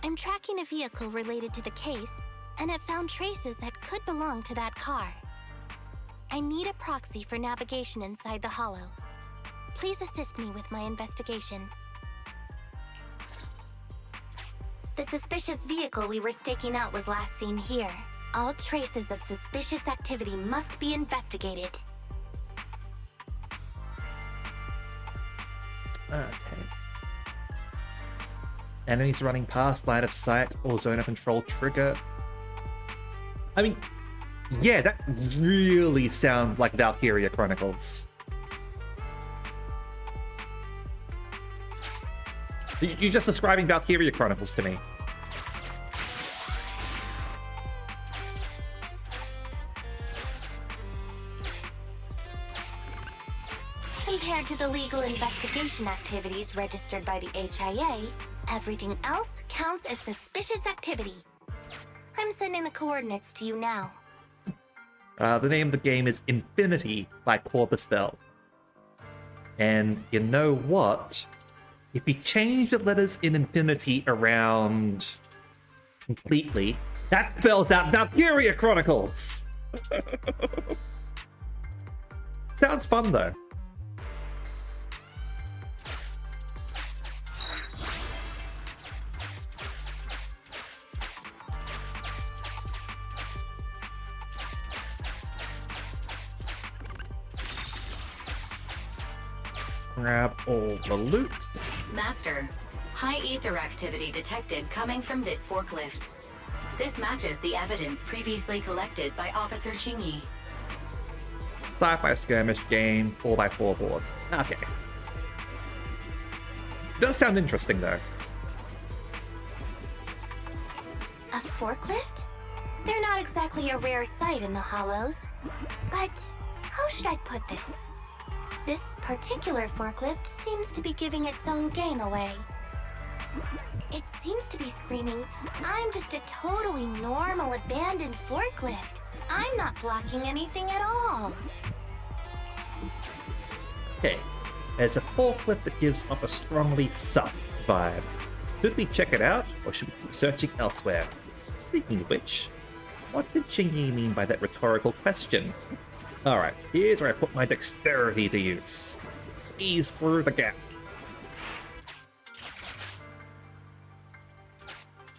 I'm tracking a vehicle related to the case, and have found traces that could belong to that car. I need a proxy for navigation inside the Hollow. Please assist me with my investigation. The suspicious vehicle we were staking out was last seen here. All traces of suspicious activity must be investigated. Okay. Enemies running past line of sight or zone of control trigger. I mean, Yeah, that really sounds like Valkyria Chronicles. You're just describing Valkyria Chronicles to me. Compared to the legal investigation activities registered by the HIA, everything else counts as suspicious activity. I'm sending the coordinates to you now. The name of the game is Infinity by Corvus Bell. And you know what? If you change the letters in Infinity around completely, that spells out Valkyria Chronicles! Sounds fun, though. Grab all the loot. Master, high ether activity detected coming from this forklift. This matches the evidence previously collected by Officer Chingy. Sci-fi skirmish game, 4x4 board. Okay. Does sound interesting, though. A forklift? They're not exactly a rare sight in the Hollows. But how should I put this? This particular forklift seems to be giving its own game away. It seems to be screaming, I'm just a totally normal abandoned forklift. I'm not blocking anything at all. Okay, there's a forklift that gives off a strongly suck vibe. Should we check it out, or should we keep searching elsewhere? Speaking of which, what did Chingy mean by that rhetorical question? Alright, here's where I put my dexterity to use. Ease through the gap.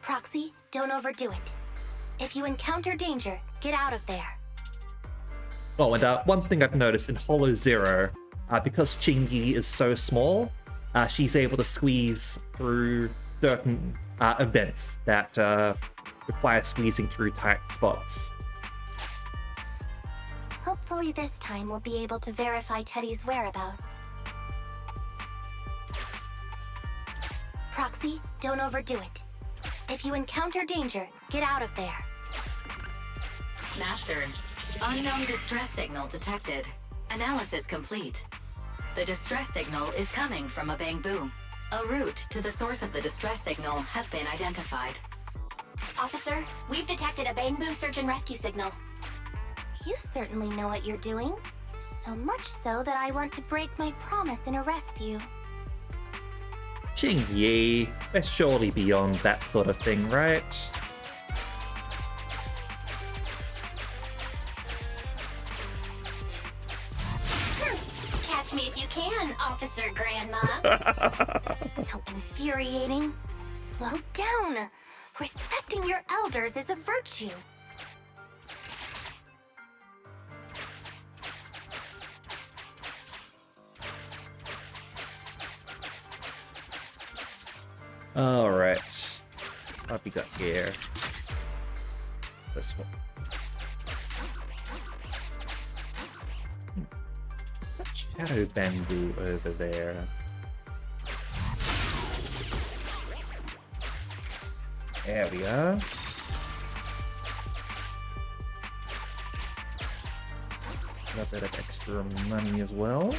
Proxy, don't overdo it. If you encounter danger, get out of there. Oh, and one thing I've noticed in Hollow Zero, because Chingy is so small, she's able to squeeze through certain events that require squeezing through tight spots. Hopefully this time we'll be able to verify Teddy's whereabouts. Proxy, don't overdo it. If you encounter danger, get out of there. Master, unknown distress signal detected. Analysis complete. The distress signal is coming from a bamboo. A route to the source of the distress signal has been identified. Officer, we've detected a bamboo search and rescue signal. You certainly know what you're doing. So much so that I want to break my promise and arrest you. Chingy, they're surely beyond that sort of thing, right? Catch me if you can, Officer Grandma. So infuriating. Slow down. Respecting your elders is a virtue. Alright. What have we got here? This one. That shadow bamboo over there. There we are. A bit of extra money as well.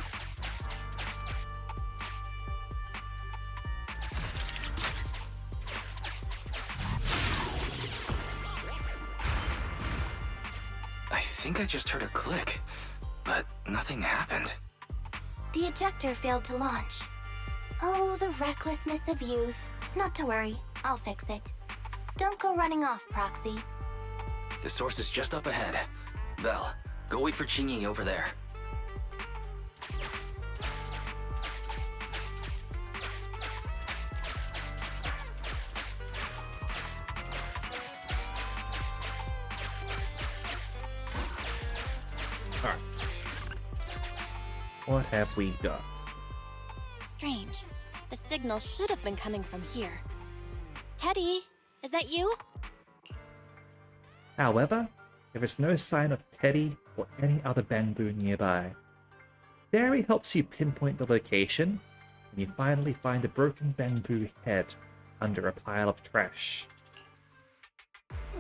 I think I just heard a click, but nothing happened. The ejector failed to launch. Oh, the recklessness of youth. Not to worry, I'll fix it. Don't go running off, Proxy. The source is just up ahead. Belle, go wait for Chingy over there. Alright. What have we got? Strange. The signal should have been coming from here. Teddy, is that you? However, There is no sign of Teddy or any other bamboo nearby. Barry helps you pinpoint the location, and you finally find a broken bamboo head under a pile of trash.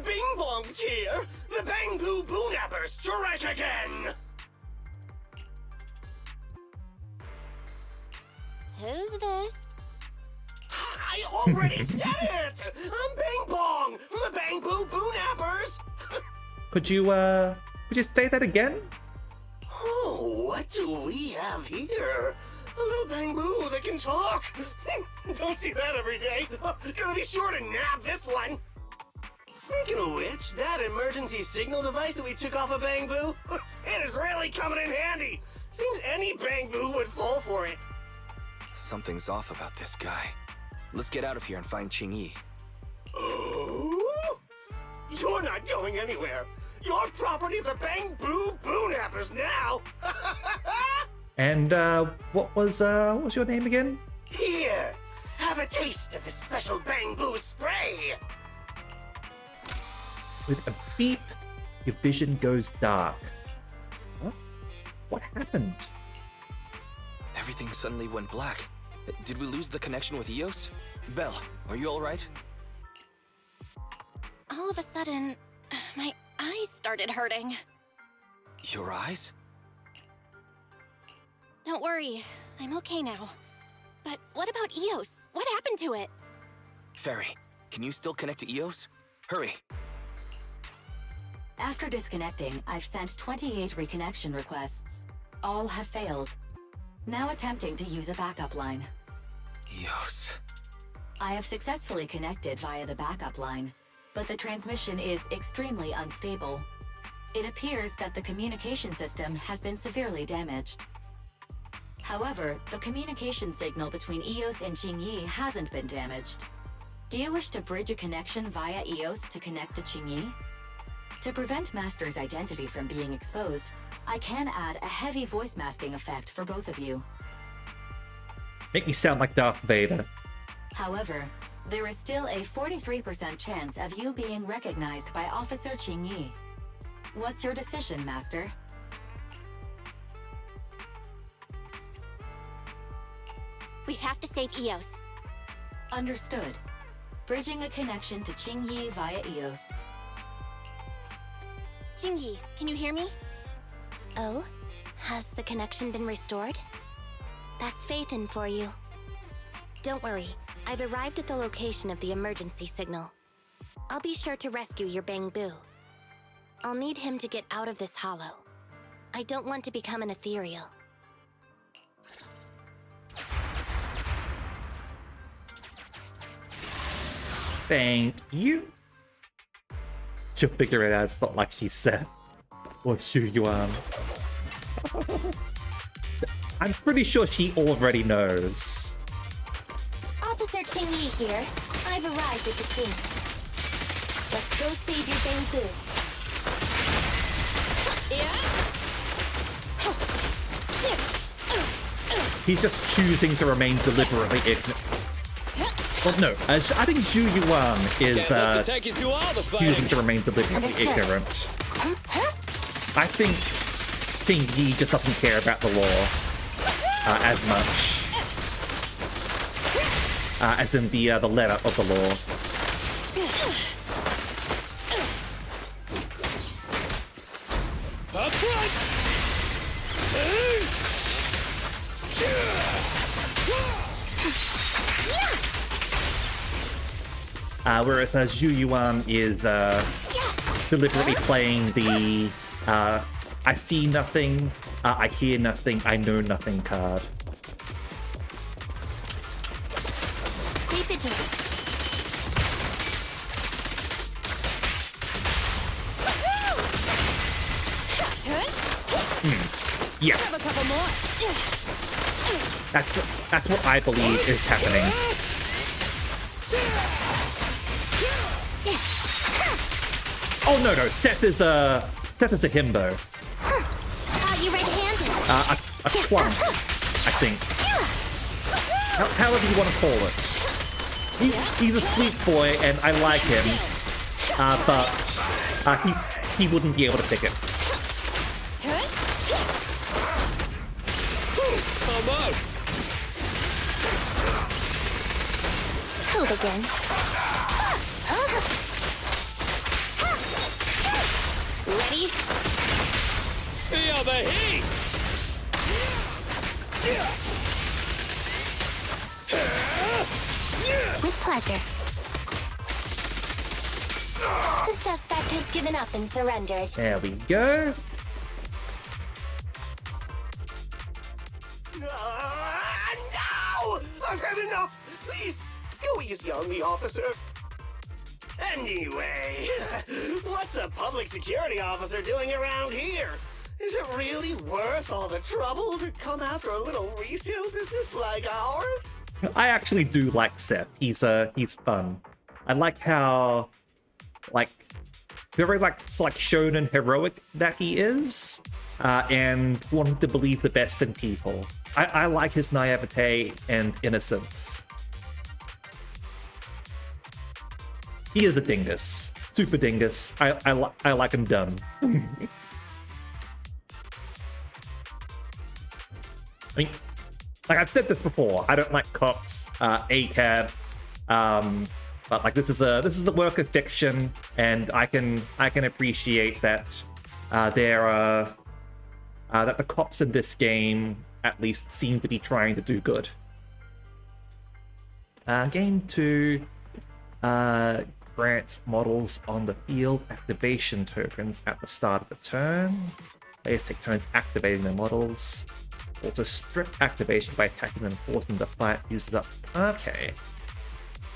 Bing Bong's here! The Bamboo Boonappers strike again! Who's this? I already said it! I'm Bing Bong from the Bamboo Boonappers! Could you say that again? Oh, what do we have here? A little bamboo that can talk! Don't see that every day! Gonna be sure to nab this one! Speaking of which, that emergency signal device that we took off of Bamboo, it is really coming in handy! Seems any Bamboo would fall for it. Something's off about this guy. Let's get out of here and find Qingyi. Oh? You're not going anywhere! You're property of the Bamboo Boonappers now! And what was your name again? Here! Have a taste of this special bamboo spray! With a beep, your vision goes dark. Huh? What happened? Everything suddenly went black. Did we lose the connection with Eos? Belle, are you alright? All of a sudden, my eyes started hurting. Your eyes? Don't worry, I'm okay now. But what about Eos? What happened to it? Fairy, can you still connect to Eos? Hurry! After disconnecting, I've sent 28 reconnection requests. All have failed. Now attempting to use a backup line. Eos. I have successfully connected via the backup line, but the transmission is extremely unstable. It appears that the communication system has been severely damaged. However, the communication signal between Eos and Qingyi hasn't been damaged. Do you wish to bridge a connection via Eos to connect to Qingyi? To prevent Master's identity from being exposed, I can add a heavy voice masking effect for both of you. Make me sound like Darth Vader. However, there is still a 43% chance of you being recognized by Officer Qingyi. What's your decision, Master? We have to save Eos. Understood. Bridging a connection to Qingyi via Eos. Qingyi, can you hear me? Oh? Has the connection been restored? That's Faithin for you. Don't worry, I've arrived at the location of the emergency signal. I'll be sure to rescue your Bamboo. I'll need him to get out of this hollow. I don't want to become an ethereal. Thank you. She'll figure it out. It's not like she said. Or Xu Yuan. I'm pretty sure she already knows. Officer Qingyi here. I've arrived at the scene. Let's go save your Bamboo. He's just choosing to remain deliberately ignorant. Well, no, I think Xu Yuan is choosing to remain deliberately ignorant. I think Qingyi just doesn't care about the law as much as in the letter of the law. Up front! Whereas Xu Yuan is deliberately playing the I see nothing, I hear nothing, I know nothing card. Be vigilant. Yeah. Have a couple more. That's what I believe is happening. Oh no, Seth is a himbo. You red-handed. A twunk, I think. However you want to call it. He's a sweet boy and I like him. But he wouldn't be able to pick it. Almost. I'll begin. Ready? Feel the heat. With pleasure. The suspect has given up and surrendered. There we go. No! I've had enough! Please, go easy on me, officer. Anyway, what's a public security officer doing around here? Is it really worth all the trouble to come after a little resale business like ours? I actually do like Seth. He's fun. I like how, like, very shonen heroic that he is, and wanting to believe the best in people. I like his naivete and innocence. He is a dingus. Super dingus. I like him dumb. I mean, like I've said this before, I don't like cops, ACAB, but like this is a work of fiction, and I can appreciate that that the cops in this game at least seem to be trying to do good. Game 2 grants models on the field activation tokens at the start of the turn. Players take turns activating their models. Also strip activation by attacking them, forcing them to fight, use it up. Okay.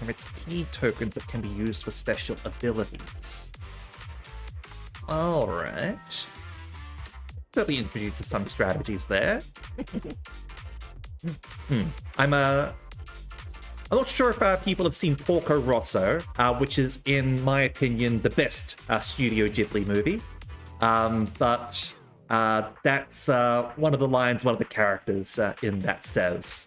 And it's key tokens that can be used for special abilities. Alright. Certainly introduces some strategies there. I'm not sure if people have seen Porco Rosso, which is, in my opinion, the best Studio Ghibli movie. But that's one of the lines one of the characters in that says.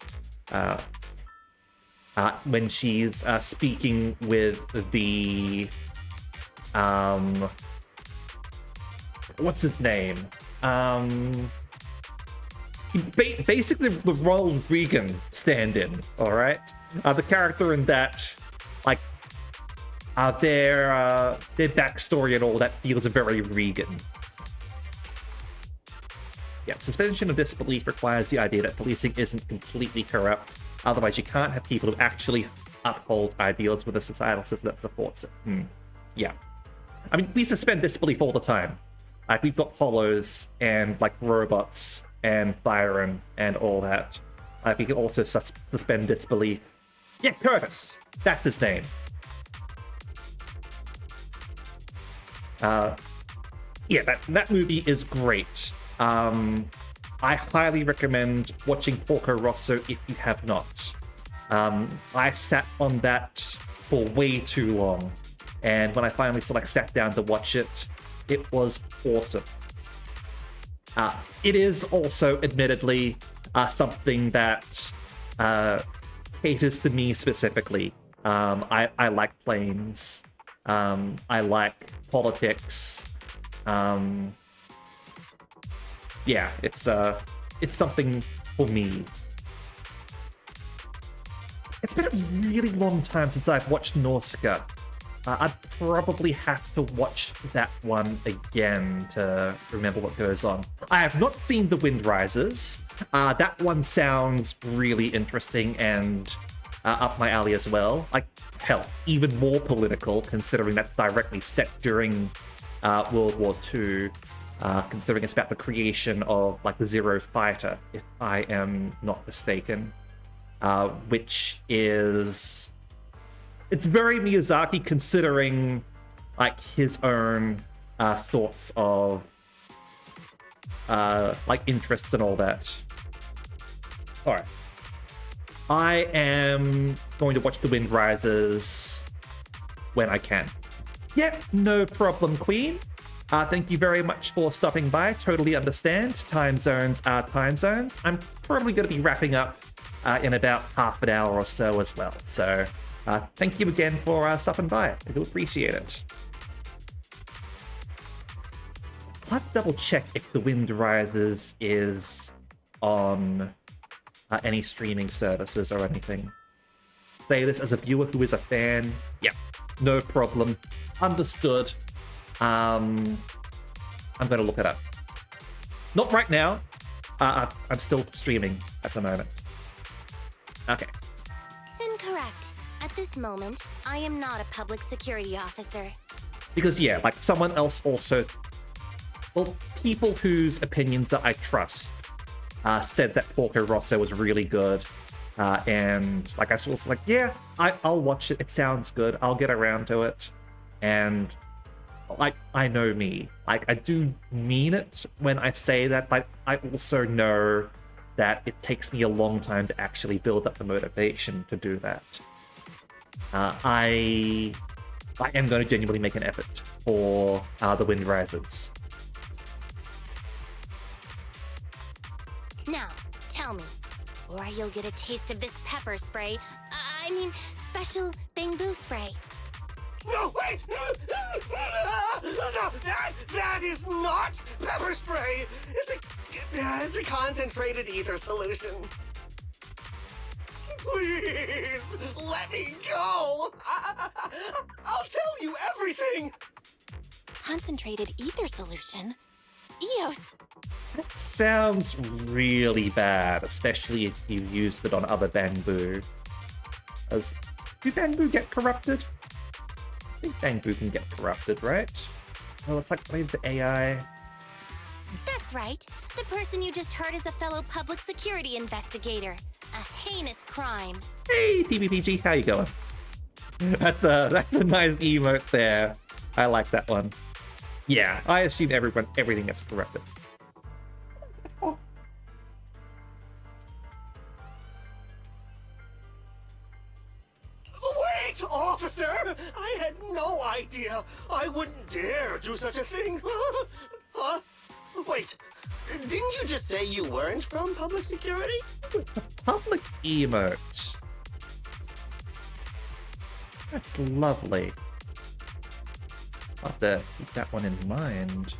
When she's speaking with the... what's his name? Basically the Ronald Reagan stand-in, alright? The character in that, like, their backstory and all that feels very Reagan. Yeah, suspension of disbelief requires the idea that policing isn't completely corrupt. Otherwise, you can't have people who actually uphold ideals with a societal system that supports it. Yeah. I mean, we suspend disbelief all the time. Like, we've got hollows and, like, robots and Byron and all that. We can also suspend disbelief. Yeah, Curtis! That's his name. Yeah, that movie is great. I highly recommend watching Porco Rosso if you have not. I sat on that for way too long, and when I finally sat down to watch it, it was awesome. It is also, admittedly, something that caters to me specifically. I like planes. I like politics. Yeah, it's something for me. It's been a really long time since I've watched Norska. I'd probably have to watch that one again to remember what goes on. I have not seen The Wind Rises. That one sounds really interesting and up my alley as well. Like, hell, even more political, considering that's directly set during World War II. Considering it's about the creation of, like, the Zero Fighter, if I am not mistaken. Which is... It's very Miyazaki, considering, like, his own sorts of, like, interests and all that. Alright. I am going to watch The Wind Rises when I can. Yeah, no problem, Queen. Thank you very much for stopping by. Totally understand. Time zones are time zones. I'm probably going to be wrapping up in about half an hour or so as well. So thank you again for stopping by. I do appreciate it. have to double check if The Wind Rises is on any streaming services or anything. Say this as a viewer who is a fan. Yeah, no problem. Understood. I'm gonna look it up. Not right now. I'm still streaming at the moment. Okay. Incorrect. At this moment, I am not a public security officer. Because, yeah, like, someone else also... Well, people whose opinions that I trust said that Porco Rosso was really good. And, like, I was like, yeah, I'll watch it. It sounds good. I'll get around to it. And, like, I know me. Like, I do mean it when I say that, but I also know that it takes me a long time to actually build up the motivation to do that. I am going to genuinely make an effort for The Wind Rises. Now, tell me, or you'll get a taste of this pepper spray. I mean, special bamboo spray. No, wait! No, that is not pepper spray! It's a concentrated ether solution. Please, let me go! I'll tell you everything! Concentrated ether solution? Eos! That sounds really bad, especially if you used it on other bamboo. Do bamboo get corrupted? I think bamboo can get corrupted, right? Well, it's like maybe the AI. That's right. The person you just heard is a fellow public security investigator. A heinous crime. Hey, PvPG, how you going? That's a nice emote there. I like that one. Yeah, I assume everything gets corrupted. Wait, officer! I had no idea. I wouldn't dare do such a thing. Huh? Wait, didn't you just say you weren't from public security? Public emote. That's lovely. I'll have to keep that one in mind.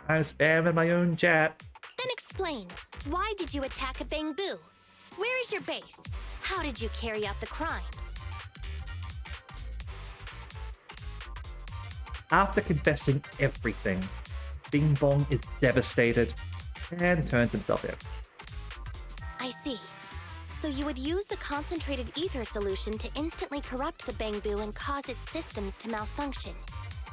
I'm spamming my own chat. Then explain. Why did you attack a bamboo? Where is your base? How did you carry out the crimes? After confessing everything, Bing Bong is devastated and turns himself in. I see. So you would use the concentrated ether solution to instantly corrupt the bamboo and cause its systems to malfunction,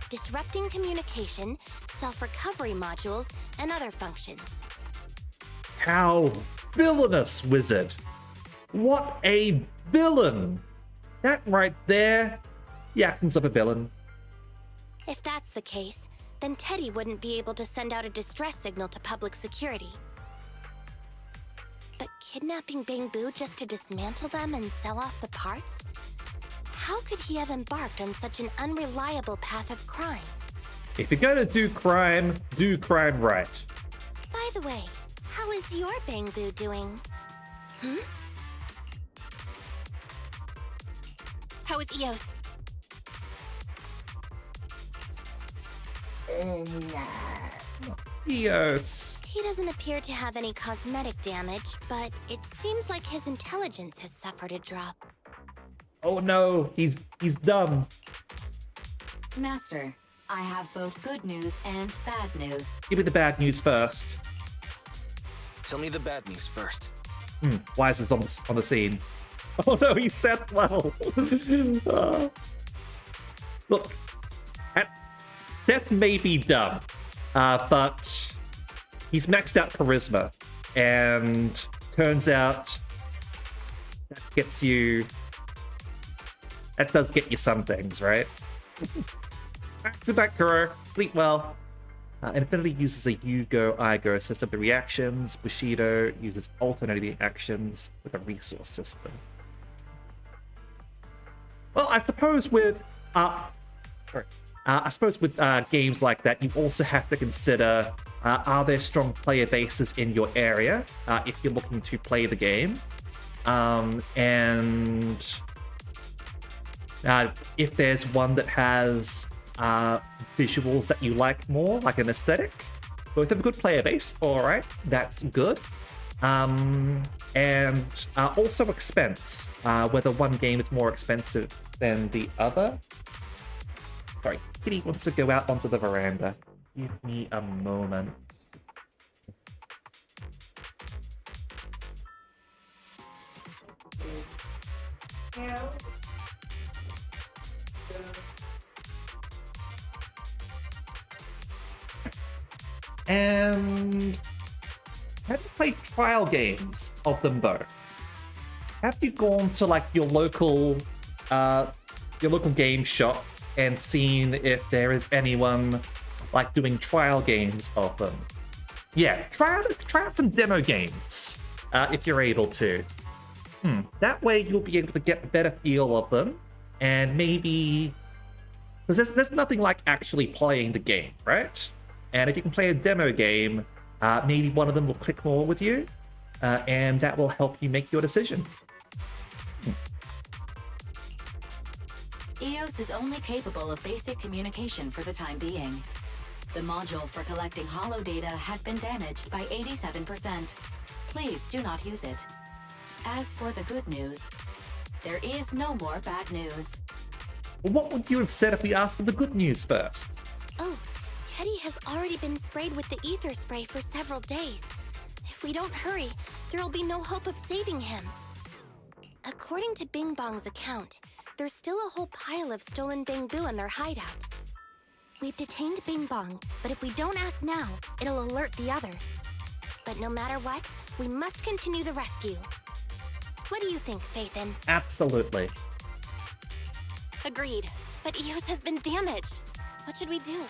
disrupting communication, self-recovery modules, and other functions. How villainous, wizard! What a villain! That right there, the actions of a villain. If that's the case, then Teddy wouldn't be able to send out a distress signal to public security. But kidnapping Bamboo just to dismantle them and sell off the parts? How could he have embarked on such an unreliable path of crime? If you're gonna do crime right. By the way, how is your Bamboo doing? How is Eos? Eos. He doesn't appear to have any cosmetic damage, but it seems like his intelligence has suffered a drop. Oh no, he's dumb. Master, I have both good news and bad news. Give me the bad news first. Tell me the bad news first. Why is it on the scene? Oh no, he's Seth level. Look, Seth may be dumb, but he's maxed out charisma, and turns out that gets you. That does get you some things, right? Good night, Kuro. Sleep well. Infinity uses a you-go-I-go system of reactions. Bushido uses alternating actions with a resource system. Well, I suppose with... I suppose with games like that, you also have to consider, are there strong player bases in your area if you're looking to play the game? And if there's one that has visuals that you like more, like an aesthetic, both have a good player base, all right, that's good. And also expense, whether one game is more expensive than the other. Sorry, Kitty wants to go out onto the veranda. Give me a moment. And have you played trial games of them both? Have you gone to like your local game shop and seen if there is anyone like doing trial games of them? Yeah, try out some demo games if you're able to. That way you'll be able to get a better feel of them, and maybe because there's nothing like actually playing the game, right? And if you can play a demo game, maybe one of them will click more with you, and that will help you make your decision. EOS is only capable of basic communication for the time being. The module for collecting holo data has been damaged by 87%. Please do not use it. As for the good news, there is no more bad news. What would you have said if we asked for the good news first? Oh, Teddy has already been sprayed with the ether spray for several days. If we don't hurry, there'll be no hope of saving him. According to Bing Bong's account, there's still a whole pile of stolen Bing Boo in their hideout. We've detained Bing Bong, but if we don't act now, it'll alert the others. But no matter what, we must continue the rescue. What do you think, Faithin? Absolutely. Agreed. But EOS has been damaged. What should we do?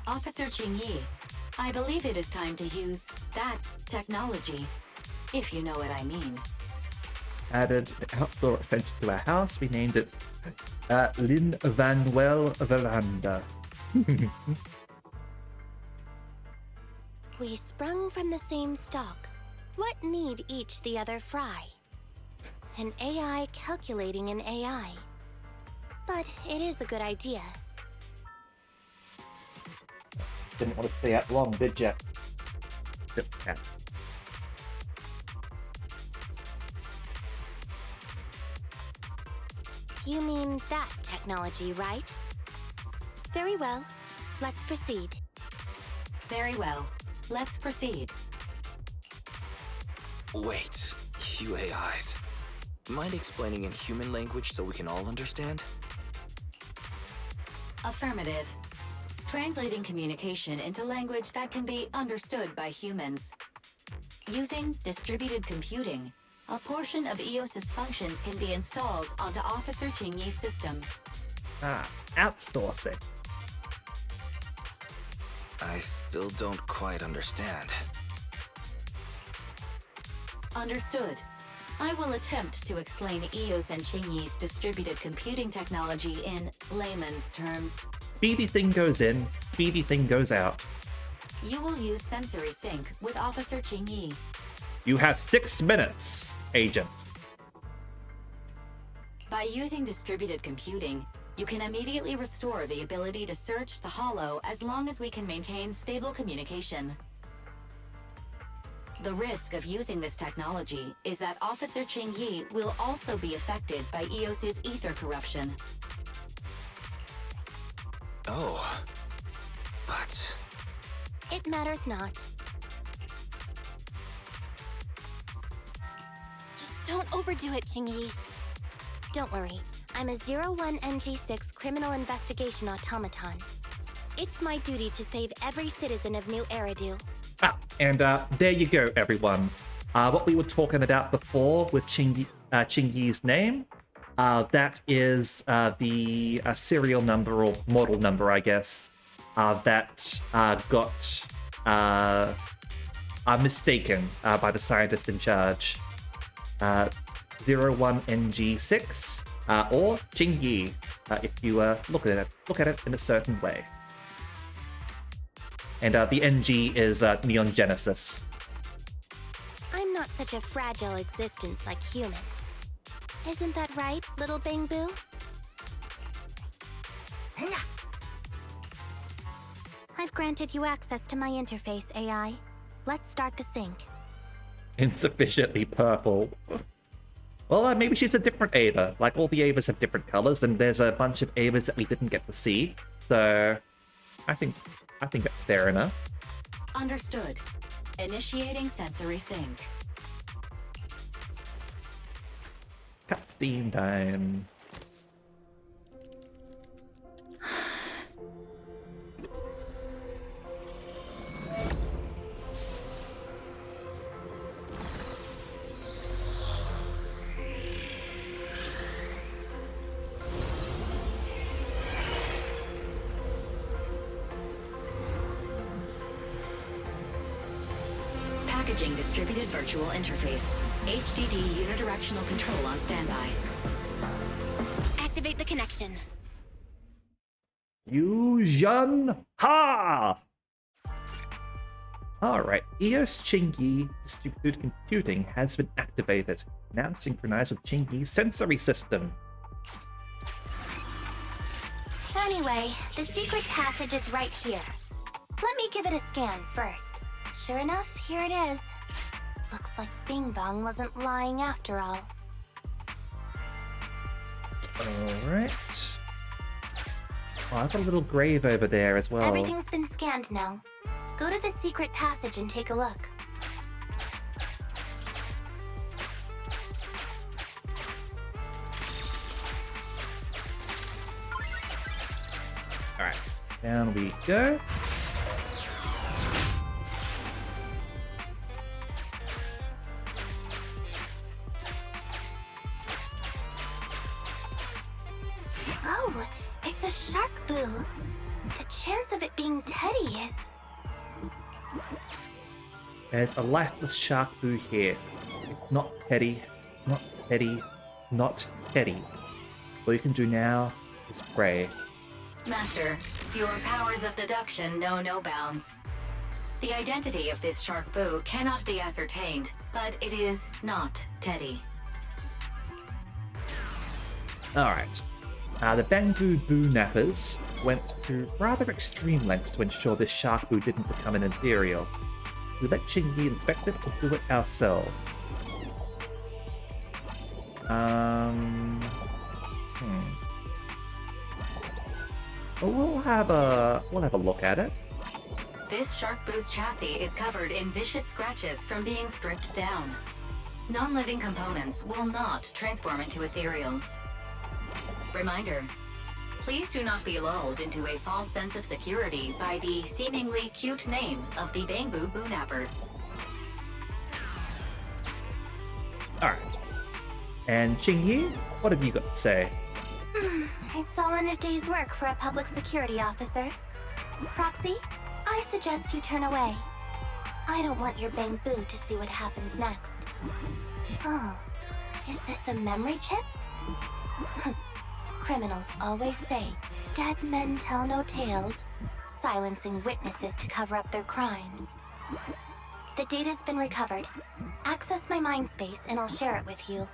Officer Qingyi, I believe it is time to use that technology, if you know what I mean. Added an outdoor extension to our house. We named it Lin Vanuel Veranda. We sprung from the same stock. What need each the other fry? An AI calculating an AI. But it is a good idea. Didn't want to stay out long, did ya? Yeah. You mean that technology, right? Very well. Let's proceed. Very well. Let's proceed. Wait, you AIs. Mind explaining in human language so we can all understand? Affirmative. Translating communication into language that can be understood by humans. Using distributed computing, a portion of EOS's functions can be installed onto Officer Qingyi's system. Outsourcing. I still don't quite understand. Understood. I will attempt to explain EOS and Qingyi's distributed computing technology in layman's terms. Speedy thing goes in, speedy thing goes out. You will use sensory sync with Officer Qingyi. You have 6 minutes, Agent. By using distributed computing, you can immediately restore the ability to search the holo as long as we can maintain stable communication. The risk of using this technology is that Officer Qingyi will also be affected by EOS's ether corruption. Oh, but... It matters not. Just don't overdo it, Qingyi. Don't worry. I'm a 01NG6 criminal investigation automaton. It's my duty to save every citizen of New Eridu. And there you go, everyone. What we were talking about before with Qingyi's name, that is the serial number or model number, I guess, that got mistaken by the scientist in charge. 01NG6 or Jingyi, if you look at it in a certain way. And the NG is Neon Genesis. I'm not such a fragile existence like humans. Isn't that right, little Bangboo? I've granted you access to my interface, AI. Let's start the sync. Insufficiently purple. Well, maybe she's a different Ava. Like, all the Avas have different colors, and there's a bunch of Avas that we didn't get to see. So, I think that's fair enough. Understood. Initiating sensory sync. Cutscene time. Packaging distributed virtual interface. HDD unidirectional control on standby. Activate the connection. Fusion Ha! Alright, EOS Chingy distributed computing has been activated. Now synchronized with Chingy's sensory system. Anyway, the secret passage is right here. Let me give it a scan first. Sure enough, here it is. Looks like Bing Bong wasn't lying after all. Alright. Oh, I've got a little grave over there as well. Everything's been scanned now. Go to the secret passage and take a look. Alright, down we go. Oh, it's a Sharkboo. The chance of it being Teddy is... There's a lifeless Sharkboo here. It's not Teddy, not Teddy, not Teddy. All you can do now is pray. Master, your powers of deduction know no bounds. The identity of this Sharkboo cannot be ascertained, but it is not Teddy. Alright. The Bangboo Boo Nappers went to rather extreme lengths to ensure this Sharkboo didn't become an Imperial. We let Chingy inspect it or do it ourselves. Well, we'll have a look at it. This Sharkboo's chassis is covered in vicious scratches from being stripped down. Non-living components will not transform into ethereals. Reminder, please do not be lulled into a false sense of security by the seemingly cute name of the Bangboo Boo Nappers. Alright. And Chingy, what have you got to say? It's all in a day's work for a public security officer. Proxy, I suggest you turn away. I don't want your Bangboo to see what happens next. Oh, is this a memory chip? Criminals always say, dead men tell no tales, silencing witnesses to cover up their crimes. The data's been recovered. Access my mind space and I'll share it with you.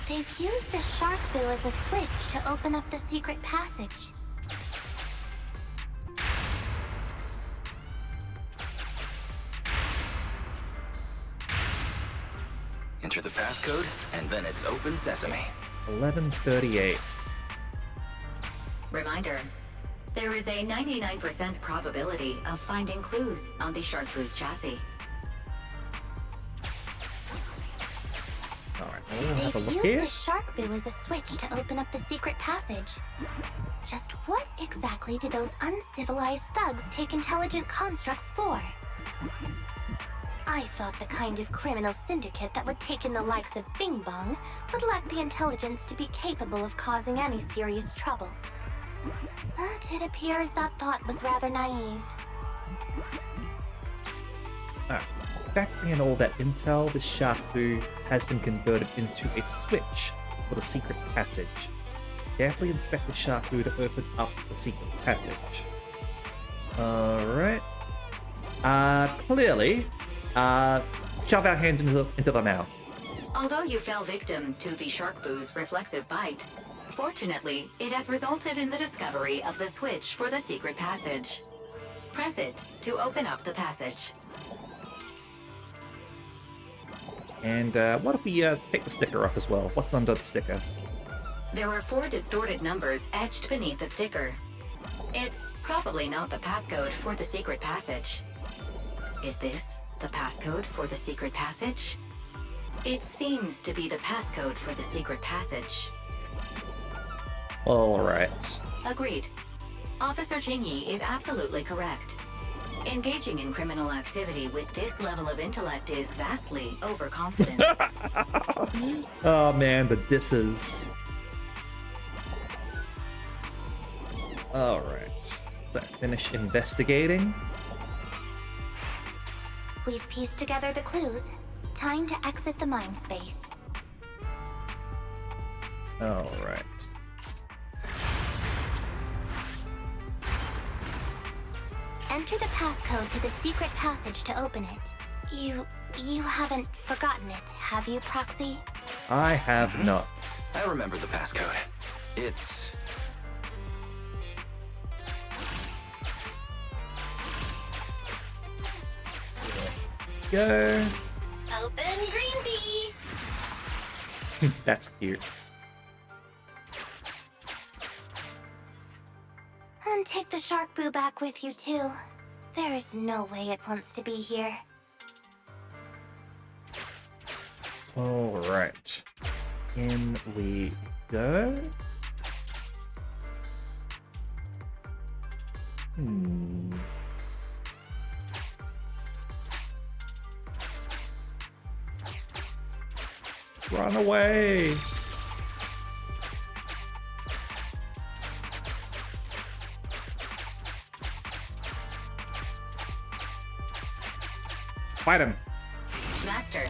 They've used the Sharkboo as a switch to open up the secret passage. Enter the passcode, and then it's open sesame. 11:38. Reminder, there is a 99% probability of finding clues on the Sharkboo's chassis. Alright, we'll have a They've look used here. the Sharkboo as a switch to open up the secret passage. Just what exactly do those uncivilized thugs take intelligent constructs for? I thought the kind of criminal syndicate that would take in the likes of Bing Bong would lack the intelligence to be capable of causing any serious trouble. But it appears that thought was rather naive. Alright. Factoring in all that intel, this Sharkboo has been converted into a switch for the secret passage. Carefully inspect the Sharkboo to open up the secret passage. Alright. Clearly, shove our hand into the mouth. Although you fell victim to the Sharkboo's reflexive bite, fortunately, it has resulted in the discovery of the switch for the secret passage. Press it to open up the passage. And what if we take the sticker off as well? What's under the sticker? There are 4 distorted numbers etched beneath the sticker. It's probably not the passcode for the secret passage. Is this the passcode for the secret passage? It seems to be the passcode for the secret passage. Alright. Agreed. Officer Jingyi is absolutely correct. Engaging in criminal activity with this level of intellect is vastly overconfident. Oh man, the disses. Alright. Let's finish investigating. We've pieced together the clues. Time to exit the mind space. Alright. Enter the passcode to the secret passage to open it. You haven't forgotten it, have you, Proxy? I have not. I remember the passcode. It's... Go. Open green tea! That's cute. And take the Sharkboo back with you, too. There's no way it wants to be here. Alright. In we go. Run away! Fight him! Master,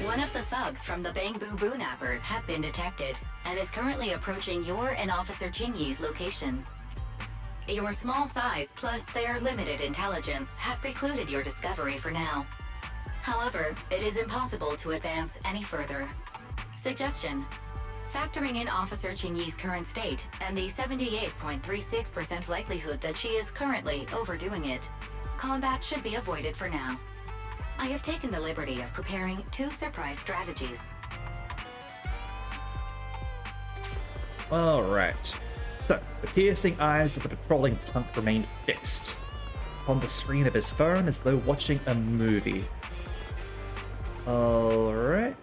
one of the thugs from the Bamboo Boo Nappers has been detected and is currently approaching your and Officer Jingyi's location. Your small size plus their limited intelligence have precluded your discovery for now. However, it is impossible to advance any further. Suggestion: factoring in Officer Jingyi's current state and the 78.36% likelihood that she is currently overdoing it, combat should be avoided for now. I have taken the liberty of preparing 2 surprise strategies. Alright. So, the piercing eyes of the patrolling punk remain fixed on the screen of his phone as though watching a movie. Alright.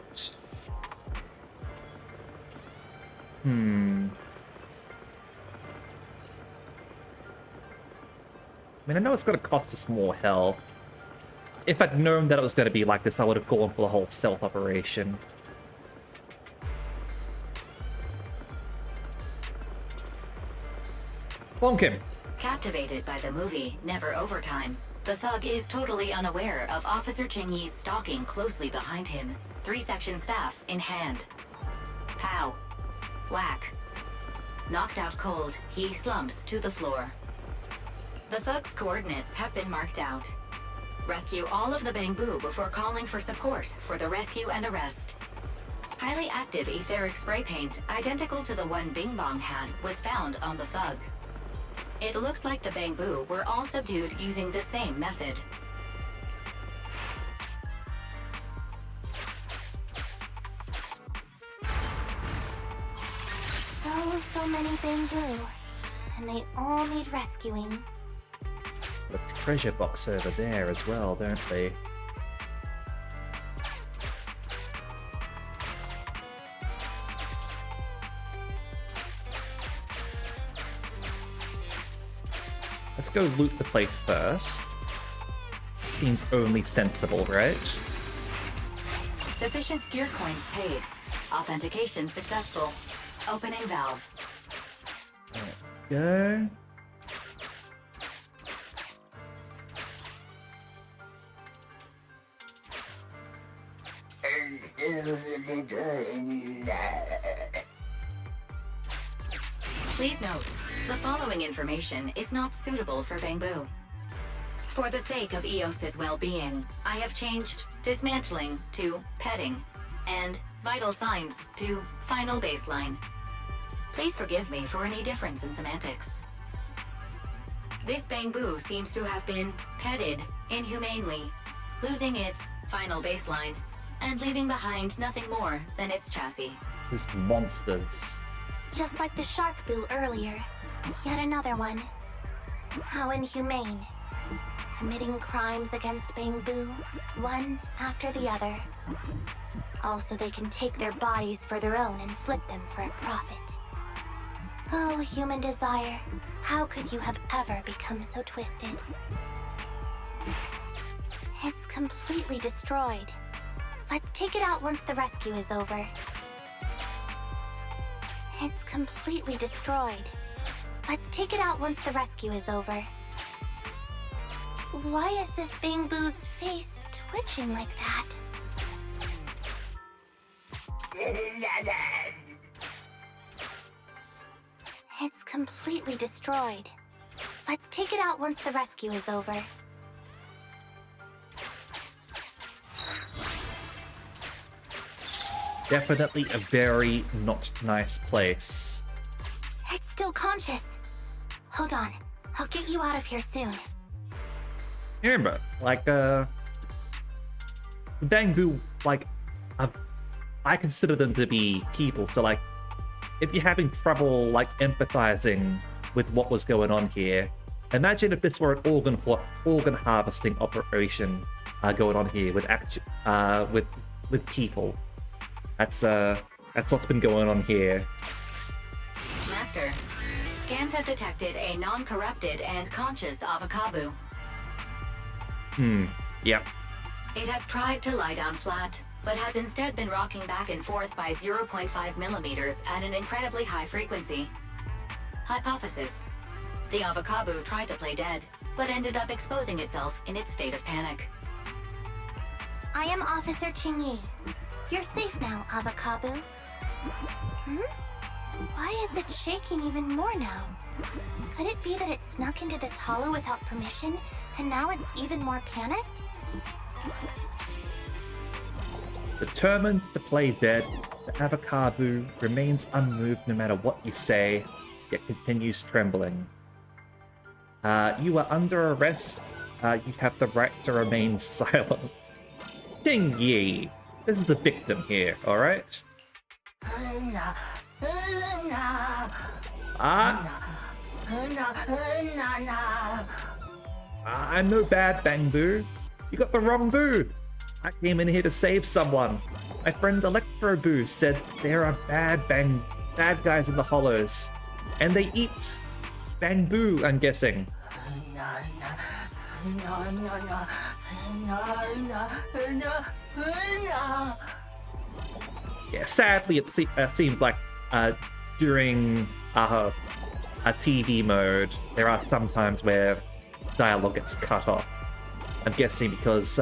I mean, I know it's gonna cost us more health. If I'd known that it was gonna be like this, I would have gone for the whole stealth operation. Bonk him! Captivated by the movie Never Overtime, the thug is totally unaware of Officer Jingyi's stalking closely behind him, 3-section staff in hand. Pow. Whack. Knocked out cold, he slumps to the floor. The thug's coordinates have been marked out. Rescue all of the Bamboo before calling for support for the rescue and arrest. Highly active etheric spray paint, identical to the one Bing Bong had, was found on the thug. It looks like the Bamboo were all subdued using the same method. So many Bamboo. And they all need rescuing. The treasure box over there as well, don't they? Let's go loot the place first. Seems only sensible, right? Sufficient gear coins paid. Authentication successful. Opening valve. There we go. Please note, the following information is not suitable for Bangbu. For the sake of Eos's well-being, I have changed dismantling to petting, and vital signs to final baseline. Please forgive me for any difference in semantics. This Bangbu seems to have been petted inhumanely, losing its final baseline, and leaving behind nothing more than its chassis. These monsters. Just like the Sharkboo earlier. Yet another one. How inhumane. Committing crimes against Bangbu, one after the other. Also, they can take their bodies for their own and flip them for a profit. Oh, human desire. How could you have ever become so twisted? It's completely destroyed. Let's take it out once the rescue is over. It's completely destroyed. Let's take it out once the rescue is over. Why is this Bangbu's face twitching like that? It's completely destroyed. Let's take it out once the rescue is over. Definitely a very not nice place. It's still conscious. Hold on. I'll get you out of here soon. Remember, like, Bangbu, like, I consider them to be people, so, like, if you're having trouble, like, empathizing with what was going on here, imagine if this were an organ harvesting operation going on here with people. That's what's been going on here. Master, scans have detected a non-corrupted and conscious Avocabu. Yep. It has tried to lie down flat, but has instead been rocking back and forth by 0.5 millimeters at an incredibly high frequency. Hypothesis: the Avocabu tried to play dead, but ended up exposing itself in its state of panic. I am Officer Qingyi. You're safe now, Avocabu. Why is it shaking even more now? Could it be that it snuck into this hollow without permission, and now it's even more panicked? Determined to play dead, the Avocabu remains unmoved no matter what you say, yet continues trembling. You are under arrest. You have the right to remain silent. Qingyi, this is the victim here, alright? I'm no bad Bangbu. You got the wrong Boo. I came in here to save someone. My friend Electroboo said there are bad guys in the hollows. And they eat Bangbu, I'm guessing. Yeah, sadly it seems like during a TV mode, there are some times where dialogue gets cut off. I'm guessing because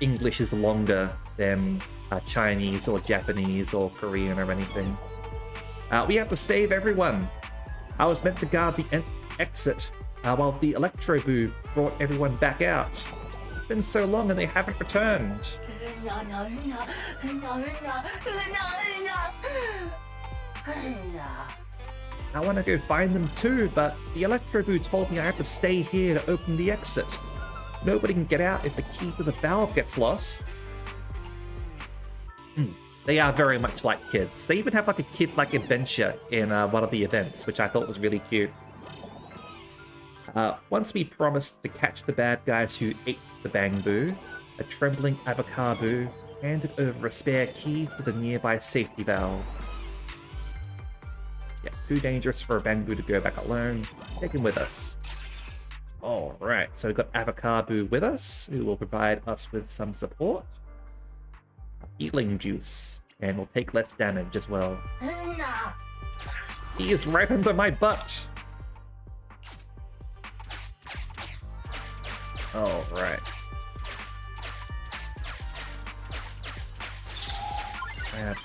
English is longer than Chinese or Japanese or Korean or anything. We have to save everyone. I was meant to guard the exit while the Electroboo brought everyone back out. It's been so long and they haven't returned. I want to go find them too, but the Electroboo told me I have to stay here to open the exit. Nobody can get out if the key to the valve gets lost. They are very much like kids. They even have like a kid-like adventure in one of the events, which I thought was really cute. Once we promised to catch the bad guys who ate the Bangbu, a trembling Avocabu handed over a spare key to the nearby safety valve. Yeah, too dangerous for a Bangbu to go back alone. Take him with us. Alright, so we've got Avocabu with us, who will provide us with some support. Healing juice, and will take less damage as well. He is right under my butt! Alright.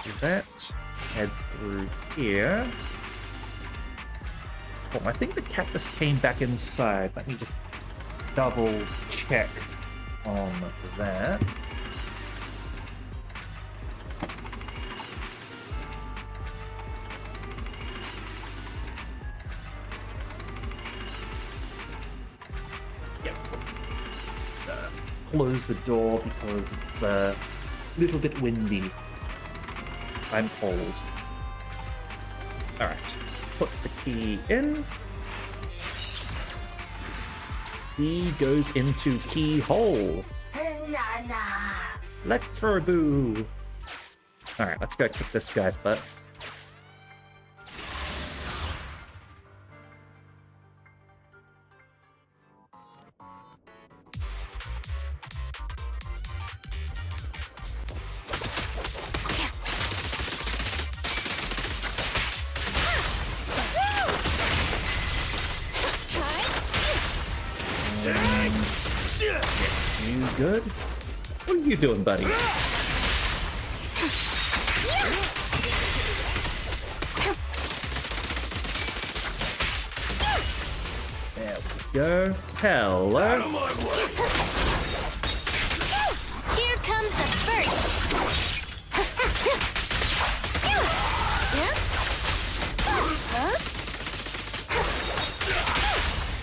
Do that. Head through here. Oh, I think the cactus came back inside. Let me just double check on that. Yep. Close the door because it's a little bit windy. I'm cold. Alright. Put the key in. Key goes into keyhole. Electroboo. Alright, let's go kick this guy's butt. You good? What are you doing, buddy? There we go. Hello. Out of my way. Here comes the first.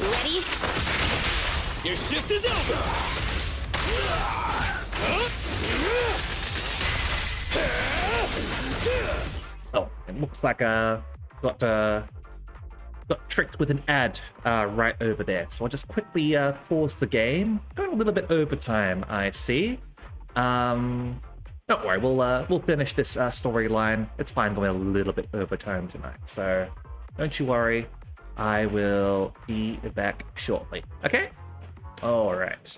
Ready? Your shift is over! Oh, it looks like got tricked with an ad right over there. So I'll just quickly pause the game. Going a little bit over time, I see. Don't worry, we'll finish this storyline. It's fine going a little bit over time tonight. So don't you worry. I will be back shortly. Okay? All right.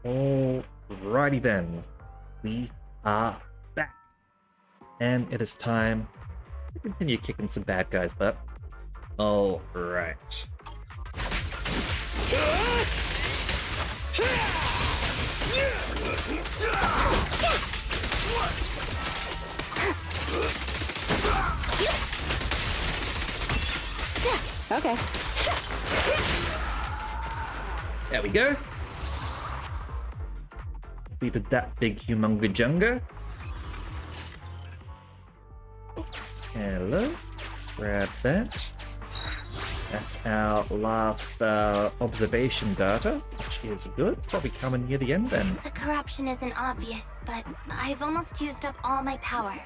Alrighty then, we are back, and it is time to continue kicking some bad guys' butt. Alright. Okay. There we go. Defeated that big humongous junga. Hello. Grab that. That's our last observation data, which is good. Probably coming near the end then. The corruption isn't obvious, but I've almost used up all my power.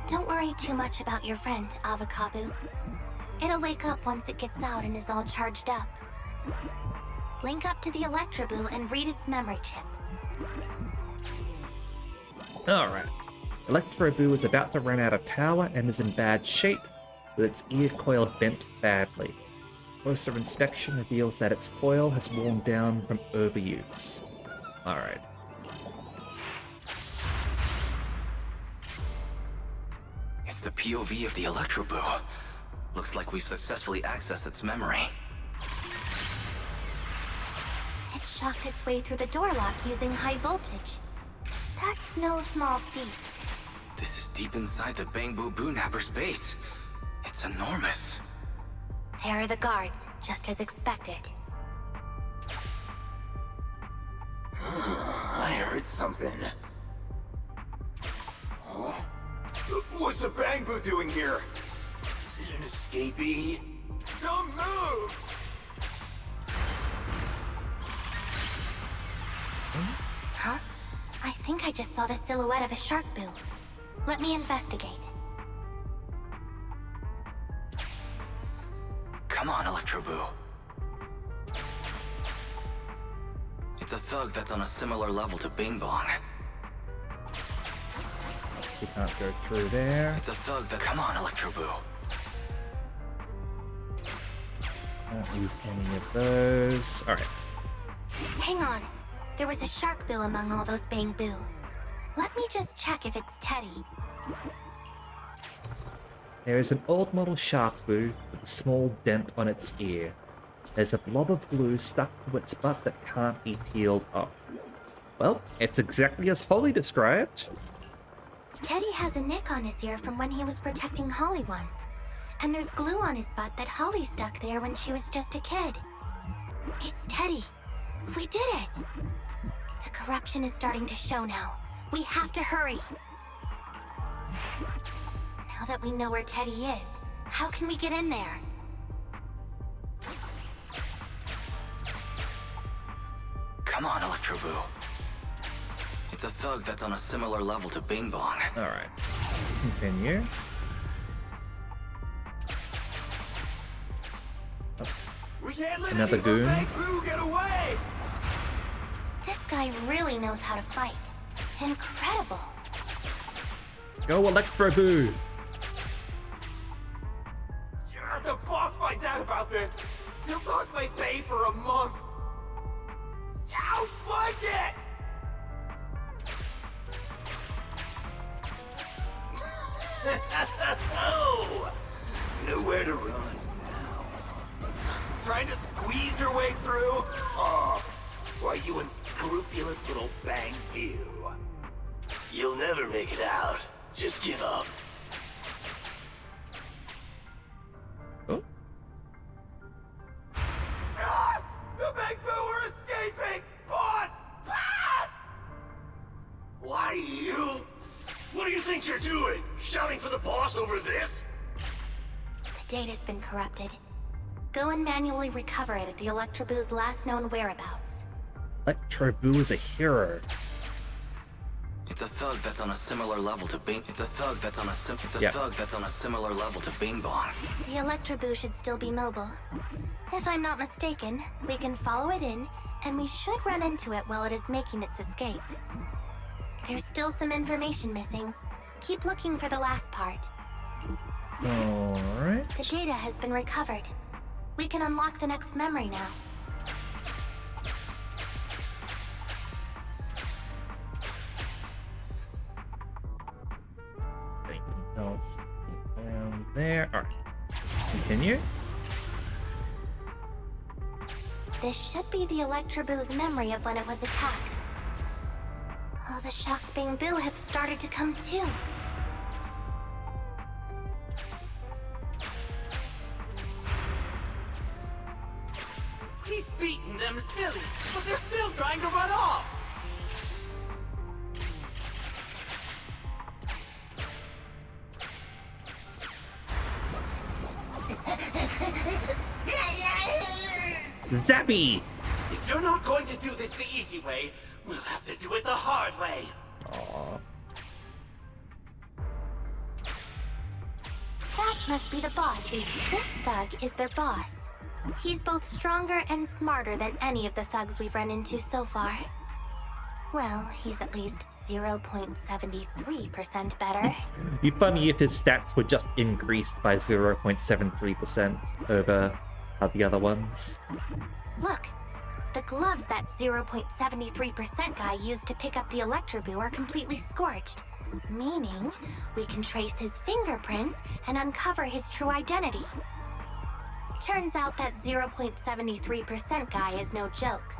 Don't worry too much about your friend, Avocabo. It'll wake up once it gets out and is all charged up. Link up to the Electroboo and read its memory chip. Alright. Electroboo is about to run out of power and is in bad shape, with its ear coil bent badly. Closer inspection reveals that its coil has worn down from overuse. Alright. It's the POV of the Electroboo. Looks like we've successfully accessed its memory. It shocked its way through the door lock using high voltage. That's no small feat. This is deep inside the Bangbu Boonhapper's base. It's enormous. There are the guards, just as expected. I heard something. Huh? What's the Bangbu doing here? Is it an escapee? Don't move! Huh? I think I just saw the silhouette of a Sharkboo. Let me investigate. Come on, Electroboo. It's a thug that's on a similar level to Bing Bong. You can't go through there. It's a thug that... Come on, Electroboo. Don't use any of those. Alright. Hang on. There was a Sharkboo among all those Bangbu. Let me just check if it's Teddy. There is an old model Sharkboo with a small dent on its ear. There's a blob of glue stuck to its butt that can't be peeled off. Well, it's exactly as Holly described. Teddy has a nick on his ear from when he was protecting Holly once. And there's glue on his butt that Holly stuck there when she was just a kid. It's Teddy. We did it! The corruption is starting to show now. We have to hurry. Now that we know where Teddy is, how can we get in there? Come on, Electroboo. It's a thug that's on a similar level to Bing Bong. Alright. Continue. We can't let Another any goon. Bangbu get away! This guy really knows how to fight. Incredible. Go Electroboo! If the boss finds out about this, he'll talk my pay for a month. I'll find it! Oh, nowhere to run now. Trying to squeeze your way through? Oh, why, you unscrupulous little Bangbu. You'll never make it out. Just give up. Oh. Ah! The Bangbu are escaping! Boss! Ah! Why, you... What do you think you're doing? Shouting for the boss over this? The data's been corrupted. Go and manually recover it at the Electroboo's last known whereabouts. Electroboo is a hero. It's a thug that's on a similar level to Bing. It's a thug that's on a thug that's on a similar level to Bing Bong. The Electroboo should still be mobile. If I'm not mistaken, we can follow it in, and we should run into it while it is making its escape. There's still some information missing. Keep looking for the last part. Alright. The data has been recovered. We can unlock the next memory now. Anything else down there? Alright. Continue. This should be the Electroboo's memory of when it was attacked. All the shocked Bangbu have started to come too. He's beating them silly, but they're still trying to run off! Zappy! If you're not going to do this the easy way, we'll have to do it the hard way. Aww. That must be the boss. This thug is their boss. He's both stronger and smarter than any of the thugs we've run into so far. Well, he's at least 0.73% better. It'd be funny if his stats were just increased by 0.73% over the other ones. Look, the gloves that 0.73% guy used to pick up the Electroboo are completely scorched, meaning we can trace his fingerprints and uncover his true identity. Turns out that 0.73% guy is no joke.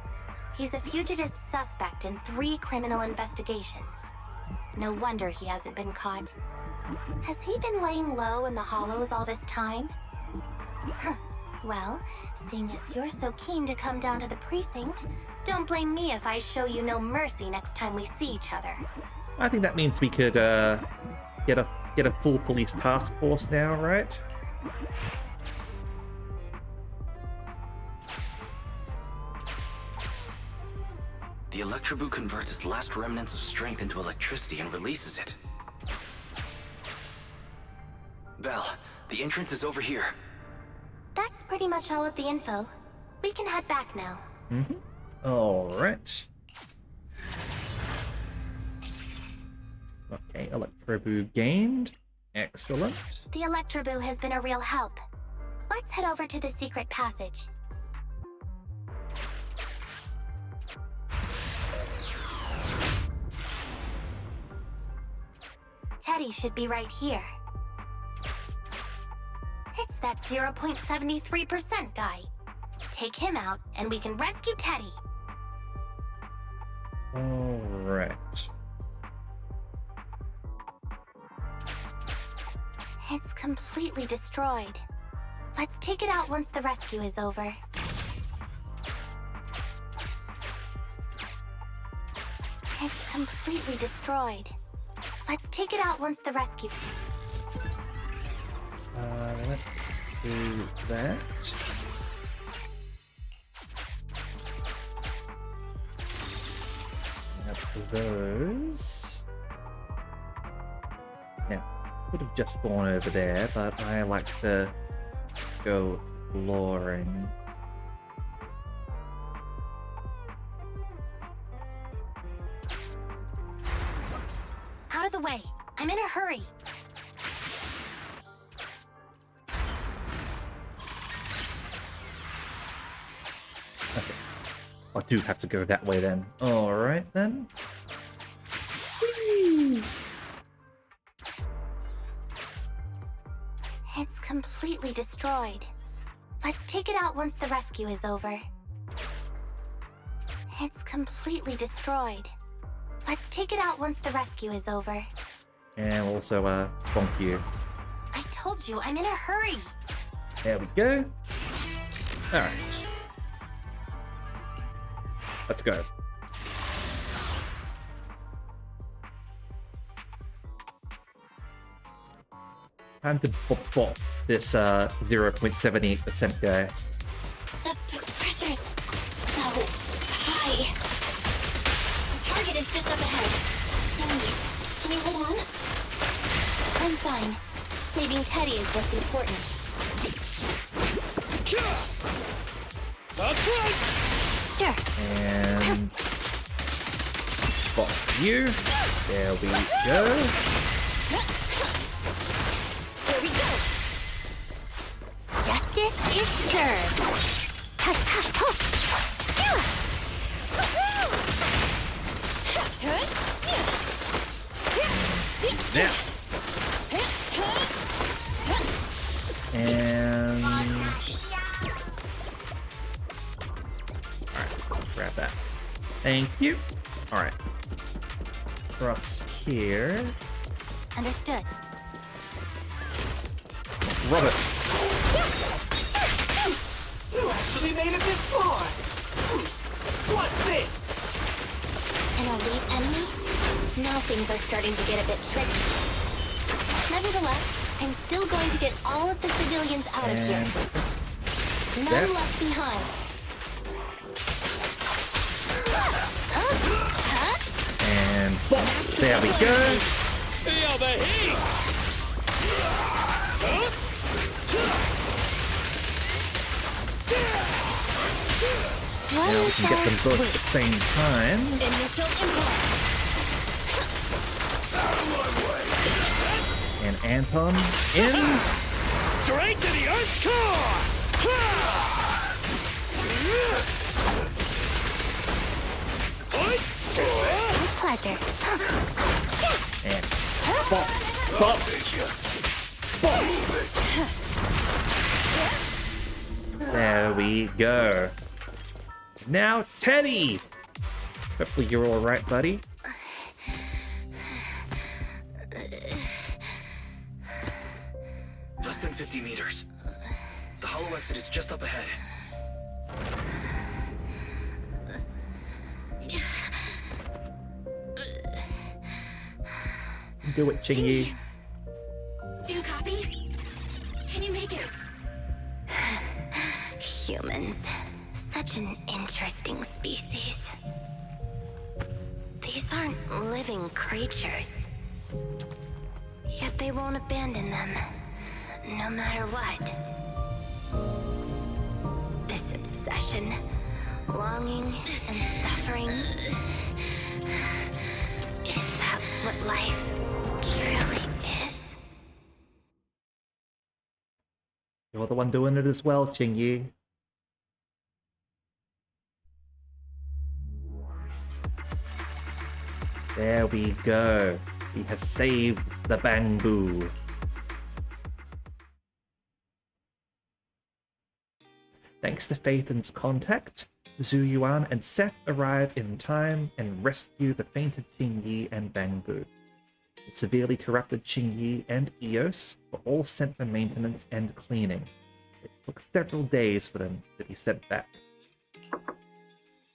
He's a fugitive suspect in 3 criminal investigations. No wonder he hasn't been caught. Has he been laying low in the hollows all this time? Huh. Well, seeing as you're so keen to come down to the precinct, don't blame me if I show you no mercy next time we see each other. I think that means we could get a full police task force now, right? The Electroboo converts its last remnants of strength into electricity and releases it. Belle, the entrance is over here. That's pretty much all of the info. We can head back now. Alright. Okay, Electroboo gained. Excellent. The Electroboo has been a real help. Let's head over to the secret passage. Teddy should be right here. It's that 0.73% guy. Take him out, and we can rescue Teddy. Alright. It's completely destroyed. Let's take it out once the rescue is over. It's completely destroyed. Let's take it out once the rescue... Let's do that. Have those. Now, could have just gone over there, but I like to go exploring. Out of the way. I'm in a hurry. Okay. I do have to go that way then. Alright then. Whee! It's completely destroyed. Let's take it out once the rescue is over. It's completely destroyed. Let's take it out once the rescue is over. And also, bonk you. I told you, I'm in a hurry. There we go. Alright. Let's go. Time to bop this 0.78% guy. The pressure's so high. The target is just up ahead. Can you hold on? I'm fine. Saving Teddy is what's important. That's right! Sure. And bop you. There we go. Here we go. Justice is served. Now. And alright, grab that. Thank you. Alright. Cross here. Understood. Robert. You actually made it this far! What's this? An elite enemy? Now things are starting to get a bit tricky. Nevertheless, I'm still going to get all of the civilians out of here. None left behind. There we go. Feel the heat! Huh? Now we can get them both at the same time. Initial impulse. And Anton in. Straight to the Earth's core! My pleasure. And bop, bop, bop. There we go. Now, Teddy! Hopefully you're alright, buddy. Less than 50 meters. The hollow exit is just up ahead. Do it, Chingy. Do you copy? Can you make it? Humans. Such an interesting species. These aren't living creatures. Yet they won't abandon them, no matter what. This obsession, longing, and suffering. Is that what life truly is? You're the one doing it as well, Chingy. There we go. We have saved the Bangbu. Thanks to Phaethon's contact, Zhu Yuan and Seth arrive in time and rescue the fainted Qingyi and Bangbu. The severely corrupted Qingyi and Eos were all sent for maintenance and cleaning. It took several days for them to be sent back.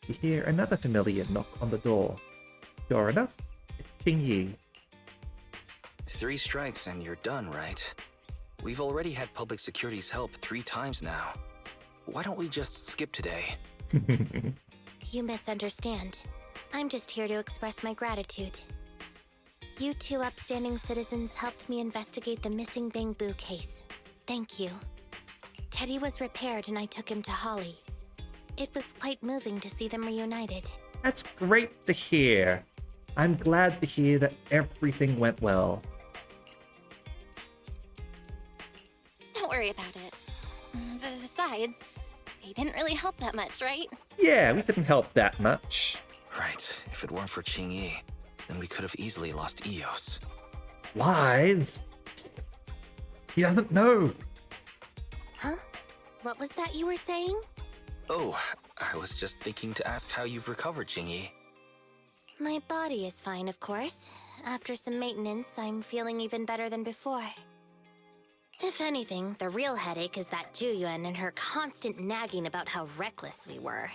You hear another familiar knock on the door. Sure enough, it's Qingyi. 3 strikes and you're done, right? We've already had public security's help 3 times now. Why don't we just skip today? You misunderstand. I'm just here to express my gratitude. You 2 upstanding citizens helped me investigate the missing Bangbu case. Thank you. Teddy was repaired and I took him to Holly. It was quite moving to see them reunited. That's great to hear. I'm glad to hear that everything went well. Don't worry about it. Besides, he didn't really help that much, right? Yeah, we didn't help that much. Right. If it weren't for Qingyi, then we could have easily lost Eos. Lies? He doesn't know. Huh? What was that you were saying? Oh, I was just thinking to ask how you've recovered, Qingyi. My body is fine, of course. After some maintenance, I'm feeling even better than before. If anything, the real headache is that Juyuan and her constant nagging about how reckless we were.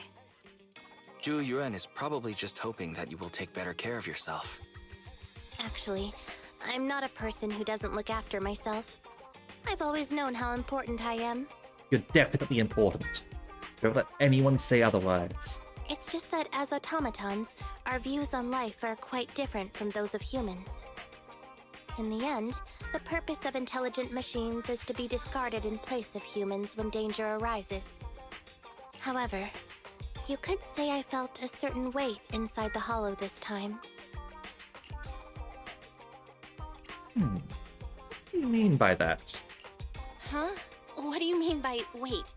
Zhu Yuan is probably just hoping that you will take better care of yourself. Actually, I'm not a person who doesn't look after myself. I've always known how important I am. You're definitely important. Don't let anyone say otherwise. It's just that as automatons, our views on life are quite different from those of humans. In the end, the purpose of intelligent machines is to be discarded in place of humans when danger arises. However, you could say I felt a certain weight inside the hollow this time. What do you mean by that? Huh? What do you mean by wait?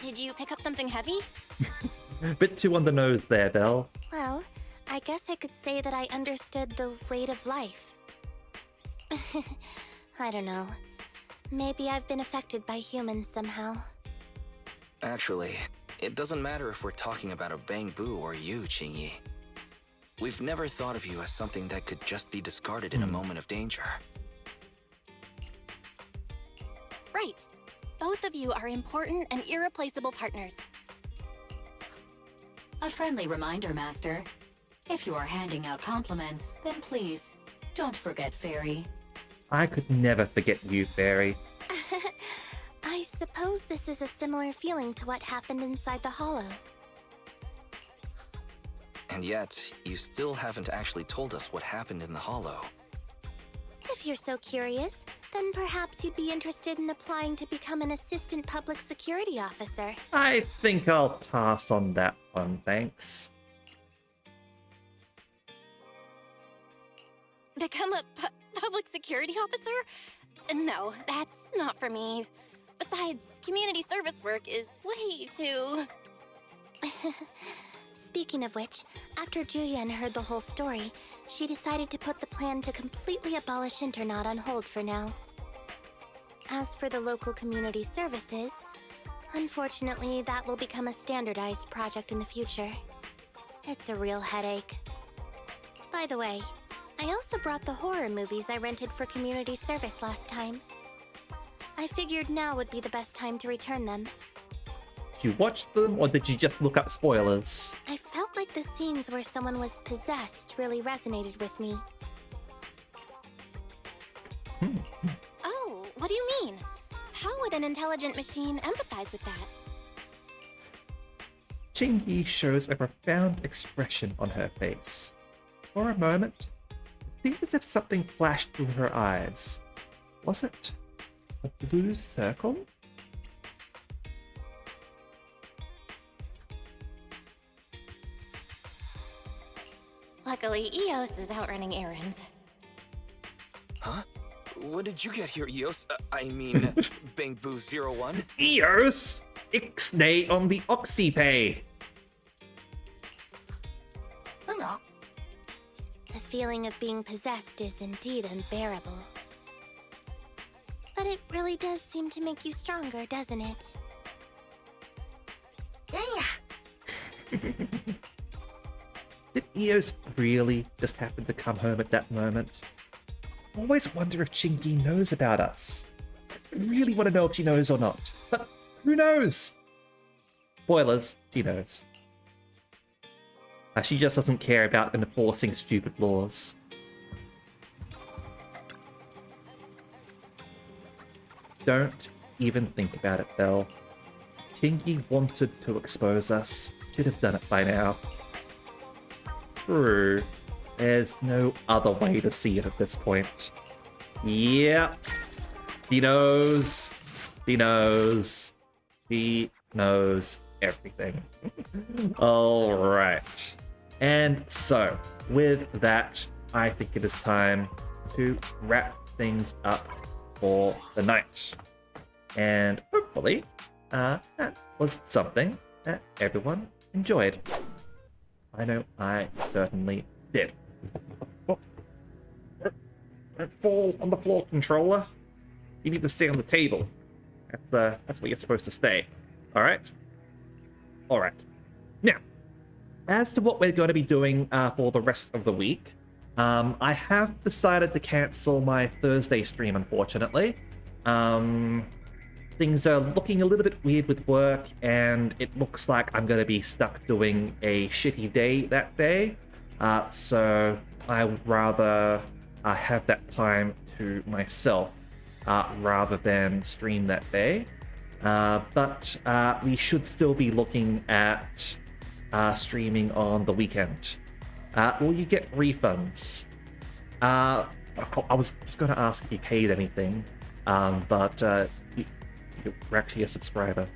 Did you pick up something heavy? Bit too on the nose there, Belle. Well, I guess I could say that I understood the weight of life. I don't know. Maybe I've been affected by humans somehow. Actually, it doesn't matter if we're talking about a Bangbu or you, Qingyi. We've never thought of you as something that could just be discarded in a moment of danger. Right. Both of you are important and irreplaceable partners. A friendly reminder, Master. If you are handing out compliments, then please, don't forget Fairy. I could never forget you, Fairy. I suppose this is a similar feeling to what happened inside the hollow. And yet, you still haven't actually told us what happened in the Hollow. If you're so curious, then perhaps you'd be interested in applying to become an assistant public security officer. I think I'll pass on that one, thanks. Become a public security officer? No, that's not for me. Besides, community service work is way too... Speaking of which, after Julian heard the whole story, she decided to put the plan to completely abolish Internat on hold for now. As for the local community services, unfortunately, that will become a standardized project in the future. It's a real headache. By the way, I also brought the horror movies I rented for community service last time. I figured now would be the best time to return them. Did you watch them, or did you just look up spoilers? I felt like the scenes where someone was possessed really resonated with me. Oh, what do you mean? How would an intelligent machine empathize with that? Chingy shows a profound expression on her face. For a moment, it seemed as if something flashed through her eyes. Was it a blue circle? Luckily, Eos is out running errands. Huh? When did you get here, Eos? I mean, Bang Boo 01? Eos! Ixnay on the Oxypay! The feeling of being possessed is indeed unbearable. But it really does seem to make you stronger, doesn't it? Did Eos really just happen to come home at that moment? I always wonder if Chingy knows about us. I really want to know if she knows or not. But who knows? Spoilers, she knows. She just doesn't care about enforcing stupid laws. Don't even think about it, Belle. Chingy wanted to expose us. Should have done it by now. True. There's no other way to see it at this point. Yep. He knows. He knows. He knows everything. Alright. And so, with that, I think it is time to wrap things up for the night. And hopefully, that was something that everyone enjoyed. I know I certainly did. Oh. Don't fall on the floor, controller. You need to stay on the table. That's where you're supposed to stay. Alright? Alright. Now, as to what we're going to be doing for the rest of the week, I have decided to cancel my Thursday stream, unfortunately. Things are looking a little bit weird with work, and it looks like I'm going to be stuck doing a shitty day that day. So I would rather have that time to myself rather than stream that day. But we should still be looking at streaming on the weekend. Will you get refunds? I was going to ask if you paid anything, but you're actually a subscriber.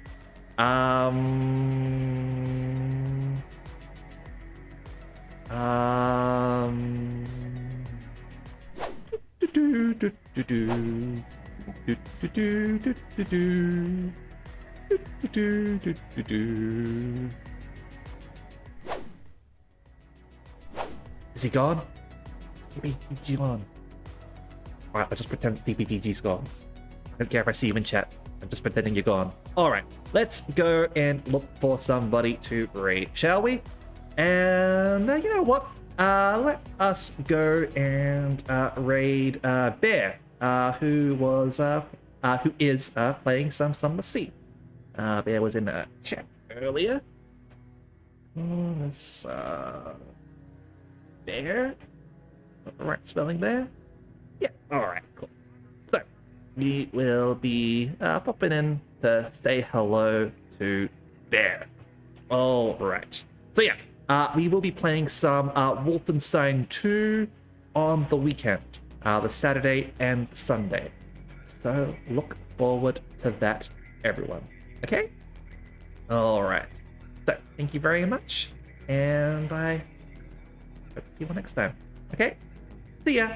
Is he gone? Is DPPG gone? Alright, I'll just pretend DPPG's gone. I don't care if I see you in chat. I'm just pretending you're gone. Alright, let's go and look for somebody to raid, shall we? And you know what? Let us go and raid Bear, who is playing some Summer Sea. Bear was in a chat earlier. Let's Bear? Got the right spelling there? Yeah, alright, cool. So, we will be popping in to say hello to Bear. Alright. So yeah, we will be playing some Wolfenstein 2 on the weekend, the Saturday and Sunday. So look forward to that, everyone. Okay? All right. So thank you very much, and I hope to see you all next time. Okay? See ya!